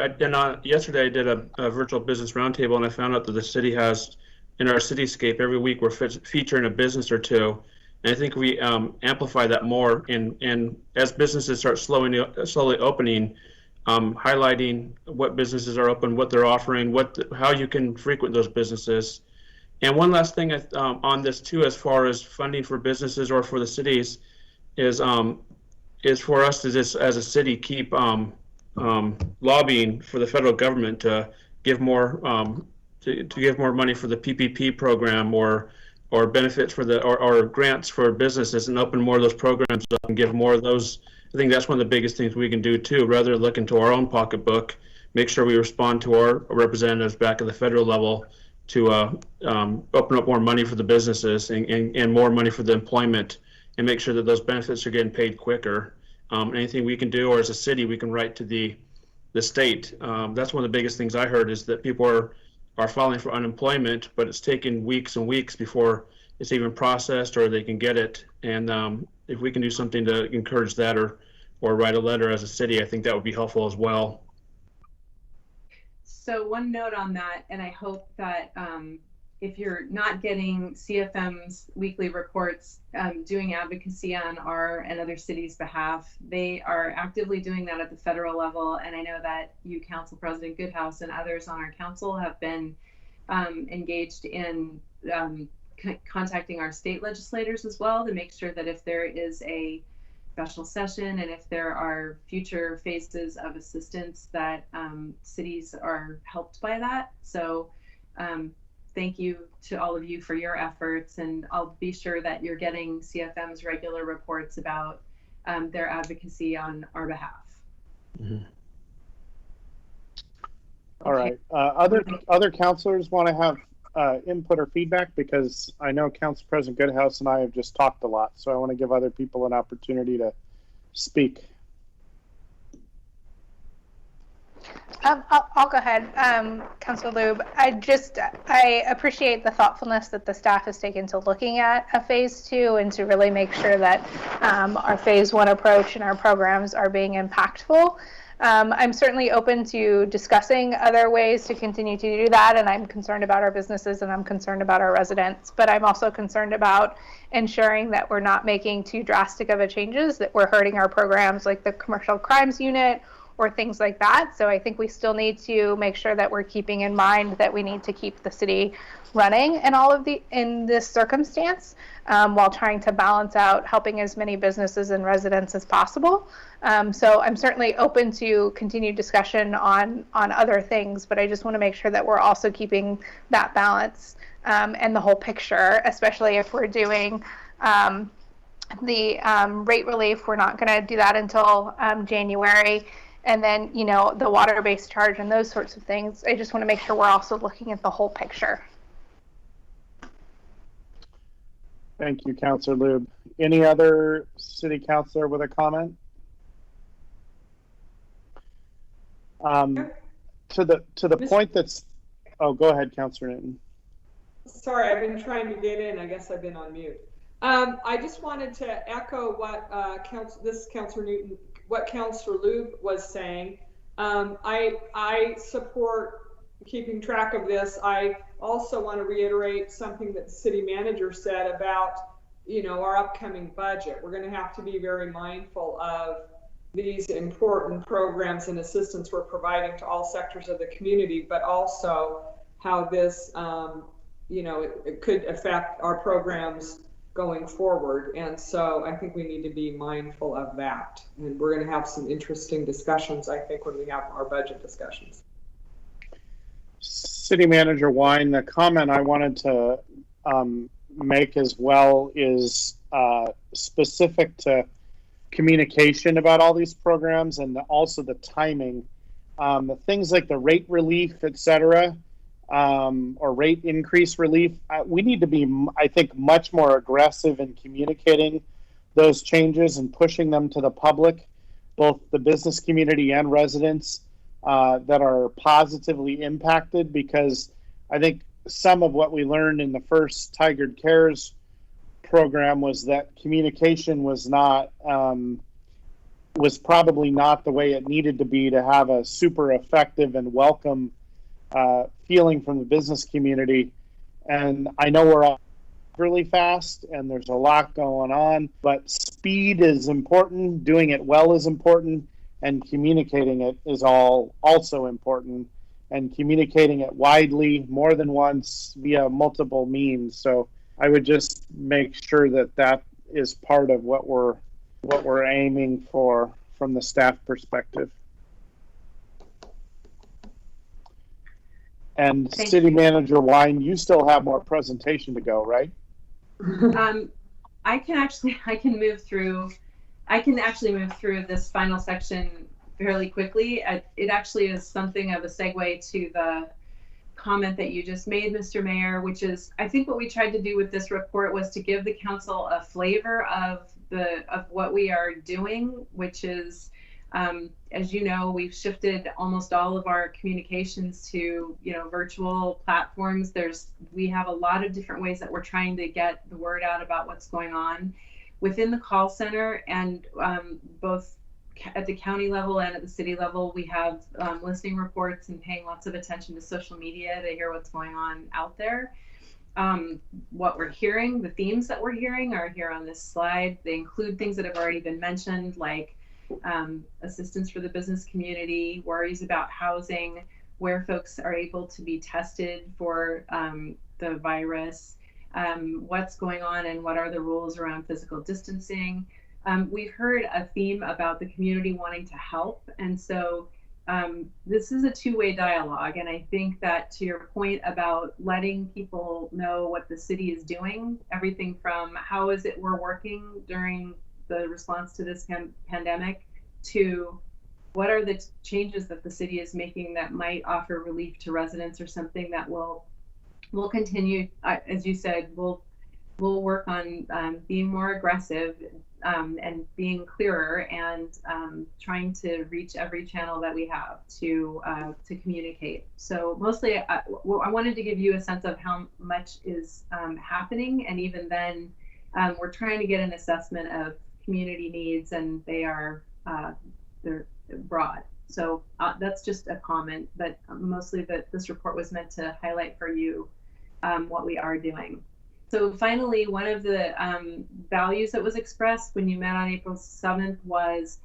Yesterday I did a virtual business roundtable, and I found out that the city has, in our cityscape, every week we're featuring a business or two, and I think we amplify that more. And as businesses start slowly opening, highlighting what businesses are open, what they're offering, how you can frequent those businesses. And one last thing on this too, as far as funding for businesses or for the cities, is for us to just, as a city, keep lobbying for the federal government to give more to give more money for the PPP program or benefits for or grants for businesses, and open more of those programs up and give more of those. I think that's one of the biggest things we can do too, rather than look into our own pocketbook, make sure we respond to our representatives back at the federal level to open up more money for the businesses and more money for the employment, and make sure that those benefits are getting paid quicker. Anything we can do, or as a city, we can write to the state. That's one of the biggest things I heard, is that people are filing for unemployment, but it's taking weeks and weeks before it's even processed or they can get it. And if we can do something to encourage that, or write a letter as a city, I think that would be helpful as well. So one note on that, and I hope that if you're not getting CFM's weekly reports, doing advocacy on our and other cities' behalf, they are actively doing that at the federal level. And I know that you, Council President Goodhouse, and others on our council have been engaged in contacting our state legislators as well, to make sure that if there is a special session and if there are future phases of assistance, that cities are helped by that. So thank you to all of you for your efforts, and I'll be sure that you're getting CFM's regular reports about their advocacy on our behalf. Mm-hmm. All right. Other councilors want to have input or feedback, because I know Council President Goodhouse and I have just talked a lot, so I want to give other people an opportunity to speak. I'll go ahead, Councilor Lube. I appreciate the thoughtfulness that the staff has taken to looking at a phase 2, and to really make sure that our phase 1 approach and our programs are being impactful. I'm certainly open to discussing other ways to continue to do that, and I'm concerned about our businesses and I'm concerned about our residents, but I'm also concerned about ensuring that we're not making too drastic of a changes that we're hurting our programs like the commercial crimes unit or things like that. So I think we still need to make sure that we're keeping in mind that we need to keep the city running in this circumstance, while trying to balance out helping as many businesses and residents as possible. So I'm certainly open to continued discussion on other things, but I just want to make sure that we're also keeping that balance and the whole picture, especially if we're doing the rate relief. We're not going to do that until January. And then, you know, the water-based charge and those sorts of things. I just want to make sure we're also looking at the whole picture. Thank you, Councilor Lube. Any other city councilor with a comment? To the point that's, oh, go ahead, Councilor Newton. Sorry, I've been trying to get in. I guess I've been on mute. I just wanted to echo what Councilor Newton, what Councilor Lube was saying. I support keeping track of this. I also want to reiterate something that the city manager said about, you know, our upcoming budget. We're going to have to be very mindful of these important programs and assistance we're providing to all sectors of the community, but also how this, you know, it could affect our programs going forward. And so I think we need to be mindful of that. And we're going to have some interesting discussions, I think, when we have our budget discussions. City Manager Wine, the comment I wanted to make as well is specific to communication about all these programs and also the timing. Things like the rate relief, et cetera, or rate increase relief, we need to be, I think, much more aggressive in communicating those changes and pushing them to the public, both the business community and residents that are positively impacted, because I think some of what we learned in the first Tigard Cares program was that communication was not, was probably not the way it needed to be to have a super effective and welcome feeling from the business community. And I know we're all really fast and there's a lot going on, but speed is important, doing it well is important, and communicating it is also important, and communicating it widely more than once via multiple means. So I would just make sure that that is part of what we're aiming for from the staff perspective. And City Manager Wine, you still have more presentation to go, right? I can actually move through this final section fairly quickly. It actually is something of a segue to the comment that you just made, Mr. Mayor, which is, I think what we tried to do with this report was to give the council a flavor of what we are doing, which is, as you know, we've shifted almost all of our communications to, you know, virtual platforms. We have a lot of different ways that we're trying to get the word out about what's going on within the call center, and both at the county level and at the city level, we have listening reports and paying lots of attention to social media to hear what's going on out there. What we're hearing, the themes that we're hearing are here on this slide. They include things that have already been mentioned, like assistance for the business community, worries about housing, where folks are able to be tested for the virus, what's going on and what are the rules around physical distancing. We've heard a theme about the community wanting to help, and so this is a two-way dialogue. And I think that, to your point about letting people know what the city is doing, everything from how is it we're working during the response to this pandemic, to what are the changes that the city is making that might offer relief to residents, or something that will continue. As you said, we'll work on being more aggressive and being clearer, and trying to reach every channel that we have to communicate. So mostly, I wanted to give you a sense of how much is happening, and even then, we're trying to get an assessment of community needs, and they're broad. So that's just a comment, but mostly that this report was meant to highlight for you what we are doing. So finally, one of the values that was expressed when you met on April 7th was,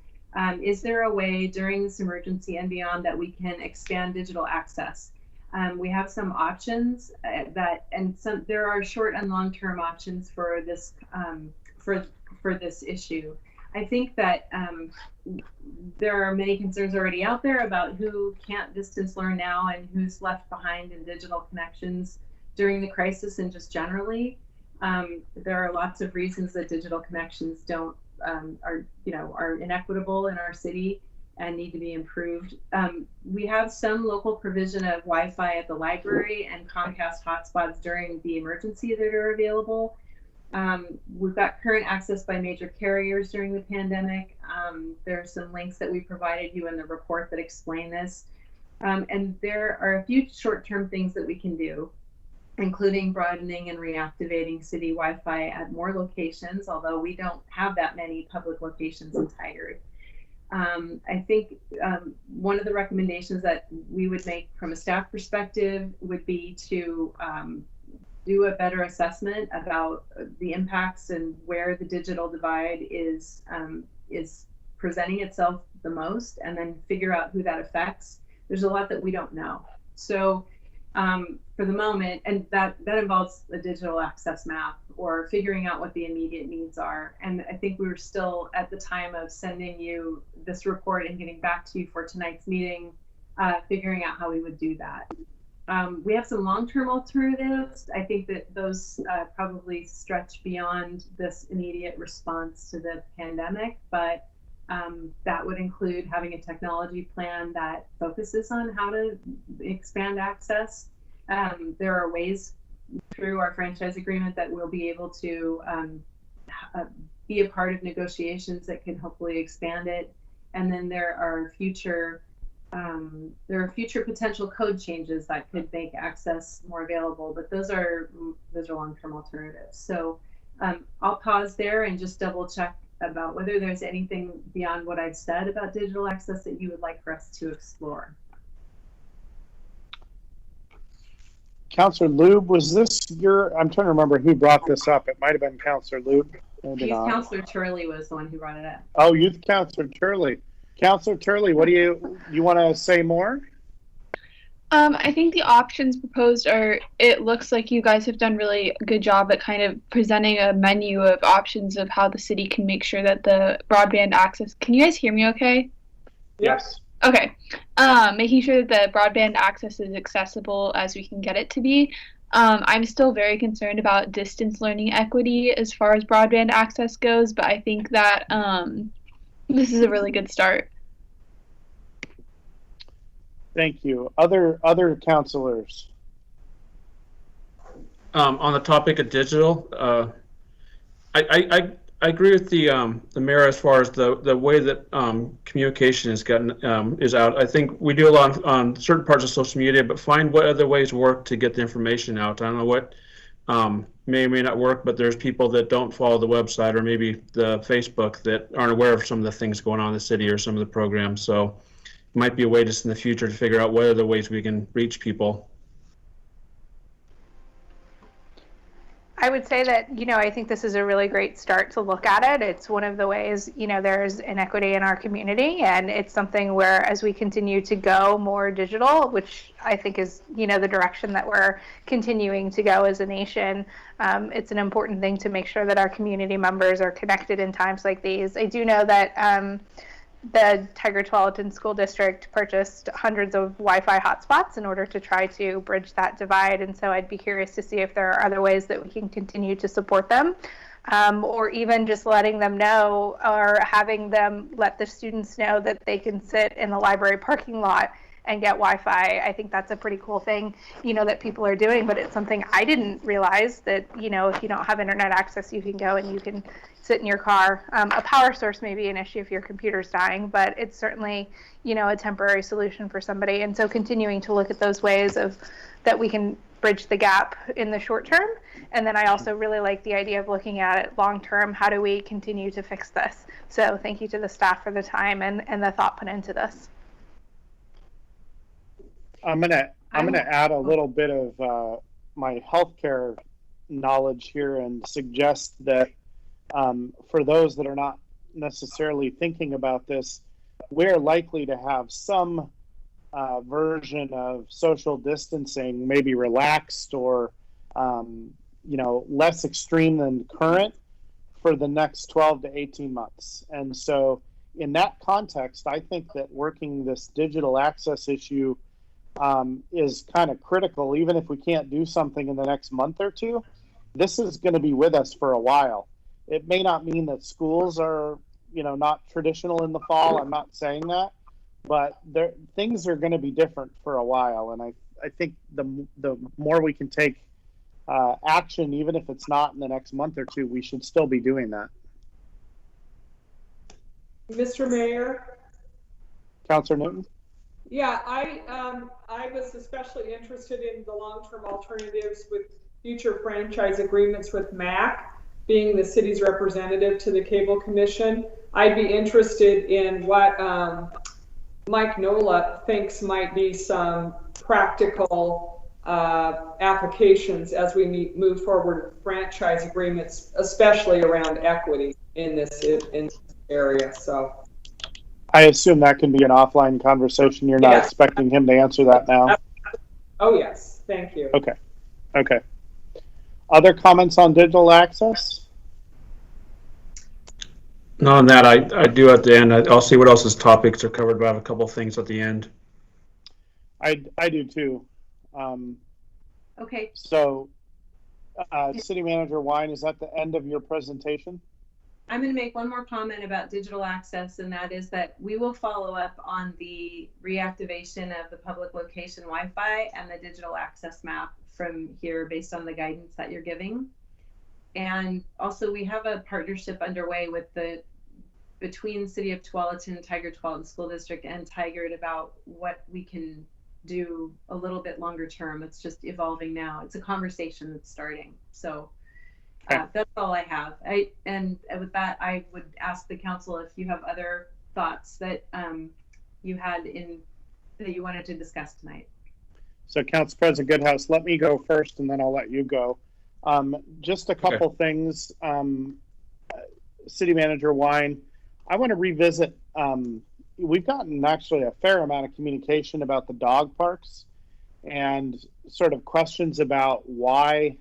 is there a way during this emergency and beyond that we can expand digital access? We have some options there are short and long-term options for this for this issue. I think that there are many concerns already out there about who can't distance learn now and who's left behind in digital connections during the crisis and just generally. There are lots of reasons that digital connections are inequitable in our city and need to be improved. We have some local provision of Wi-Fi at the library and Comcast hotspots during the emergency that are available. We've got current access by major carriers during the pandemic. There are some links that we provided you in the report that explain this. And there are a few short-term things that we can do, including broadening and reactivating city Wi-Fi at more locations, although we don't have that many public locations in Tigard. I think one of the recommendations that we would make from a staff perspective would be to do a better assessment about the impacts and where the digital divide is presenting itself the most, and then figure out who that affects. There's a lot that we don't know. So for the moment, and that involves a digital access map or figuring out what the immediate needs are. And I think we were still at the time of sending you this report and getting back to you for tonight's meeting, figuring out how we would do that. We have some long-term alternatives. I think that those probably stretch beyond this immediate response to the pandemic, but that would include having a technology plan that focuses on how to expand access. There are ways through our franchise agreement that we'll be able to be a part of negotiations that can hopefully expand it. And then there are future potential code changes that could make access more available, but those are long-term alternatives. So I'll pause there and just double check about whether there's anything beyond what I've said about digital access that you would like for us to explore. Councillor Lube, was this I'm trying to remember who brought this up. It might have been Councillor Lube. Maybe not. Councillor Turley was the one who brought it up. Oh, Youth Councillor Turley. Councillor Turley, what do you want to say more? I think the options proposed it looks like you guys have done really a good job at kind of presenting a menu of options of how the city can make sure that the broadband access, can you guys hear me okay? Yes. Okay. Making sure that the broadband access is accessible as we can get it to be. I'm still very concerned about distance learning equity as far as broadband access goes, but I think that this is a really good start. Thank you. Other councilors? On the topic of digital, I agree with the mayor as far as the way that communication is out. I think we do a lot on certain parts of social media, but find what other ways work to get the information out. I don't know what may or may not work, but there's people that don't follow the website or maybe the Facebook that aren't aware of some of the things going on in the city or some of the programs. So it might be a way just in the future to figure out what are the ways we can reach people. I would say that, I think this is a really great start to look at it. It's one of the ways, there's inequity in our community, and it's something where as we continue to go more digital, which I think is, the direction that we're continuing to go as a nation, it's an important thing to make sure that our community members are connected in times like these. I do know that the Tigard-Tualatin School District purchased hundreds of Wi-Fi hotspots in order to try to bridge that divide, and so I'd be curious to see if there are other ways that we can continue to support them, or even just letting them know or having them let the students know that they can sit in the library parking lot and get Wi-Fi. I think that's a pretty cool thing, that people are doing, but it's something I didn't realize that, if you don't have internet access, you can go and you can sit in your car. A power source may be an issue if your computer's dying, but it's certainly, a temporary solution for somebody. And so continuing to look at those ways that we can bridge the gap in the short term. And then I also really like the idea of looking at it long term. How do we continue to fix this? So thank you to the staff for the time and the thought put into this. I'm gonna add a little bit of my healthcare knowledge here and suggest that for those that are not necessarily thinking about this, we're likely to have some version of social distancing, maybe relaxed or less extreme than current for the next 12 to 18 months. And so in that context, I think that working this digital access issue is kind of critical. Even if we can't do something in the next month or two, this is going to be with us for a while. It may not mean that schools are, not traditional in the fall. I'm not saying that, but things are going to be different for a while. And I think the more we can take action, even if it's not in the next month or two, we should still be doing that. Mr. Mayor? Councilor Newton? Yeah, I was especially interested in the long-term alternatives with future franchise agreements with MAC, being the city's representative to the Cable Commission. I'd be interested in what Mike Nola thinks might be some practical applications as we move forward with franchise agreements, especially around equity in this area. So I assume that can be an offline conversation. You're not expecting him to answer that now? Oh, yes. Thank you. Okay. Other comments on digital access? No, on that, I do at the end. I'll see what else's topics are covered, but I have a couple things at the end. I do too. Okay. So, City Manager Wine, is that the end of your presentation? I'm going to make one more comment about digital access, and that is that we will follow up on the reactivation of the public location Wi-Fi and the digital access map from here based on the guidance that you're giving. And also we have a partnership underway with between City of Tualatin, Tigard-Tualatin School District and Tigard about what we can do a little bit longer term. It's just evolving now. It's a conversation that's starting. So that's all I have. And with that, I would ask the council if you have other thoughts that you had that you wanted to discuss tonight. So Council President Goodhouse, let me go first and then I'll let you go. Just a couple things. City Manager Wine, I want to revisit, we've gotten actually a fair amount of communication about the dog parks and sort of questions about why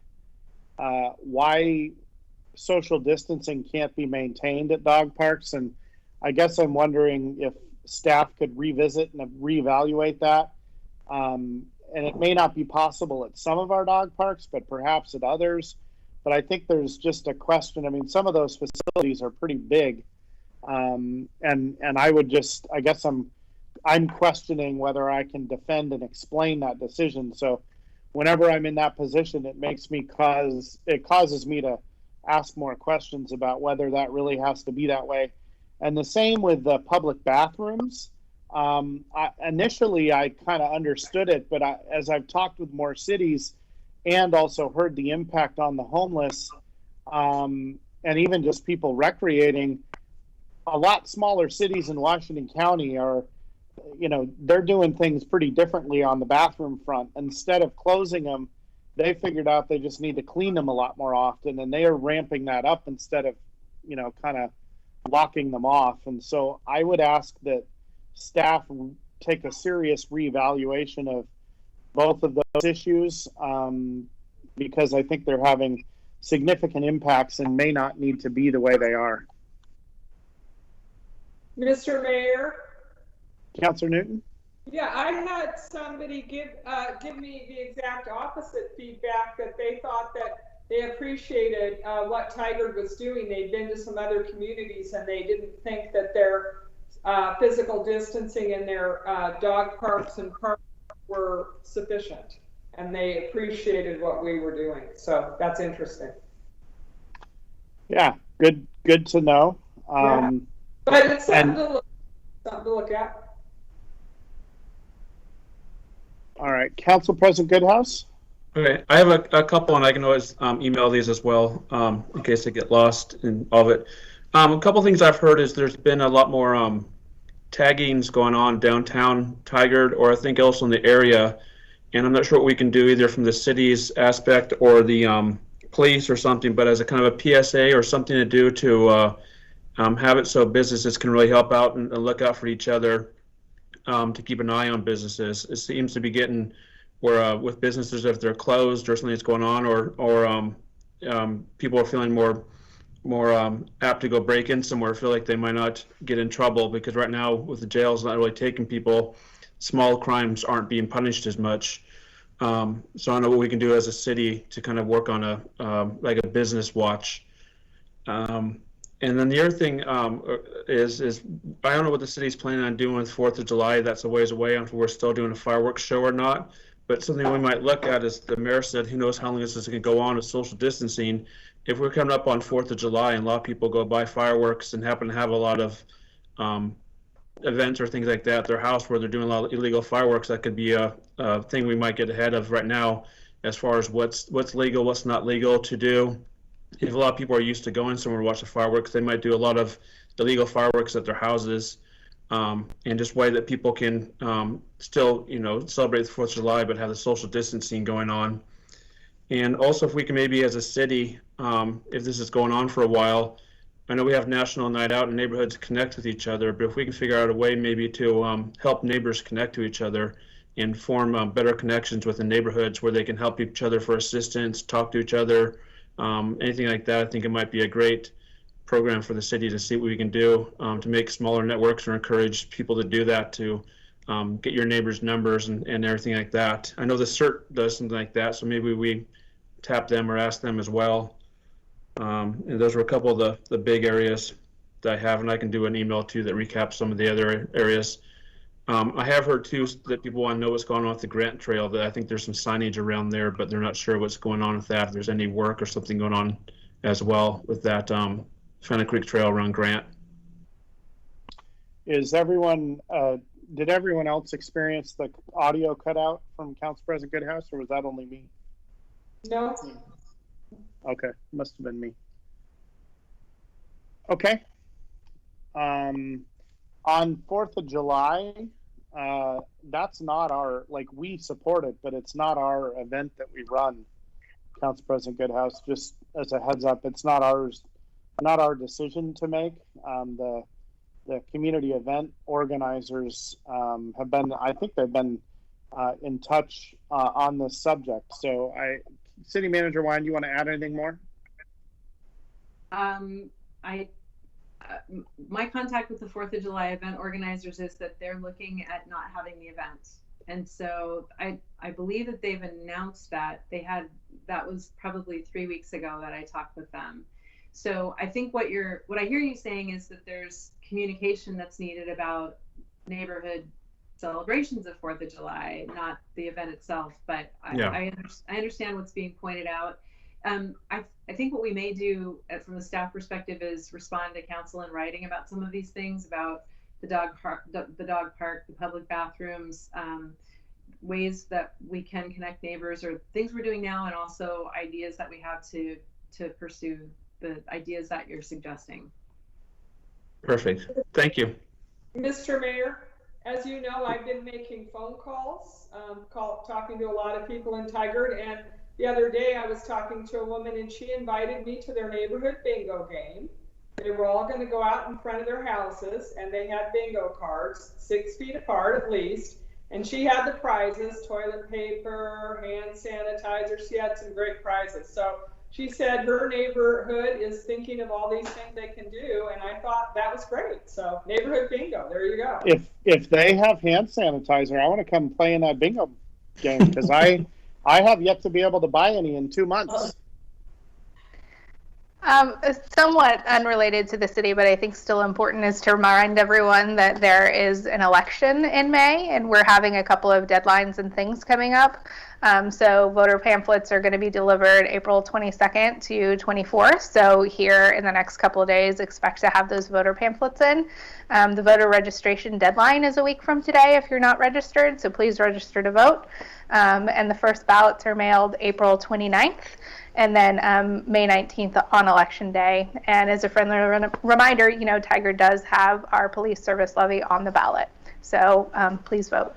social distancing can't be maintained at dog parks. And I guess I'm wondering if staff could revisit and reevaluate that. And it may not be possible at some of our dog parks, but perhaps at others. But I think there's just a question. I mean, some of those facilities are pretty big. And I would just, I guess I'm questioning whether I can defend and explain that decision. So whenever I'm in that position, it causes me to ask more questions about whether that really has to be that way. And the same with the public bathrooms. Initially, I kind of understood it, but as I've talked with more cities and also heard the impact on the homeless and even just people recreating, a lot smaller cities in Washington County are, they're doing things pretty differently on the bathroom front. Instead of closing them, they figured out they just need to clean them a lot more often, and they are ramping that up instead of, kind of locking them off. And so I would ask that staff take a serious reevaluation of both of those issues because I think they're having significant impacts and may not need to be the way they are. Mr. Mayor? Councilor Newton? Yeah, I had somebody give me the exact opposite feedback, that they thought that they appreciated what Tigard was doing. They'd been to some other communities and they didn't think that their physical distancing in their dog parks and parks were sufficient, and they appreciated what we were doing. So that's interesting. Yeah, good to know. But it's something to look at. All right, Council President Goodhouse. Okay, I have a couple, and I can always email these as well in case they get lost in all of it. A couple things I've heard is there's been a lot more taggings going on downtown Tigard, or I think also in the area. And I'm not sure what we can do either from the city's aspect or the police or something, but as a kind of a PSA or something to do to have it so businesses can really help out and look out for each other, to keep an eye on businesses. It seems to be getting where with businesses, if they're closed or something that's going on, or people are feeling more apt to go break in somewhere, feel like they might not get in trouble, because right now with the jails not really taking people, small crimes aren't being punished as much. So I don't know what we can do as a city to kind of work on like a business watch. And then the other thing is I don't know what the city's planning on doing with 4th of July. That's a ways away if we're still doing a fireworks show or not. But something we might look at is, the mayor said, who knows how long this is going to go on with social distancing. If we're coming up on 4th of July and a lot of people go buy fireworks and happen to have a lot of events or things like that at their house where they're doing a lot of illegal fireworks, that could be a thing we might get ahead of right now, as far as what's legal, what's not legal to do. If a lot of people are used to going somewhere to watch the fireworks, they might do a lot of illegal fireworks at their houses, and just way that people can still, celebrate the 4th of July, but have the social distancing going on. And also, if we can maybe as a city, if this is going on for a while, I know we have National Night Out and neighborhoods connect with each other, but if we can figure out a way maybe to help neighbors connect to each other and form better connections with the neighborhoods where they can help each other for assistance, talk to each other, anything like that, I think it might be a great program for the city to see what we can do to make smaller networks or encourage people to do that, to get your neighbors' numbers and everything like that. I know the CERT does something like that, so maybe we tap them or ask them as well. And those were a couple of the big areas that I have, and I can do an email too that recaps some of the other areas. I have heard too that people want to know what's going on with the Grant Trail, that I think there's some signage around there, but they're not sure what's going on with that, if there's any work or something going on as well with that Fennel Creek Trail around Grant. Is everyone, did everyone else experience the audio cutout from Council President Goodhouse, or was that only me? No. Okay, must have been me. Okay. On 4th of July, that's not our, we support it, but it's not our event that we run, Council President Goodhouse. Just as a heads up, it's not our decision to make. The community event organizers have been, I think they've been in touch on this subject. So City Manager Wine, you want to add anything more? My contact with the 4th of July event organizers is that they're looking at not having the event. And so I believe that they've announced that. That was probably 3 weeks ago that I talked with them. So I think what I hear you saying is that there's communication that's needed about neighborhood celebrations of 4th of July, not the event itself. But I understand what's being pointed out. I think what we may do from the staff perspective is respond to council in writing about some of these things, about the dog park, the public bathrooms, ways that we can connect neighbors, or things we're doing now, and also ideas that we have to pursue the ideas that you're suggesting. Perfect. Thank you. Mr. Mayor, as you know, I've been making phone calls, talking to a lot of people in Tigard, and the other day I was talking to a woman and she invited me to their neighborhood bingo game. They were all going to go out in front of their houses, and they had bingo cards 6 feet apart at least, and she had the prizes: toilet paper, hand sanitizer. She had some great prizes. So she said her neighborhood is thinking of all these things they can do, and I thought that was great. So neighborhood bingo, there you go. If they have hand sanitizer, I want to come play in that bingo game, because I have yet to be able to buy any in 2 months. Somewhat unrelated to the city, but I think still important, is to remind everyone that there is an election in May, and we're having a couple of deadlines and things coming up. So voter pamphlets are going to be delivered April 22nd to 24th. So here in the next couple of days, expect to have those voter pamphlets in. The voter registration deadline is a week from today if you're not registered, so please register to vote. And the first ballots are mailed April 29th. And then May 19th on Election Day. And as a friendly reminder, you know, Tigard does have our police service levy on the ballot. So please vote.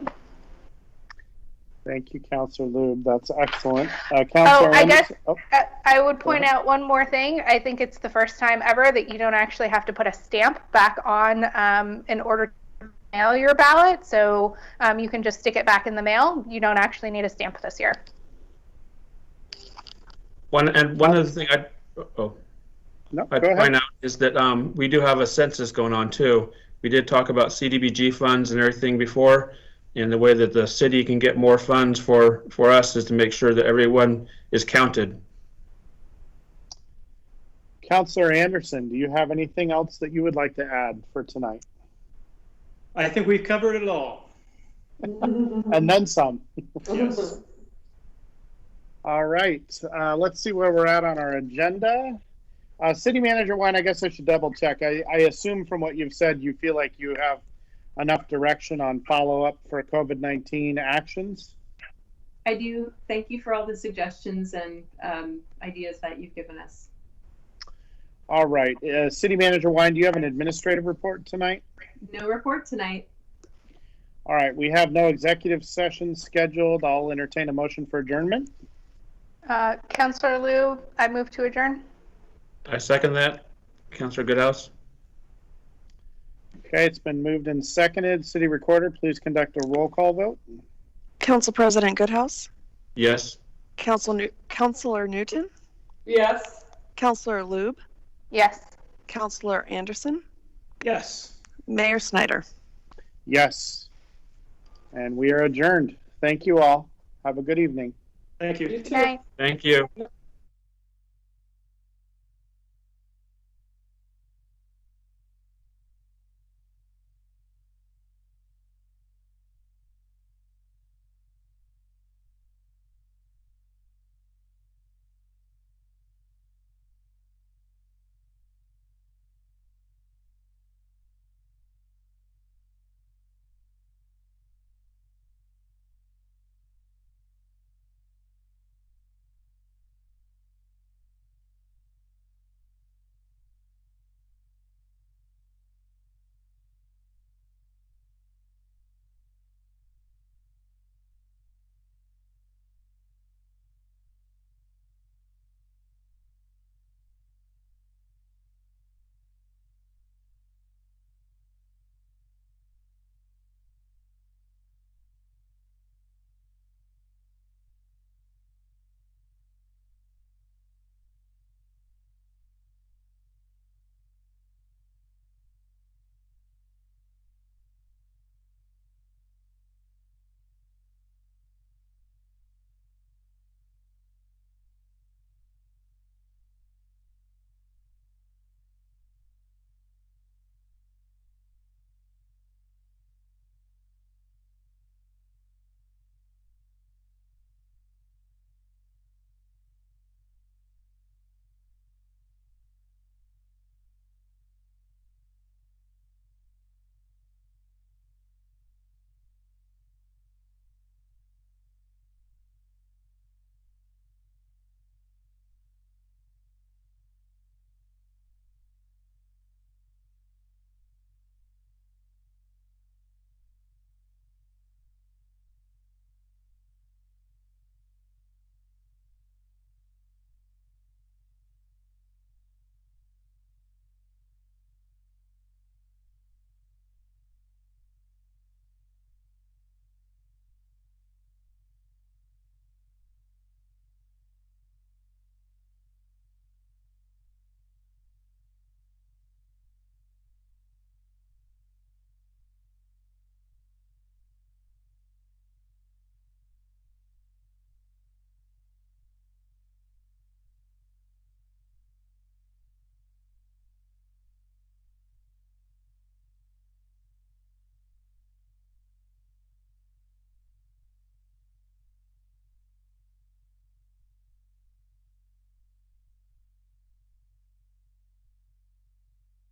Thank you, Councilor Lube. That's excellent. Councilor I guess oh. I would point out one more thing. I think it's the first time ever that you don't actually have to put a stamp back on in order to mail your ballot. So you can just stick it back in the mail. You don't actually need a stamp this year. One other thing I'd point out is that we do have a census going on too. We did talk about CDBG funds and everything before, and the way that the city can get more funds for us is to make sure that everyone is counted. Councilor Anderson, do you have anything else that you would like to add for tonight? I think we've covered it all. And then some. Yes. All right, let's see where we're at on our agenda. City Manager Wine, I guess I should double check. I assume from what you've said, you feel like you have enough direction on follow-up for COVID-19 actions? I do. Thank you for all the suggestions and ideas that you've given us. All right, City Manager Wine, do you have an administrative report tonight? No report tonight. All right, we have no executive session scheduled. I'll entertain a motion for adjournment. Councilor Liu, I move to adjourn. I second that. Councilor Goodhouse. Okay, it's been moved and seconded. City Recorder, please conduct a roll call vote. Council President Goodhouse? Yes. Councilor Newton? Yes. Councilor Lube? Yes. Councilor Anderson? Yes. Mayor Snyder? Yes. And we are adjourned. Thank you all. Have a good evening. Thank you. You too. Good night. Thank you.